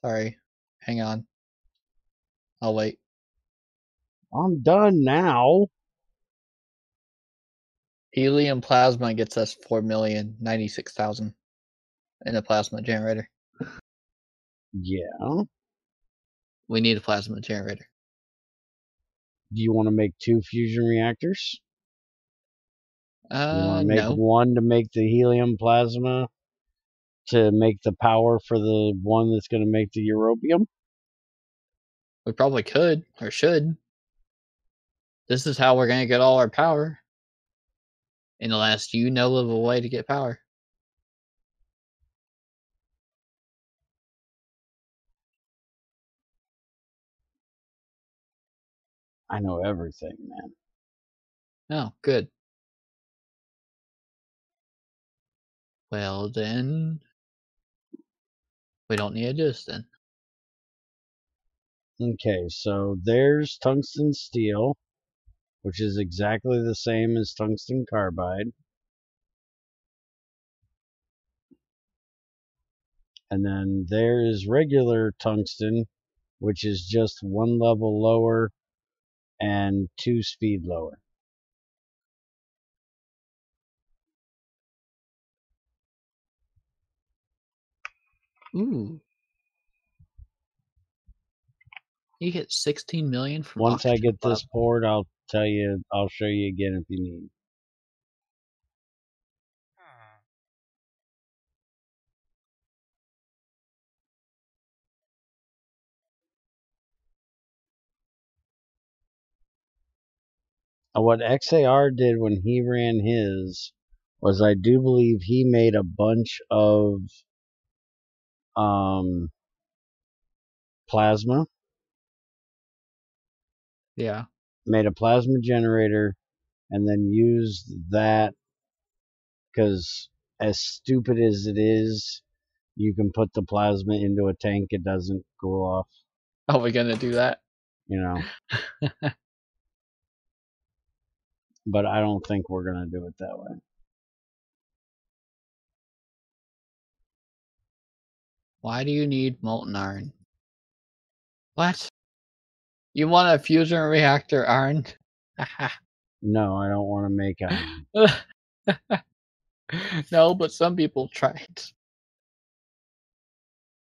Sorry. Hang on. I'll wait. I'm done now. Helium plasma gets us 4,096,000 in a plasma generator. Yeah. We need a plasma generator. Do you want to make 2 fusion reactors? You want to make No. one to make the helium plasma to make the power for the one that's going to make the europium? We probably could or should. This is how we're going to get all our power. Unless you know of a way to get power. I know everything, man. Oh, good. Well, then we don't need to do this then. Okay, so there's tungsten steel, which is exactly the same as tungsten carbide. And then there is regular tungsten, which is just 1 level lower and 2 speed lower. Ooh. You get 16 million from Once I get this plasma. poured, I'll show you again if you need. What XAR did when he ran his was, I do believe he made a bunch of plasma. Yeah. Made a plasma generator and then used that, because as stupid as it is, You can put the plasma into a tank, it doesn't cool off. Are we gonna do that? You know. But I don't think we're gonna do it that way. Why do you need molten iron? What? You want a fusion reactor iron? No, I don't want to make iron. No, but some people tried.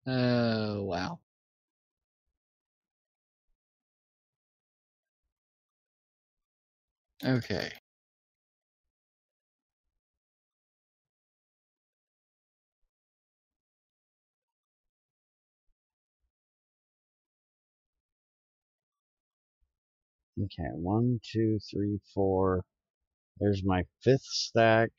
Oh, wow. Okay. Okay, 1, 2, 3, 4. There's my 5th stack.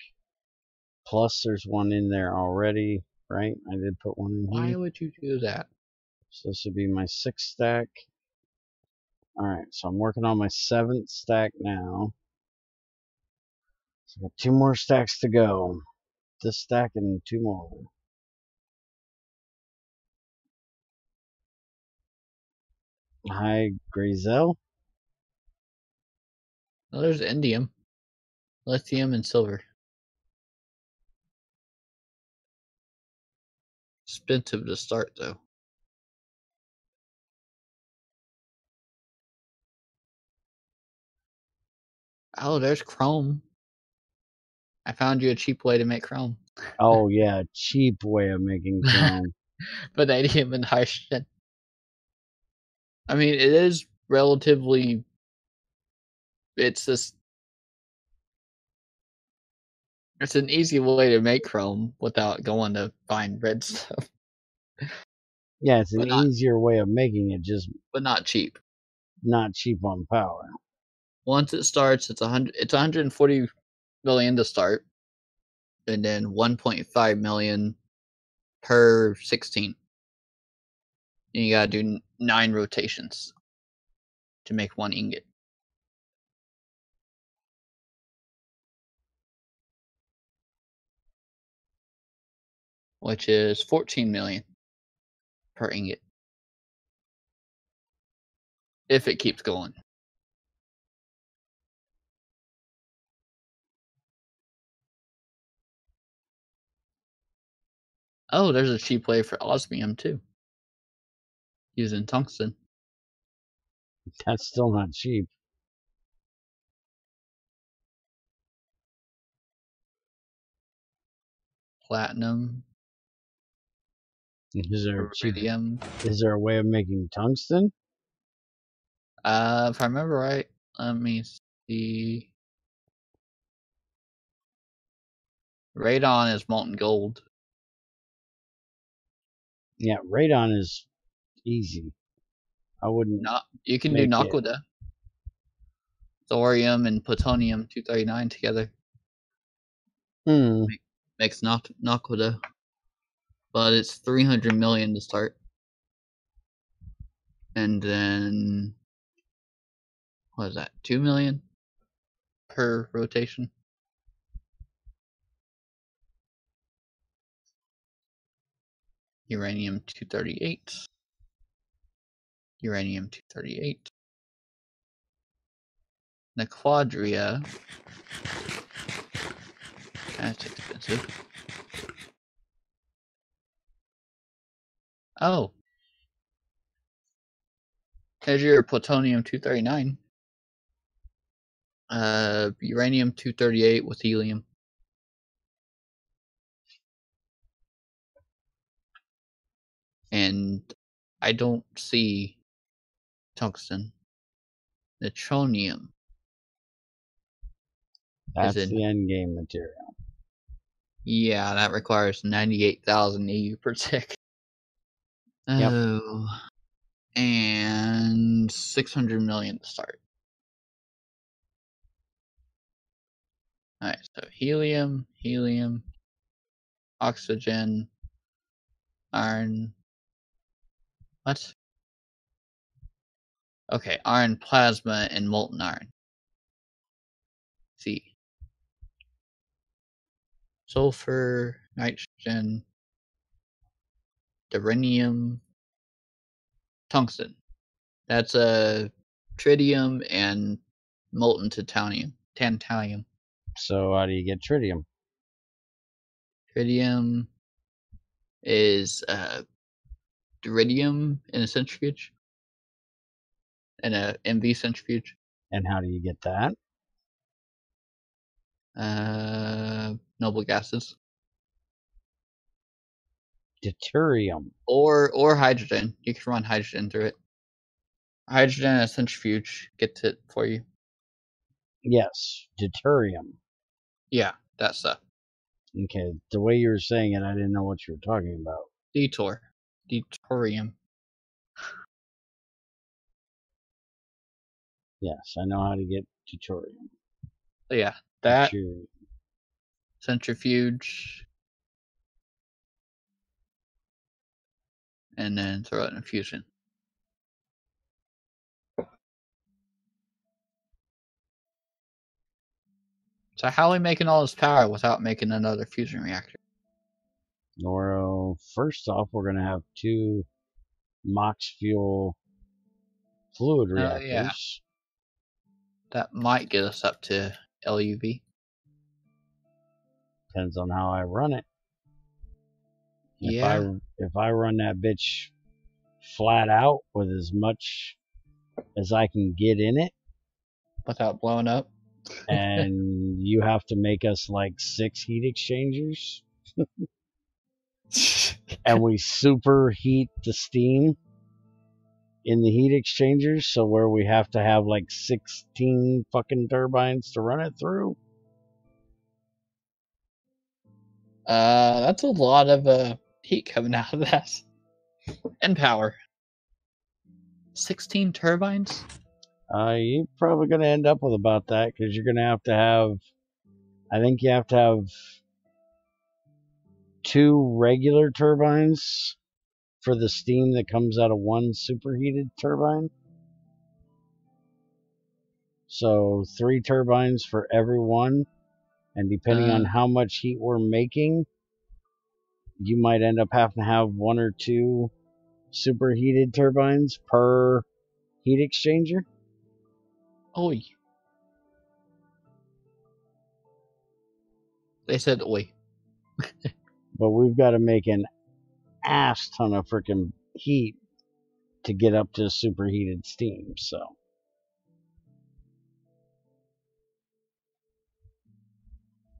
Plus there's one in there already, right? I did put one in Why here. would you do that? So this would be my 6th stack. Alright, so I'm working on my 7th stack now. So I got 2 more stacks to go. This stack and 2 more. Hi, Grazel. Well, there's indium, lithium, and silver. Expensive to start, though. Oh, there's chrome. I found you a cheap way to make chrome. Oh yeah, cheap way of making chrome. Vanadium and hydrogen. I mean, it is relatively. It's just. It's an easy way to make chrome without going to find red stuff. Yeah, it's an But not, easier way of making it, just but not cheap. not cheap on power. Once it starts, it's 100. It's 140 million to start, and then 1.5 million per 16. And you gotta do 9 rotations to make 1 ingot. Which is 14 million per ingot. If it keeps going. Oh, there's a cheap way for osmium too. Using tungsten. That's still not cheap. Platinum. Is there cheap? Iridium. Is there a way of making tungsten? If I remember right, let me see. Radon is molten gold. Yeah, radon is easy. I wouldn't. You can do make it. naquadah. Thorium and plutonium 239 together. Makes naquadah. But it's 300 million to start. And then what is that? 2 million per rotation. Uranium 238. Uranium 238. Naquadria. That's expensive. Oh. There's your plutonium 239. Uranium 238 with helium. And I don't see tungsten. Neutronium. That's the end game material. Yeah, that requires 98,000 EU per tick. Yep. Oh. And 600 million to start. Alright, so helium, oxygen, iron. What? Okay, iron plasma and molten iron. See. Sulfur, nitrogen, Duranium, tungsten. That's a tritium and molten tantalium. So how do you get tritium? Tritium is iridium in a centrifuge, in a MV centrifuge. And how do you get that? Noble gases. Deuterium. Or hydrogen. You can run hydrogen through it. Hydrogen in a centrifuge gets it for you. Yes, deuterium. Yeah, that stuff. Okay, the way you were saying it, I didn't know what you were talking about. Deuterium. Yes, I know how to get deuterium. So yeah, that Deuterium. centrifuge, and then throw it in a fusion. So how are we making all this power without making another fusion reactor? Noro, first off, we're going to have 2 MOX fuel fluid reactors. Yeah. That might get us up to LUV. Depends on how I run it. Yeah. If I run that bitch flat out with as much as I can get in it, Without blowing up. and you have to make us like 6 heat exchangers, and we superheat the steam in the heat exchangers, so where we have to have like 16 fucking turbines to run it through. That's a lot of heat coming out of that. And power. 16 turbines? You're probably going to end up with about that, because you're going to have, I think you have to have 2 regular turbines for the steam that comes out of 1 superheated turbine. So 3 turbines for every one, and depending on how much heat we're making, you might end up having to have 1 or 2 superheated turbines per heat exchanger. Oi. They said oi. But we've got to make an ass ton of freaking heat to get up to superheated steam, so.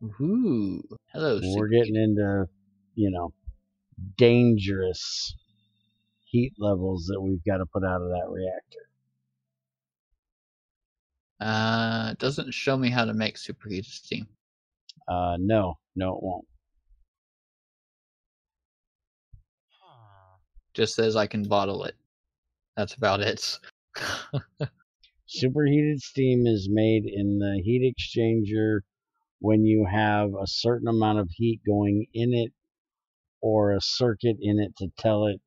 Ooh. Hello, we're getting into, dangerous heat levels that we've got to put out of that reactor. It doesn't show me how to make superheated steam. No, it won't. Just says I can bottle it. That's about it. Superheated steam is made in the heat exchanger when you have a certain amount of heat going in it or a circuit in it to tell it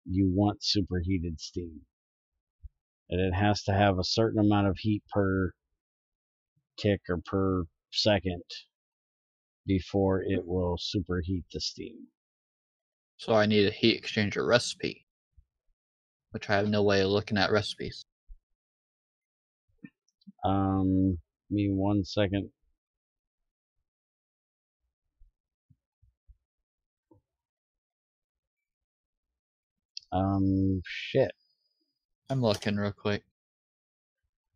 you want superheated steam. And it has to have a certain amount of heat per tick or per second before it will superheat the steam. So I need a heat exchanger recipe, which I have no way of looking at recipes. Give me 1 second. Shit. I'm looking real quick.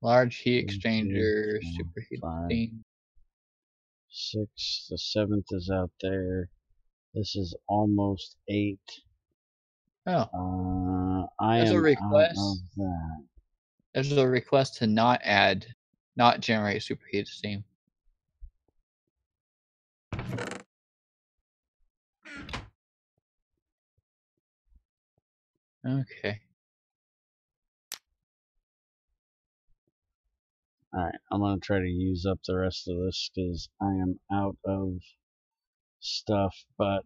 Large heat exchanger, superheated steam. 6, the 7th is out there. This is almost 8. Oh. I There's am a request. out of that. There's a request to not generate superheated steam. Okay. Alright, I'm going to try to use up the rest of this because I am out of stuff, but,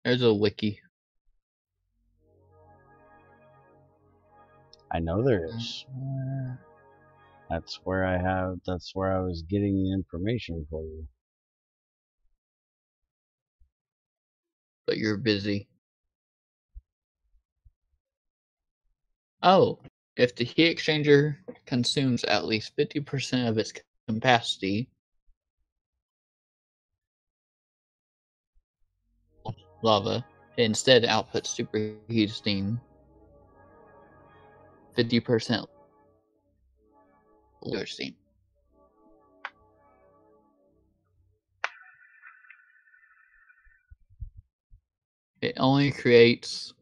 There's a wiki. I know there is. That's where I was getting the information for you. but you're busy. Oh, if the heat exchanger consumes at least 50% of its capacity, lava, it instead outputs superheated steam, 50% lower steam. It only creates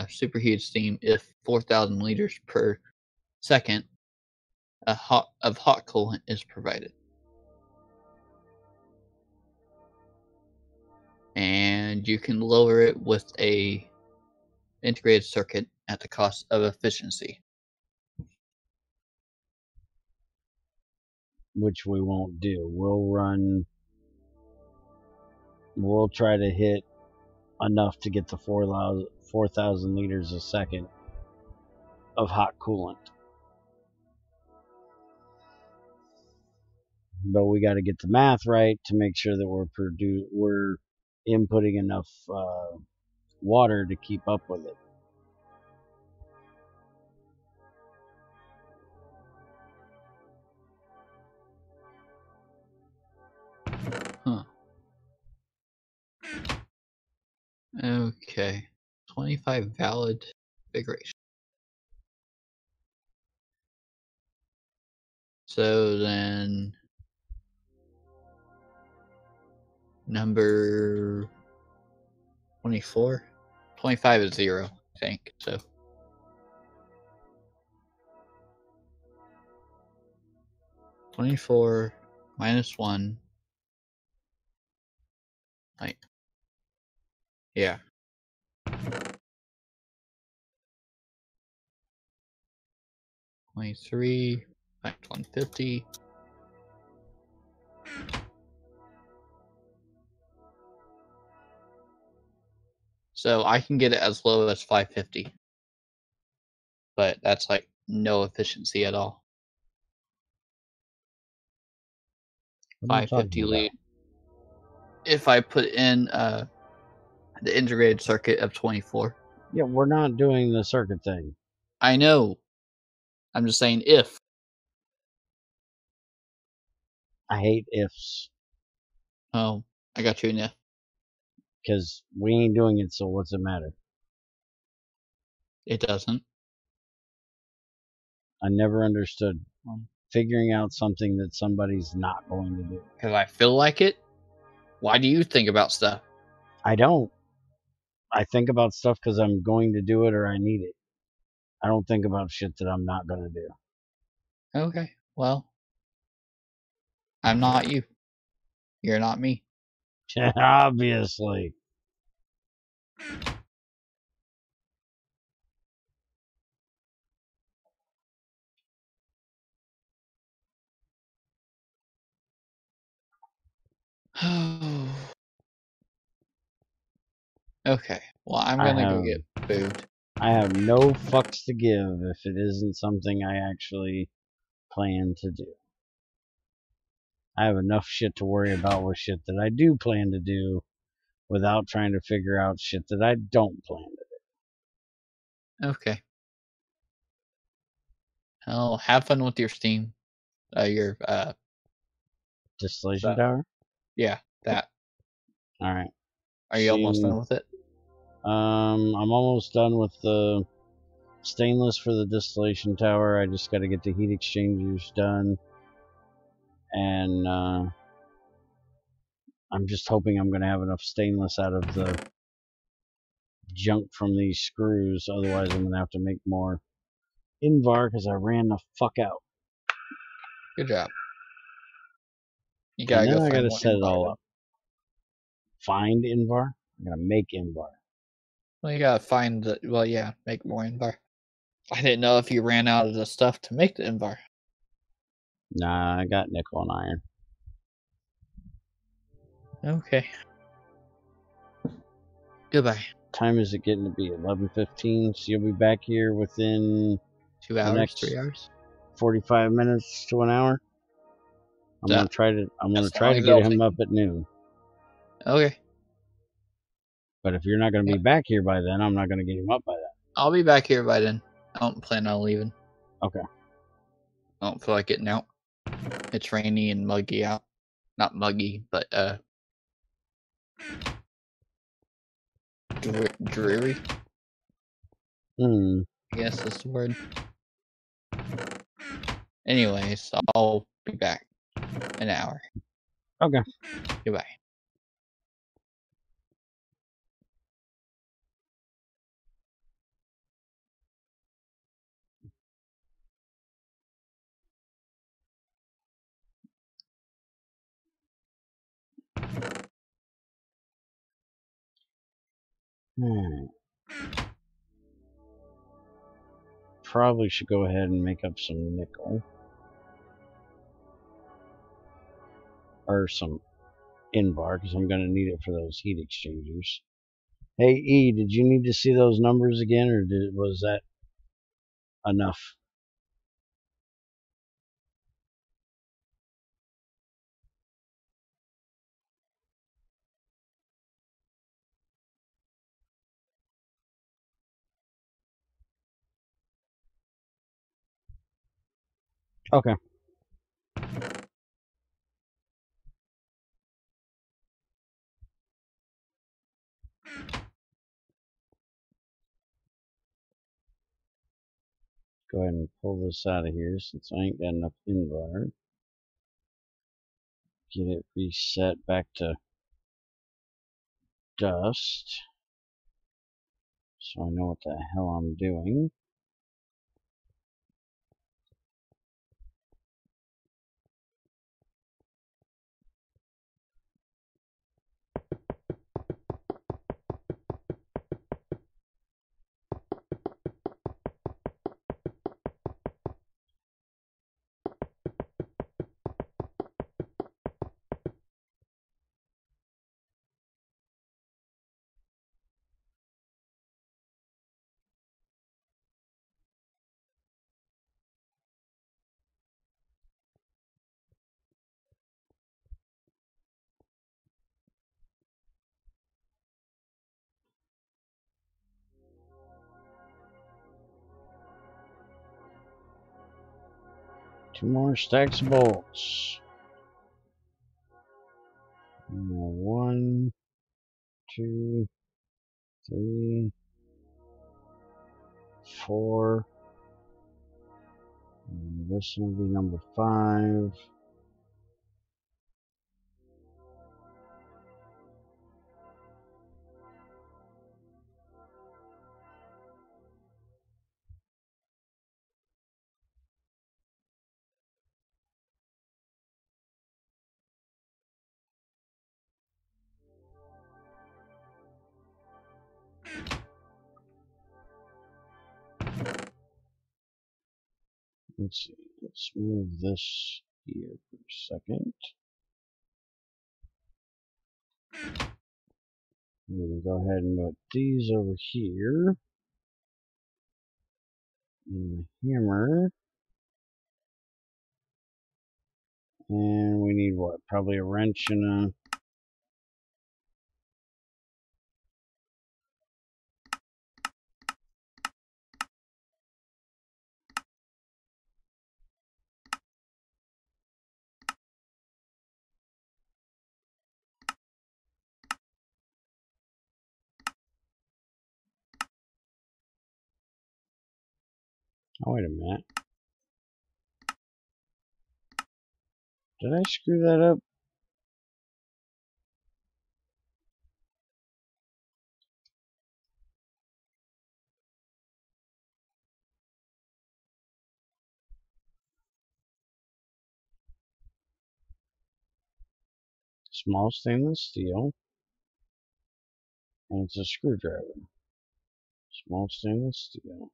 superheated steam if 4,000 liters per second of hot coolant is provided. And you can lower it with a integrated circuit at the cost of efficiency. Which we won't do. We'll try to hit enough to get the 4,000 liters a second of hot coolant. But we got to get the math right to make sure that we're inputting enough water to keep up with it. Huh. Okay. 25 valid configuration. So then number 24? 25 is 0, I think. So 24 minus 1. Like, yeah. $23 times 150. So I can get it as low as 550. But that's like no efficiency at all. 550 lead. If I put in the integrated circuit of 24. Yeah, we're not doing the circuit thing. I know. I'm just saying if. I hate ifs. Oh, I got you an if. Because we ain't doing it, so what's it matter? It doesn't. I never understood figuring out something that somebody's not going to do. Because I feel like it. Why do you think about stuff? I don't. I think about stuff because I'm going to do it or I need it. I don't think about shit that I'm not going to do. Okay, well, I'm not you. You're not me. Obviously. Okay, well, I'm gonna go get food. I have no fucks to give if it isn't something I actually plan to do. I have enough shit to worry about with shit that I do plan to do without trying to figure out shit that I don't plan to do. Okay. Well, have fun with your Steam. Your Distillation tower? Yeah, that. Alright. Are you almost done with it? I'm almost done with the stainless for the distillation tower. I just got to get the heat exchangers done. And I'm just hoping I'm going to have enough stainless out of the junk from these screws. Otherwise, I'm going to have to make more Invar because I ran the fuck out. Good job. You gotta and then go I find gotta set it all Invar. up. Find Invar? I'm going to make Invar. Well, you gotta find the. Well, yeah, make more Invar. I didn't know if you ran out of the stuff to make the Invar. Nah, I got nickel and iron. Okay. Goodbye. Time is it getting to be? 11:15. So you'll be back here within 2 hours, 3 hours, 45 minutes to an hour. I'm gonna try to get him up at noon. Okay. But if you're not going to be back here by then, I'm not going to get him up by then. I'll be back here by then. I don't plan on leaving. Okay. I don't feel like getting out. It's rainy and muggy out. Not muggy, but dreary. I guess that's the word. Anyways, I'll be back in an hour. Okay. Goodbye. Probably should go ahead and make up some nickel. Or some Invar, because I'm going to need it for those heat exchangers. Hey, E, did you need to see those numbers again, or was that enough? Okay. Go ahead and pull this out of here since I ain't got enough Invar. Get it reset back to dust. So I know what the hell I'm doing. Two more stacks of bolts. 1, 2, 3, 4. And this will be number 5. Let's see. Let's move this here for a second. We can go ahead and put these over here. And the hammer. And we need what? Probably a wrench and a... Oh, wait a minute. Did I screw that up? Small stainless steel. And it's a screwdriver. Small stainless steel.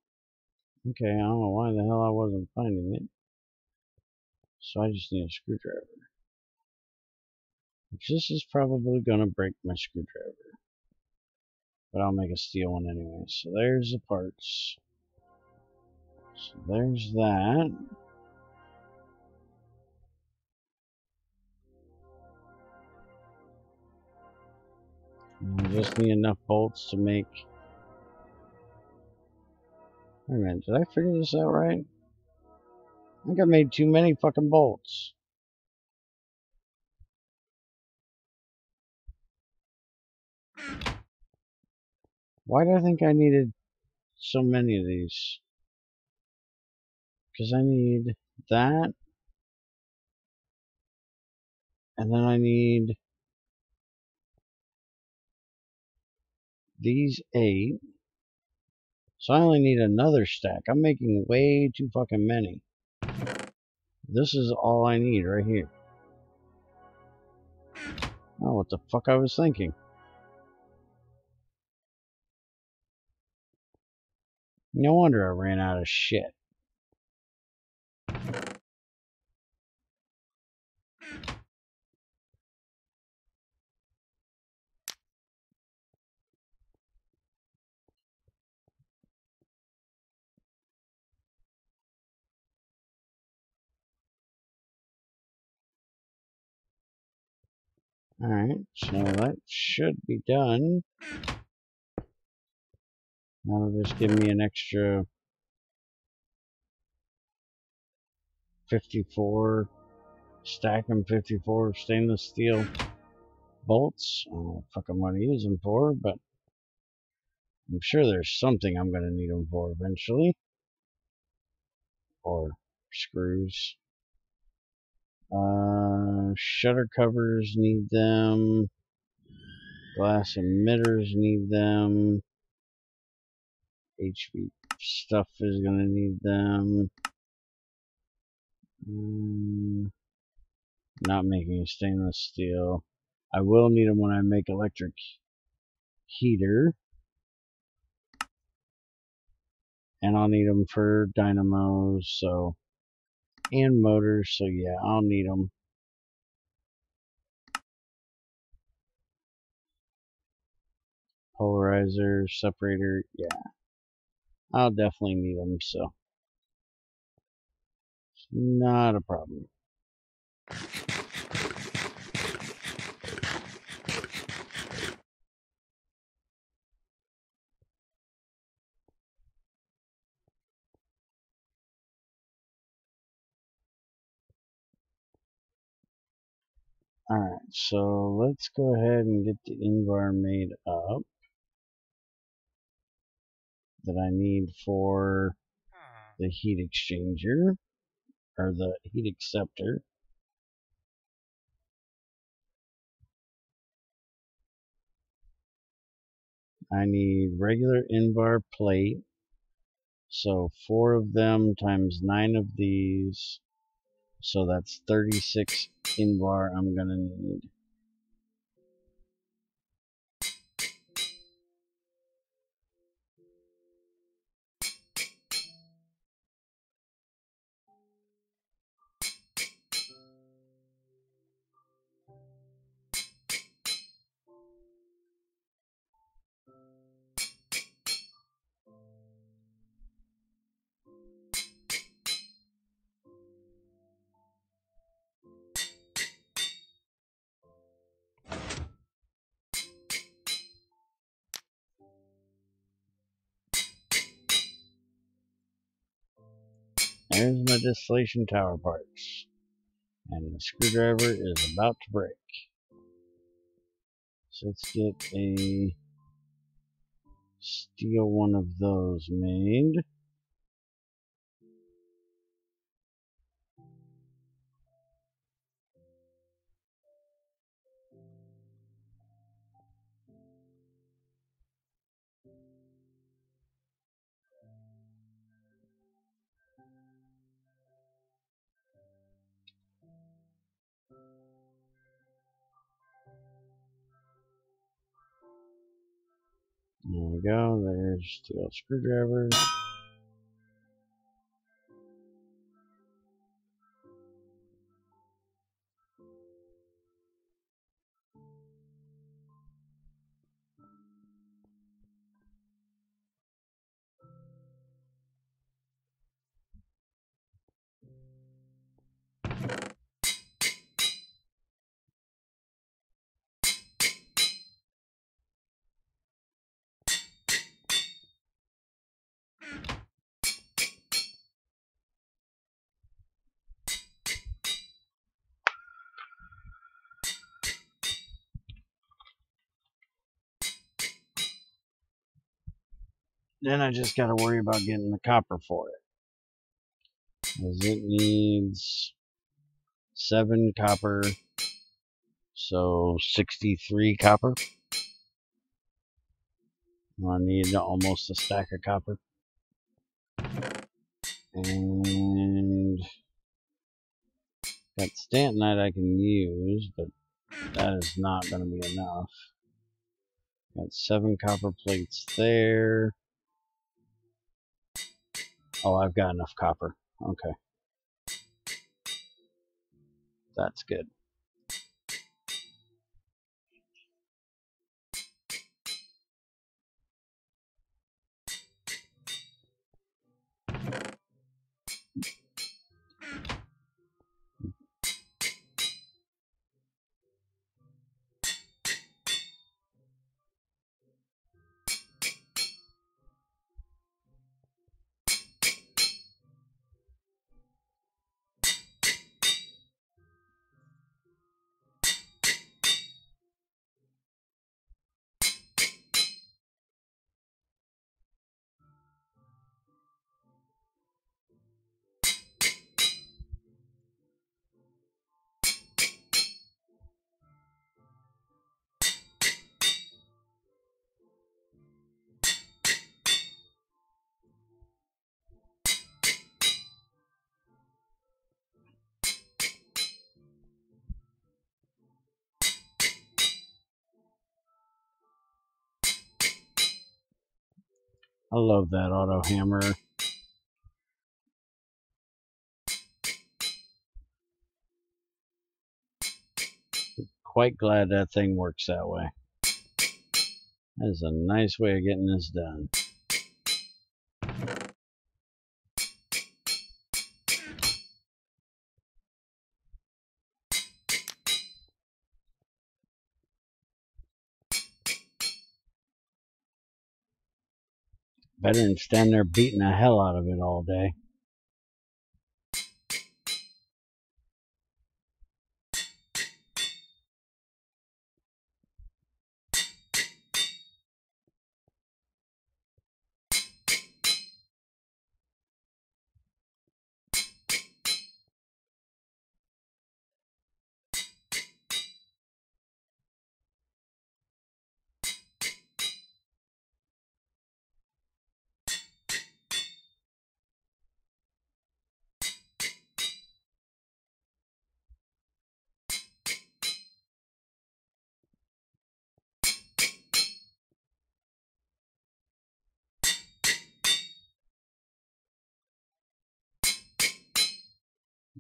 Okay, I don't know why the hell I wasn't finding it. So I just need a screwdriver. Which this is probably going to break my screwdriver. But I'll make a steel one anyway. So there's the parts. So there's that. And just need enough bolts to make... Wait a minute, did I figure this out right? I think I made too many fucking bolts. Why do I think I needed so many of these? Because I need that. And then I need these 8. So I only need another stack. I'm making way too fucking many. This is all I need right here. Oh, what the fuck I was thinking. No wonder I ran out of shit. Alright, so that should be done. That'll just give me an extra 54, stack them 54 stainless steel bolts. I don't know what the fuck I'm going to use them for, but I'm sure there's something I'm going to need them for eventually. Or screws. Shutter covers need them. Glass emitters need them. HV stuff is going to need them. Not making stainless steel. I will need them when I make electric heater. And I'll need them for dynamos, so, and motors, so yeah, I'll need them. Polarizer, separator, yeah. I'll definitely need them, so it's not a problem. Alright, so let's go ahead and get the invar made up that I need for the heat exchanger, or the heat acceptor. I need regular invar plate, so 4 of them times 9 of these, so that's 36 invar I'm gonna need. There's my distillation tower parts. And the screwdriver is about to break. So let's get a steel one of those made. There we go, there's steel screwdriver. Then I just got to worry about getting the copper for it. Because it needs 7 copper, so 63 copper. I need almost a stack of copper. And got stantonite I can use, but that is not going to be enough. Got 7 copper plates there. Oh, I've got enough copper. Okay. That's good. I love that auto hammer. Quite glad that thing works that way. That is a nice way of getting this done. Better than stand there beating the hell out of it all day.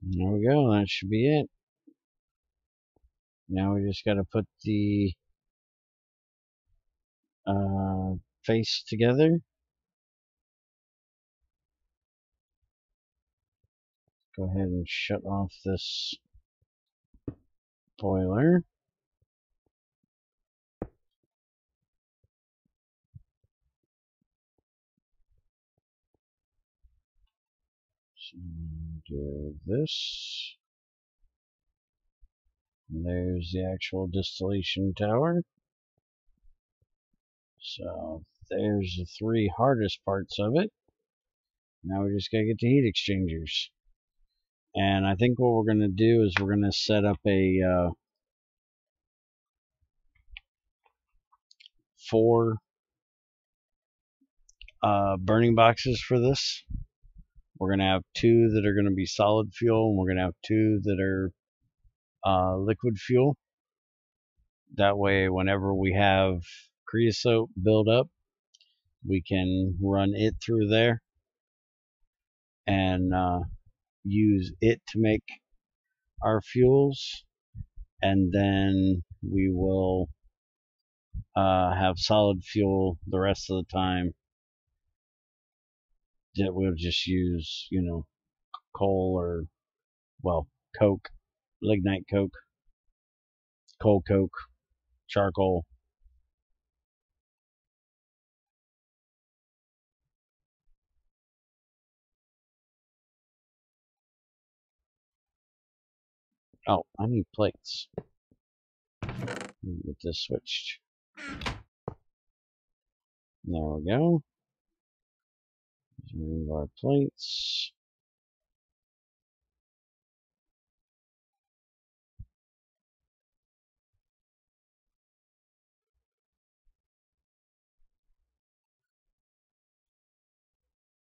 There we go. That should be it. Now we just got to put the face together. Go ahead and shut off this boiler. So do this. And there's the actual distillation tower. So there's the 3 hardest parts of it. Now we just gotta get the heat exchangers. And I think what we're gonna do is we're gonna set up a 4 burning boxes for this. We're gonna have 2 that are gonna be solid fuel, and we're gonna have 2 that are liquid fuel. That way, whenever we have creosote build up, we can run it through there and use it to make our fuels, and then we will have solid fuel the rest of the time that we'll just use, you know, coal or, well, coke, lignite coke, coal coke, charcoal. Oh, I need plates. Get this switched. There we go. Remove our plates.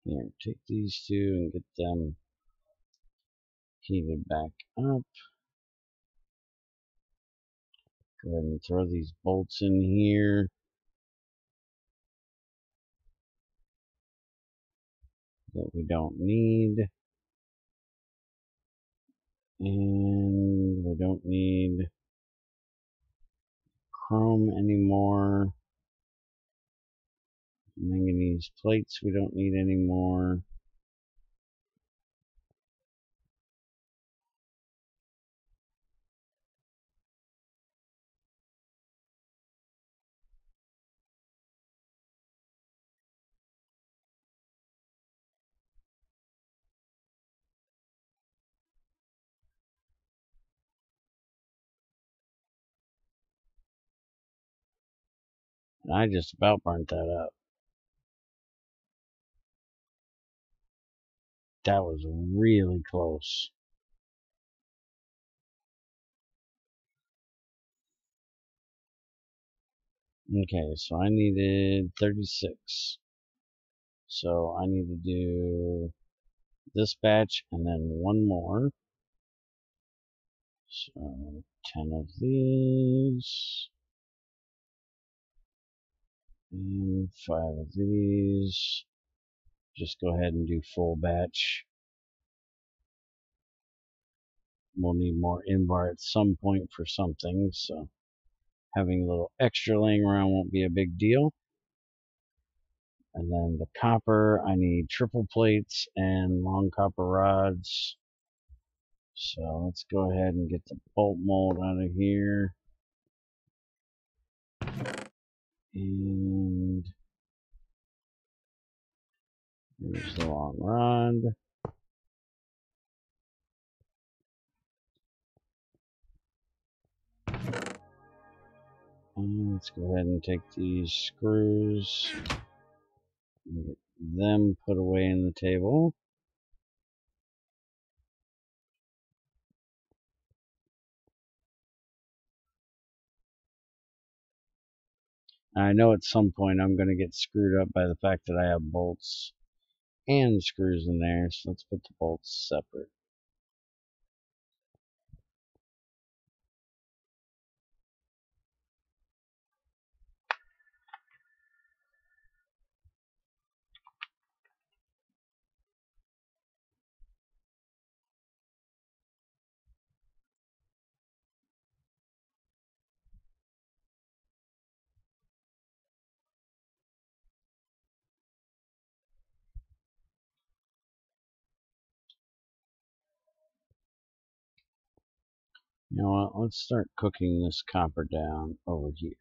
Here, take these two and get them heated back up. Go ahead and throw these bolts in here that we don't need. And we don't need chrome anymore. Manganese plates we don't need anymore. And I just about burnt that up. That was really close. Okay, so I needed 36. So I need to do this batch and then one more. So 10 of these. And 5 of these. Just go ahead and do full batch. We'll need more invar at some point for something, so having a little extra laying around won't be a big deal. And then the copper, I need triple plates and long copper rods. So let's go ahead and get the bolt mold out of here. And here's the long rod. And let's go ahead and take these screws and get them put away in the table. I know at some point I'm going to get screwed up by the fact that I have bolts and screws in there, so let's put the bolts separate. You know what, let's start cooking this copper down over here.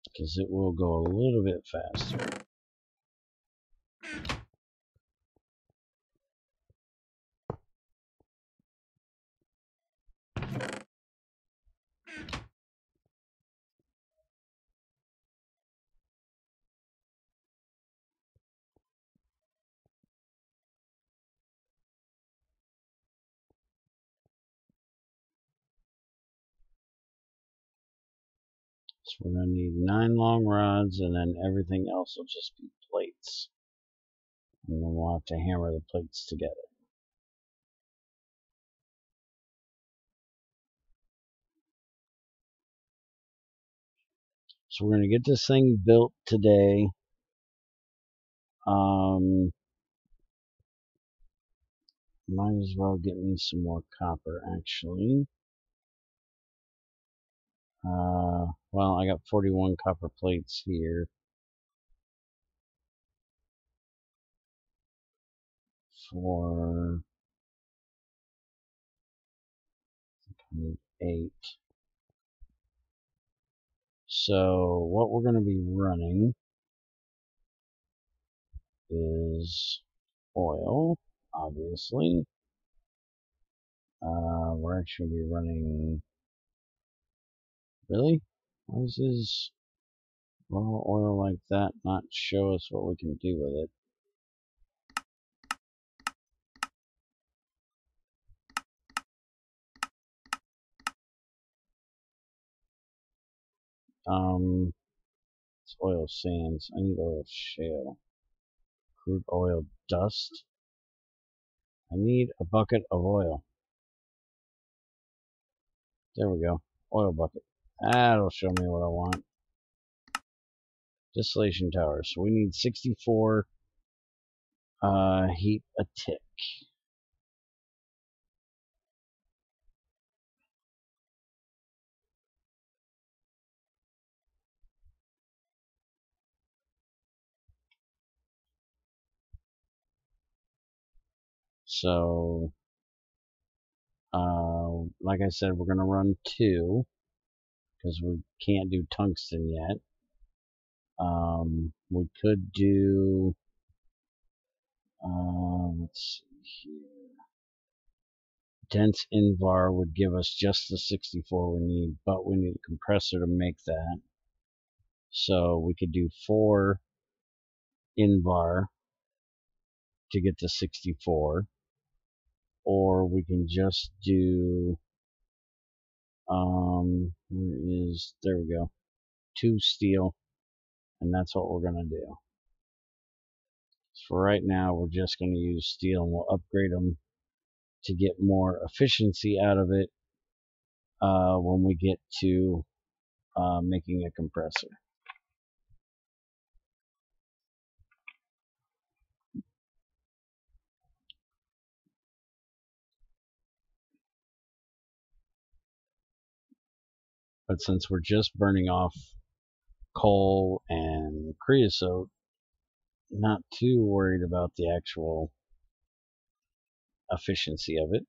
Because it will go a little bit faster. So we're going to need 9 long rods, and then everything else will just be plates. And then we'll have to hammer the plates together. So we're going to get this thing built today. Might as well get me some more copper, actually. Well, I got 41 copper plates here. For 8. So what we're going to be running is oil, obviously. We're actually going to be running Really? Why does his raw oil like that not show us what we can do with it? It's oil sands. I need oil shale. Crude oil dust. I need a bucket of oil. There we go. Oil bucket. That'll show me what I want. Distillation tower. So we need 64 heat a tick. So, like I said, we're going to run 2 because we can't do tungsten yet. We could do, let's see here. Dense Invar would give us just the 64 we need, but we need a compressor to make that. So we could do 4 Invar to get to 64, or we can just do, there we go, 2 steel, and that's what we're going to do. For right now, we're just going to use steel, and we'll upgrade them to get more efficiency out of it when we get to making a compressor. But since we're just burning off coal and creosote, not too worried about the actual efficiency of it.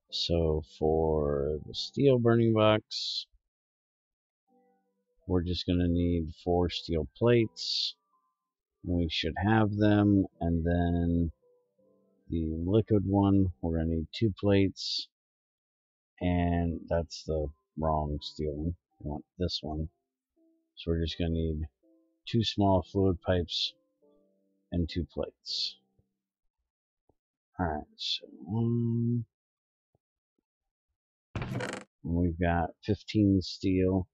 So for the steel burning box, we're just going to need 4 steel plates. We should have them. And then the liquid one, we're going to need 2 plates. And that's the wrong steel one. We want this one. So we're just going to need 2 small fluid pipes and 2 plates. Alright, so we've got 15 steel.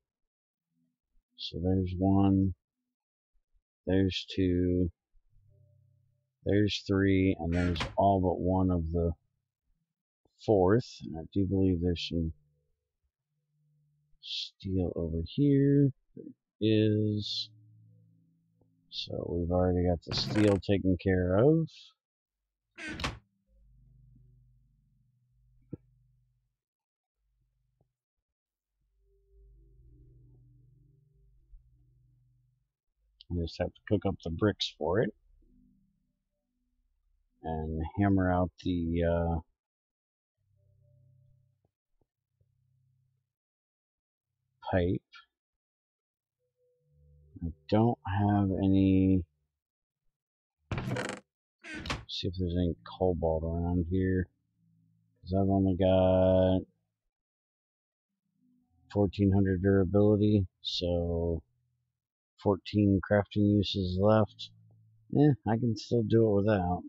So there's 1, there's 2, there's 3, and there's all but 1 of the 4th. And I do believe there's some steel over here. There is. So we've already got the steel taken care of. I just have to cook up the bricks for it and hammer out the pipe. I don't have any. See if there's any cobalt around here, because I've only got 1400 durability, so 14 crafting uses left. I can still do it without.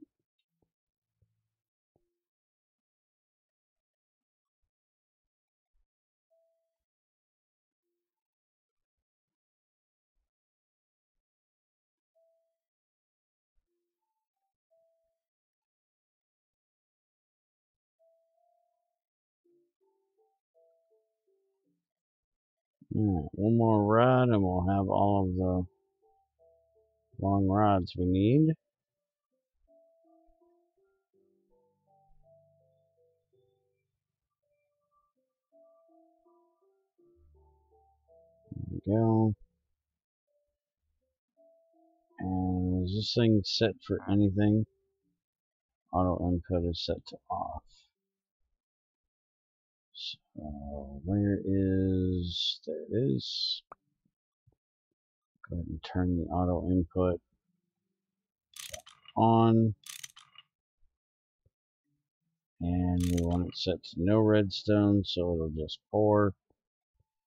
Alright, one more rod and we'll have all of the long rods we need. There we go. And is this thing set for anything? Auto input is set to off. So where is, there it is. Go ahead and turn the auto input on. And we want it set to no redstone, so it'll just pour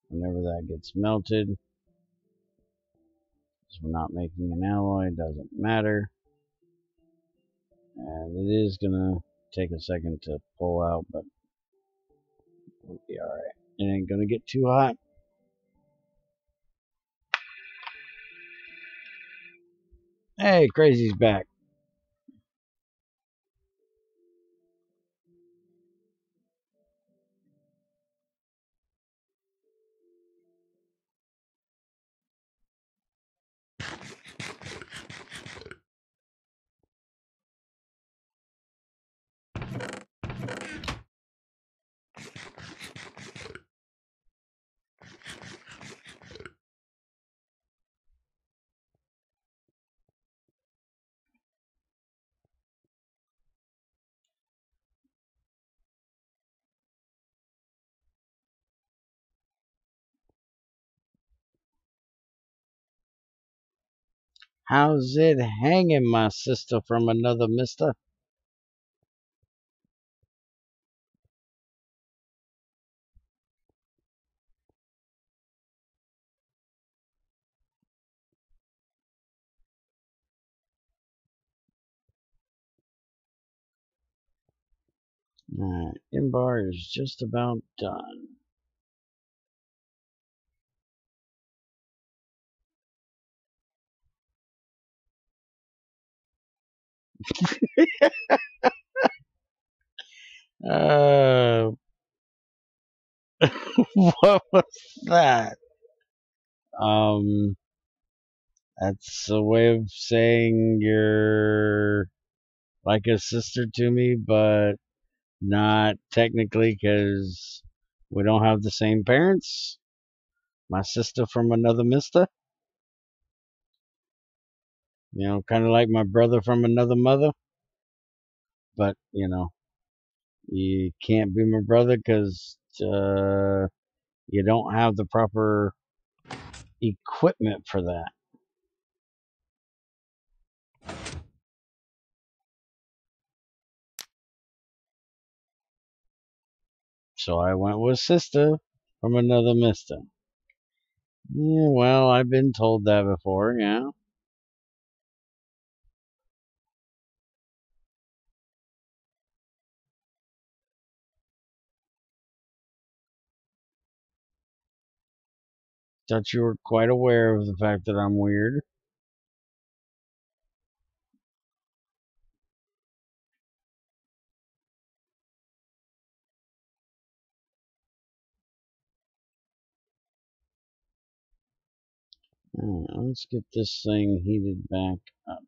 whenever that gets melted. Because we're not making an alloy, doesn't matter. And it is gonna take a second to pull out, but we'll be alright. It ain't gonna get too hot. Hey, Crazy's back. How's it hanging, my sister from another mister? Alright, Inbar is just about done. Uh, what was that? That's a way of saying you're like a sister to me, but not technically because we don't have the same parents. My sister from another mister. You know, kind of like my brother from another mother. But, you know, you can't be my brother because you don't have the proper equipment for that. So I went with sister from another mister. Yeah, well, I've been told that before, yeah. Thought you were quite aware of the fact that I'm weird. Alright, let's get this thing heated back up.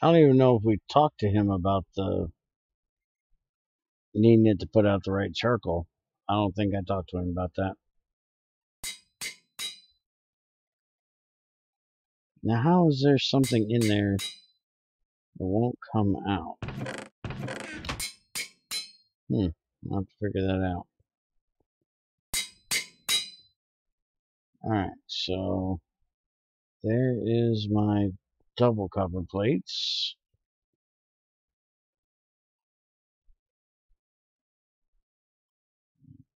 I don't even know if we talked to him about the needing it to put out the right charcoal. I don't think I talked to him about that. Now, how is there something in there that won't come out? I'll have to figure that out. Alright, so there is my double copper plates.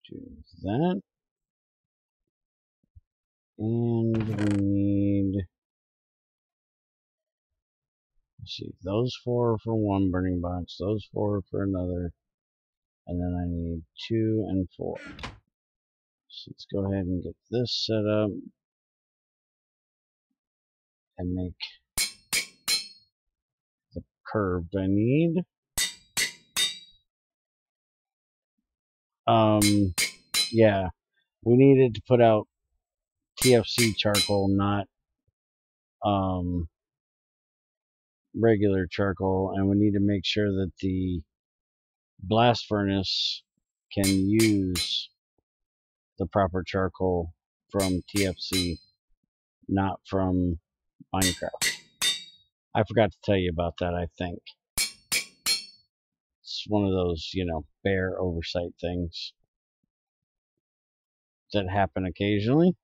Do that. And we need, let's see, those 4 for one burning box, those 4 for another, and then I need 2 and 4. So let's go ahead and get this set up and make the curved I need. Yeah, we needed to put out TFC charcoal, not regular charcoal, and we need to make sure that the blast furnace can use the proper charcoal from TFC, not from Minecraft. I forgot to tell you about that, I think. It's one of those, bare oversight things that happen occasionally.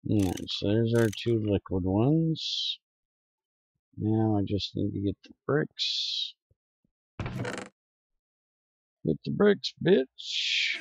Alright, so there's our 2 liquid ones. Now I just need to get the bricks. Get the bricks, bitch!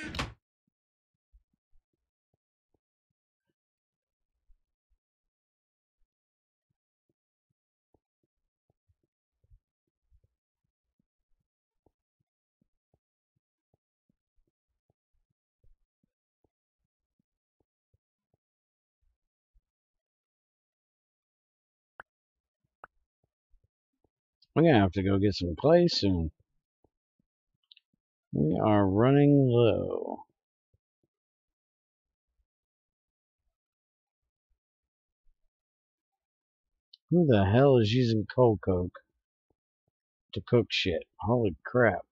We're gonna have to go get some clay soon. We are running low. Who the hell is using coal coke to cook shit? Holy crap.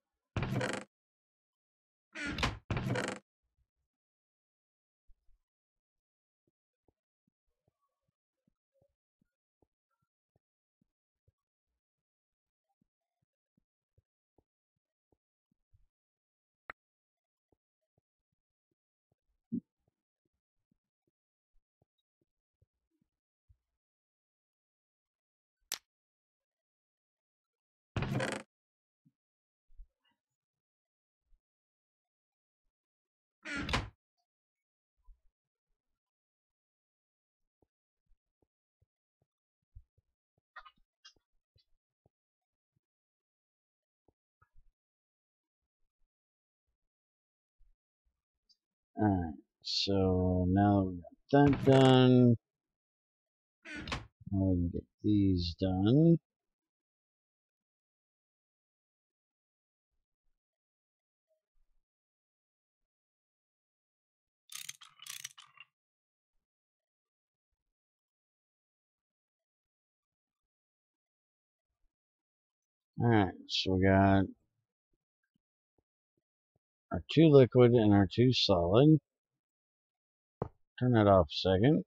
Alright, so now we got that done. Now we can get these done. Alright, so we got our 2 liquid and our 2 solid. Turn that off a second.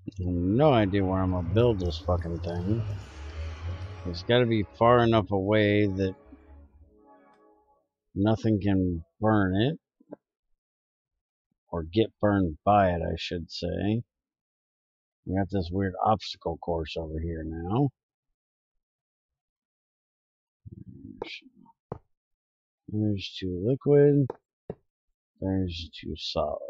I have no idea where I'm gonna build this fucking thing. It's gotta be far enough away that nothing can burn it. Or get burned by it, I should say. We got this weird obstacle course over here now. There's 2 liquid. There's 2 solid.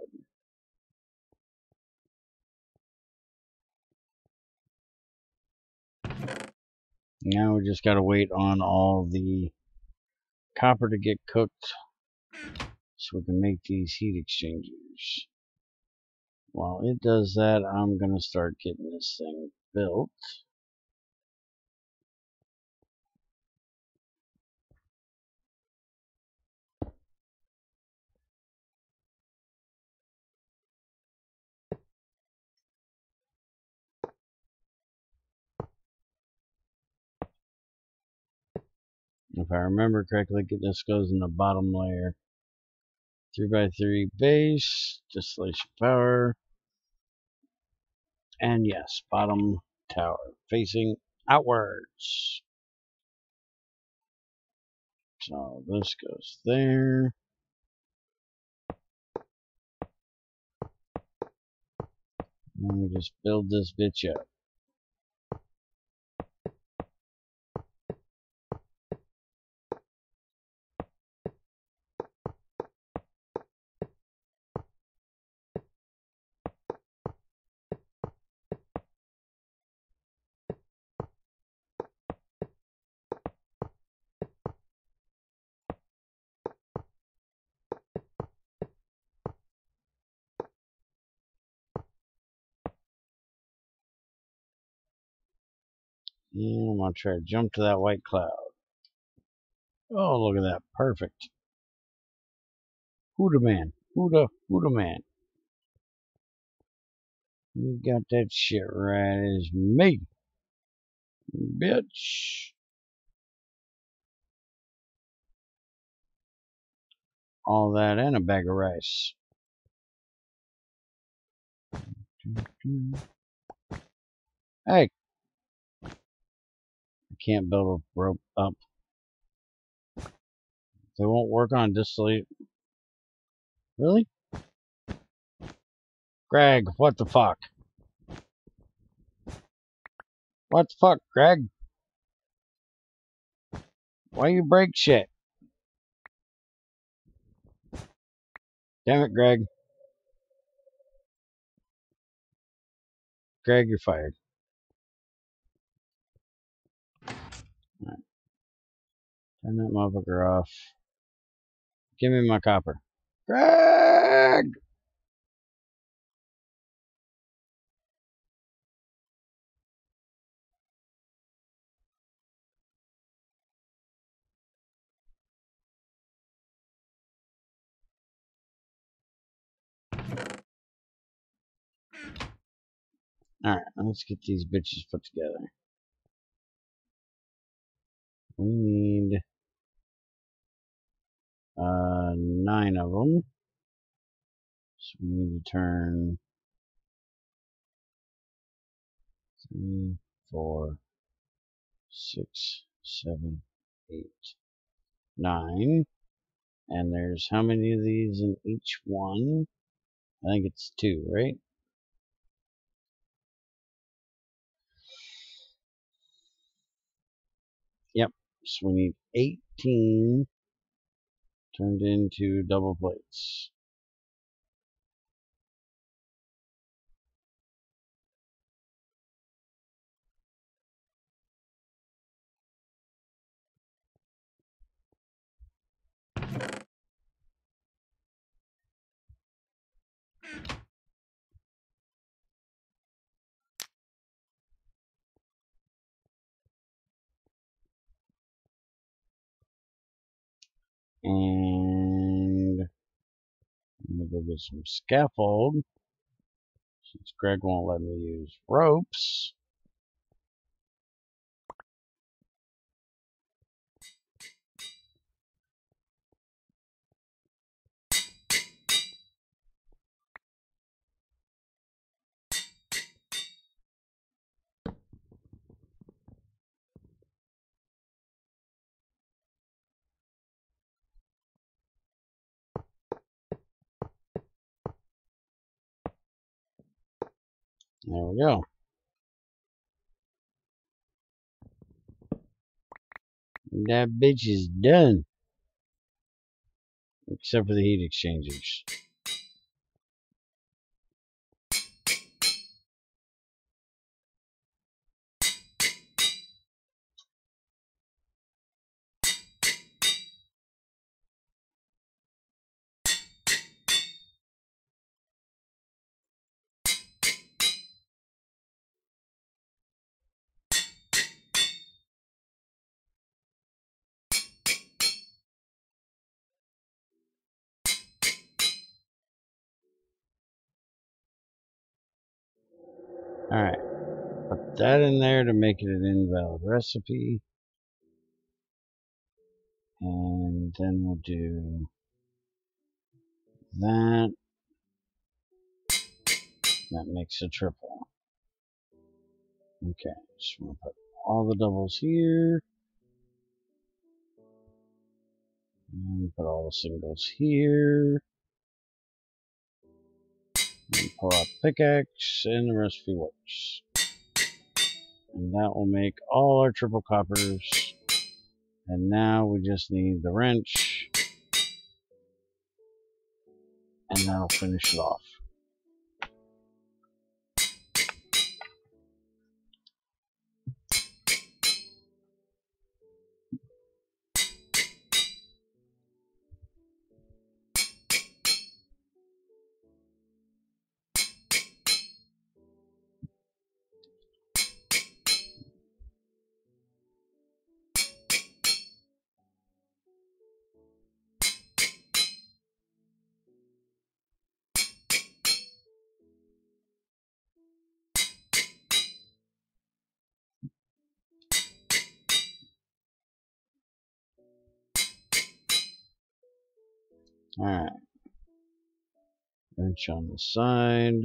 Now we just gotta wait on all the copper to get cooked so we can make these heat exchangers. While it does that, I'm gonna start getting this thing built. If I remember correctly, this goes in the bottom layer. 3x3 base, distillation power, and yes, bottom tower facing outwards. So this goes there. And we just build this bitch up. And I'm going to try to jump to that white cloud. Oh, look at that. Perfect. Who the man? Who the man? You got that shit right as me. Bitch. All that and a bag of rice. Hey. I can't build a rope up. They won't work on distillate. Really? Greg, what the fuck? What the fuck, Greg? Why you break shit? Damn it, Greg. Greg, you're fired. Right. Turn that motherfucker off. Give me my copper. Greg! Alright, let's get these bitches put together. We need 9 of them. So we need to turn 3, 4, 6, 7, 8, 9. And there's how many of these in each one? I think it's 2, right? Yep. So we need 18 turned into double plates. And I'm gonna go get some scaffold since Greg won't let me use ropes. There we go. That bitch is done. Except for the heat exchangers. Alright. Put that in there to make it an invalid recipe. And then we'll do that. That makes a triple. Okay, just want to put all the doubles here. And put all the singles here. And pull out pickaxe, and the recipe works. And that will make all our triple coppers. And now we just need the wrench. And that'll finish it off. Alright. Wrench on the side.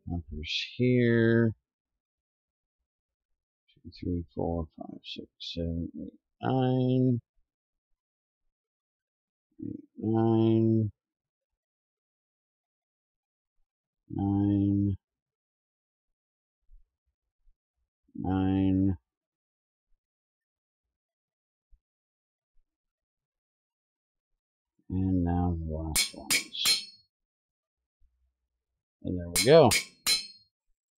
Bumpers here. 2, 3, 4, 5, 6, 7, 8, 9. 9. 9. 9. And now the last ones. And there we go.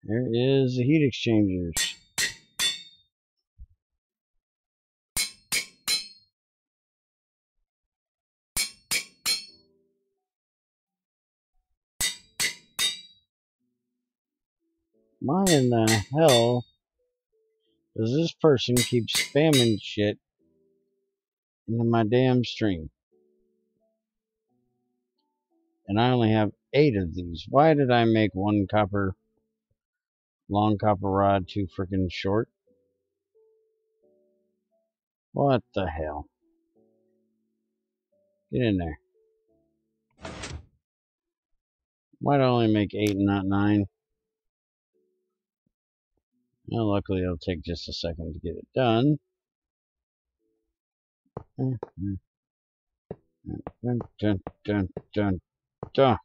There is the heat exchangers. Why in the hell does this person keep spamming shit into my damn stream? And I only have 8 of these. Why did I make one long copper rod too freaking short? What the hell? Get in there. Why'd I only make 8 and not 9? Well, luckily it'll take just a second to get it done. Dun, dun, dun, dun, dun.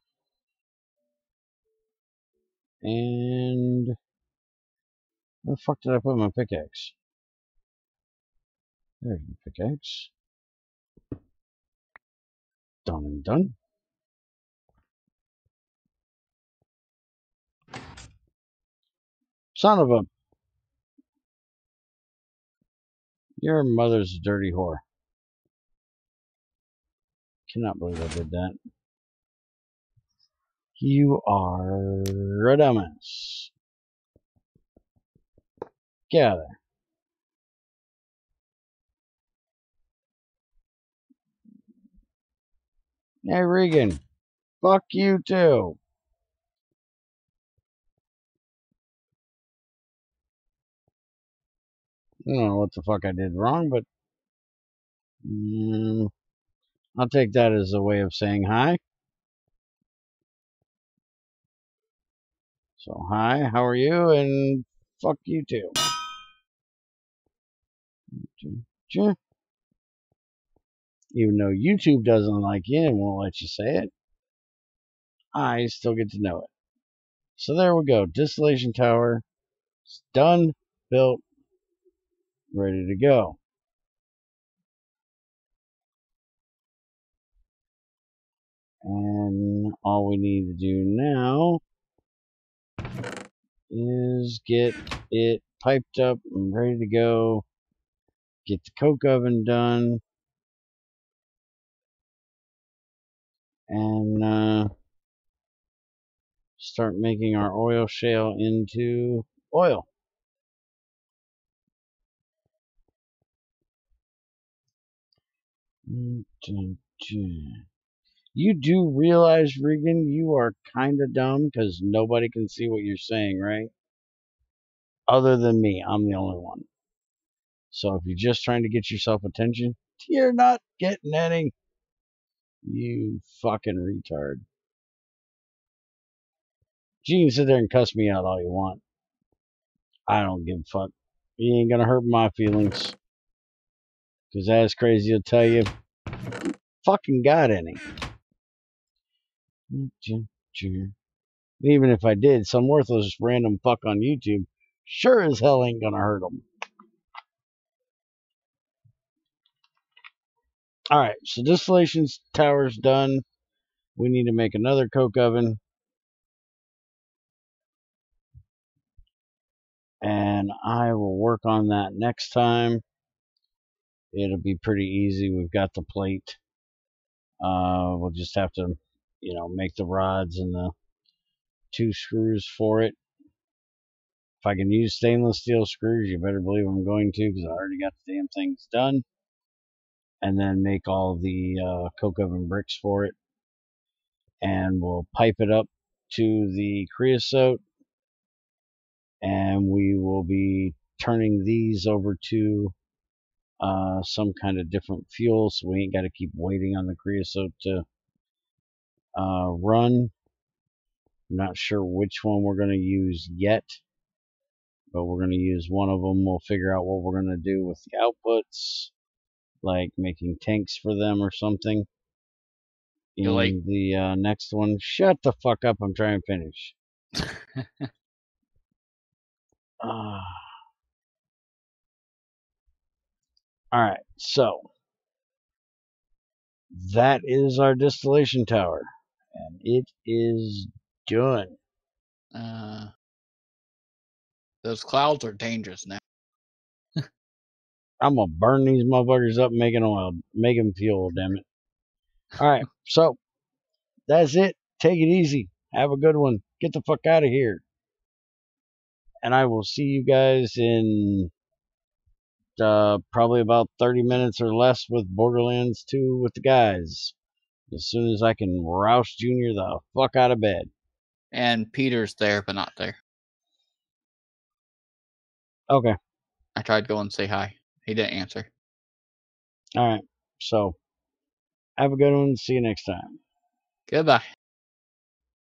And where the fuck did I put my pickaxe? There's the pickaxe. Done and done. Son of a... Your mother's a dirty whore. Cannot believe I did that. You are a dumbass. Get out of there. Hey, Regan. Fuck you too. I don't know what the fuck I did wrong, but I'll take that as a way of saying hi. So, hi, how are you? And fuck you too. Even though YouTube doesn't like you and won't let you say it, I still get to know it. So there we go. Distillation tower. It's done, built, ready to go. And all we need to do now is get it piped up and ready to go. Get the coke oven done. And start making our oil shale into oil. You do realize, Regan, you are kind of dumb because nobody can see what you're saying, right? Other than me. I'm the only one. So if you're just trying to get yourself attention, you're not getting any. You fucking retard. You can sit there and cuss me out all you want. I don't give a fuck. You ain't gonna hurt my feelings. Because that's crazy will tell you, fucking got any. Even if I did, some worthless random fuck on YouTube sure as hell ain't gonna hurt them. Alright, so distillation tower's done. We need to make another coke oven. And I will work on that next time. It'll be pretty easy. We've got the plate. We'll just have to, make the rods and the 2 screws for it. If I can use stainless steel screws, you better believe I'm going to, because I already got the damn things done. And then make all the coke oven bricks for it. And we'll pipe it up to the creosote. And we will be turning these over to some kind of different fuel, so we ain't got to keep waiting on the creosote to run. I'm not sure which one we're going to use yet, but we're going to use one of them. We'll figure out what we're going to do with the outputs, like making tanks for them or something. In the next one. Shut the fuck up, I'm trying to finish. Alright, so that is our distillation tower, and it is done. Those clouds are dangerous now. I'm gonna burn these motherfuckers up and make them fuel, damn it. Alright, so that's it. Take it easy. Have a good one. Get the fuck out of here. And I will see you guys in probably about 30 minutes or less with Borderlands 2 with the guys. As soon as I can rouse Junior the fuck out of bed. And Peter's there, but not there. Okay. I tried to go and say hi. He didn't answer. Alright, so have a good one. See you next time. Goodbye.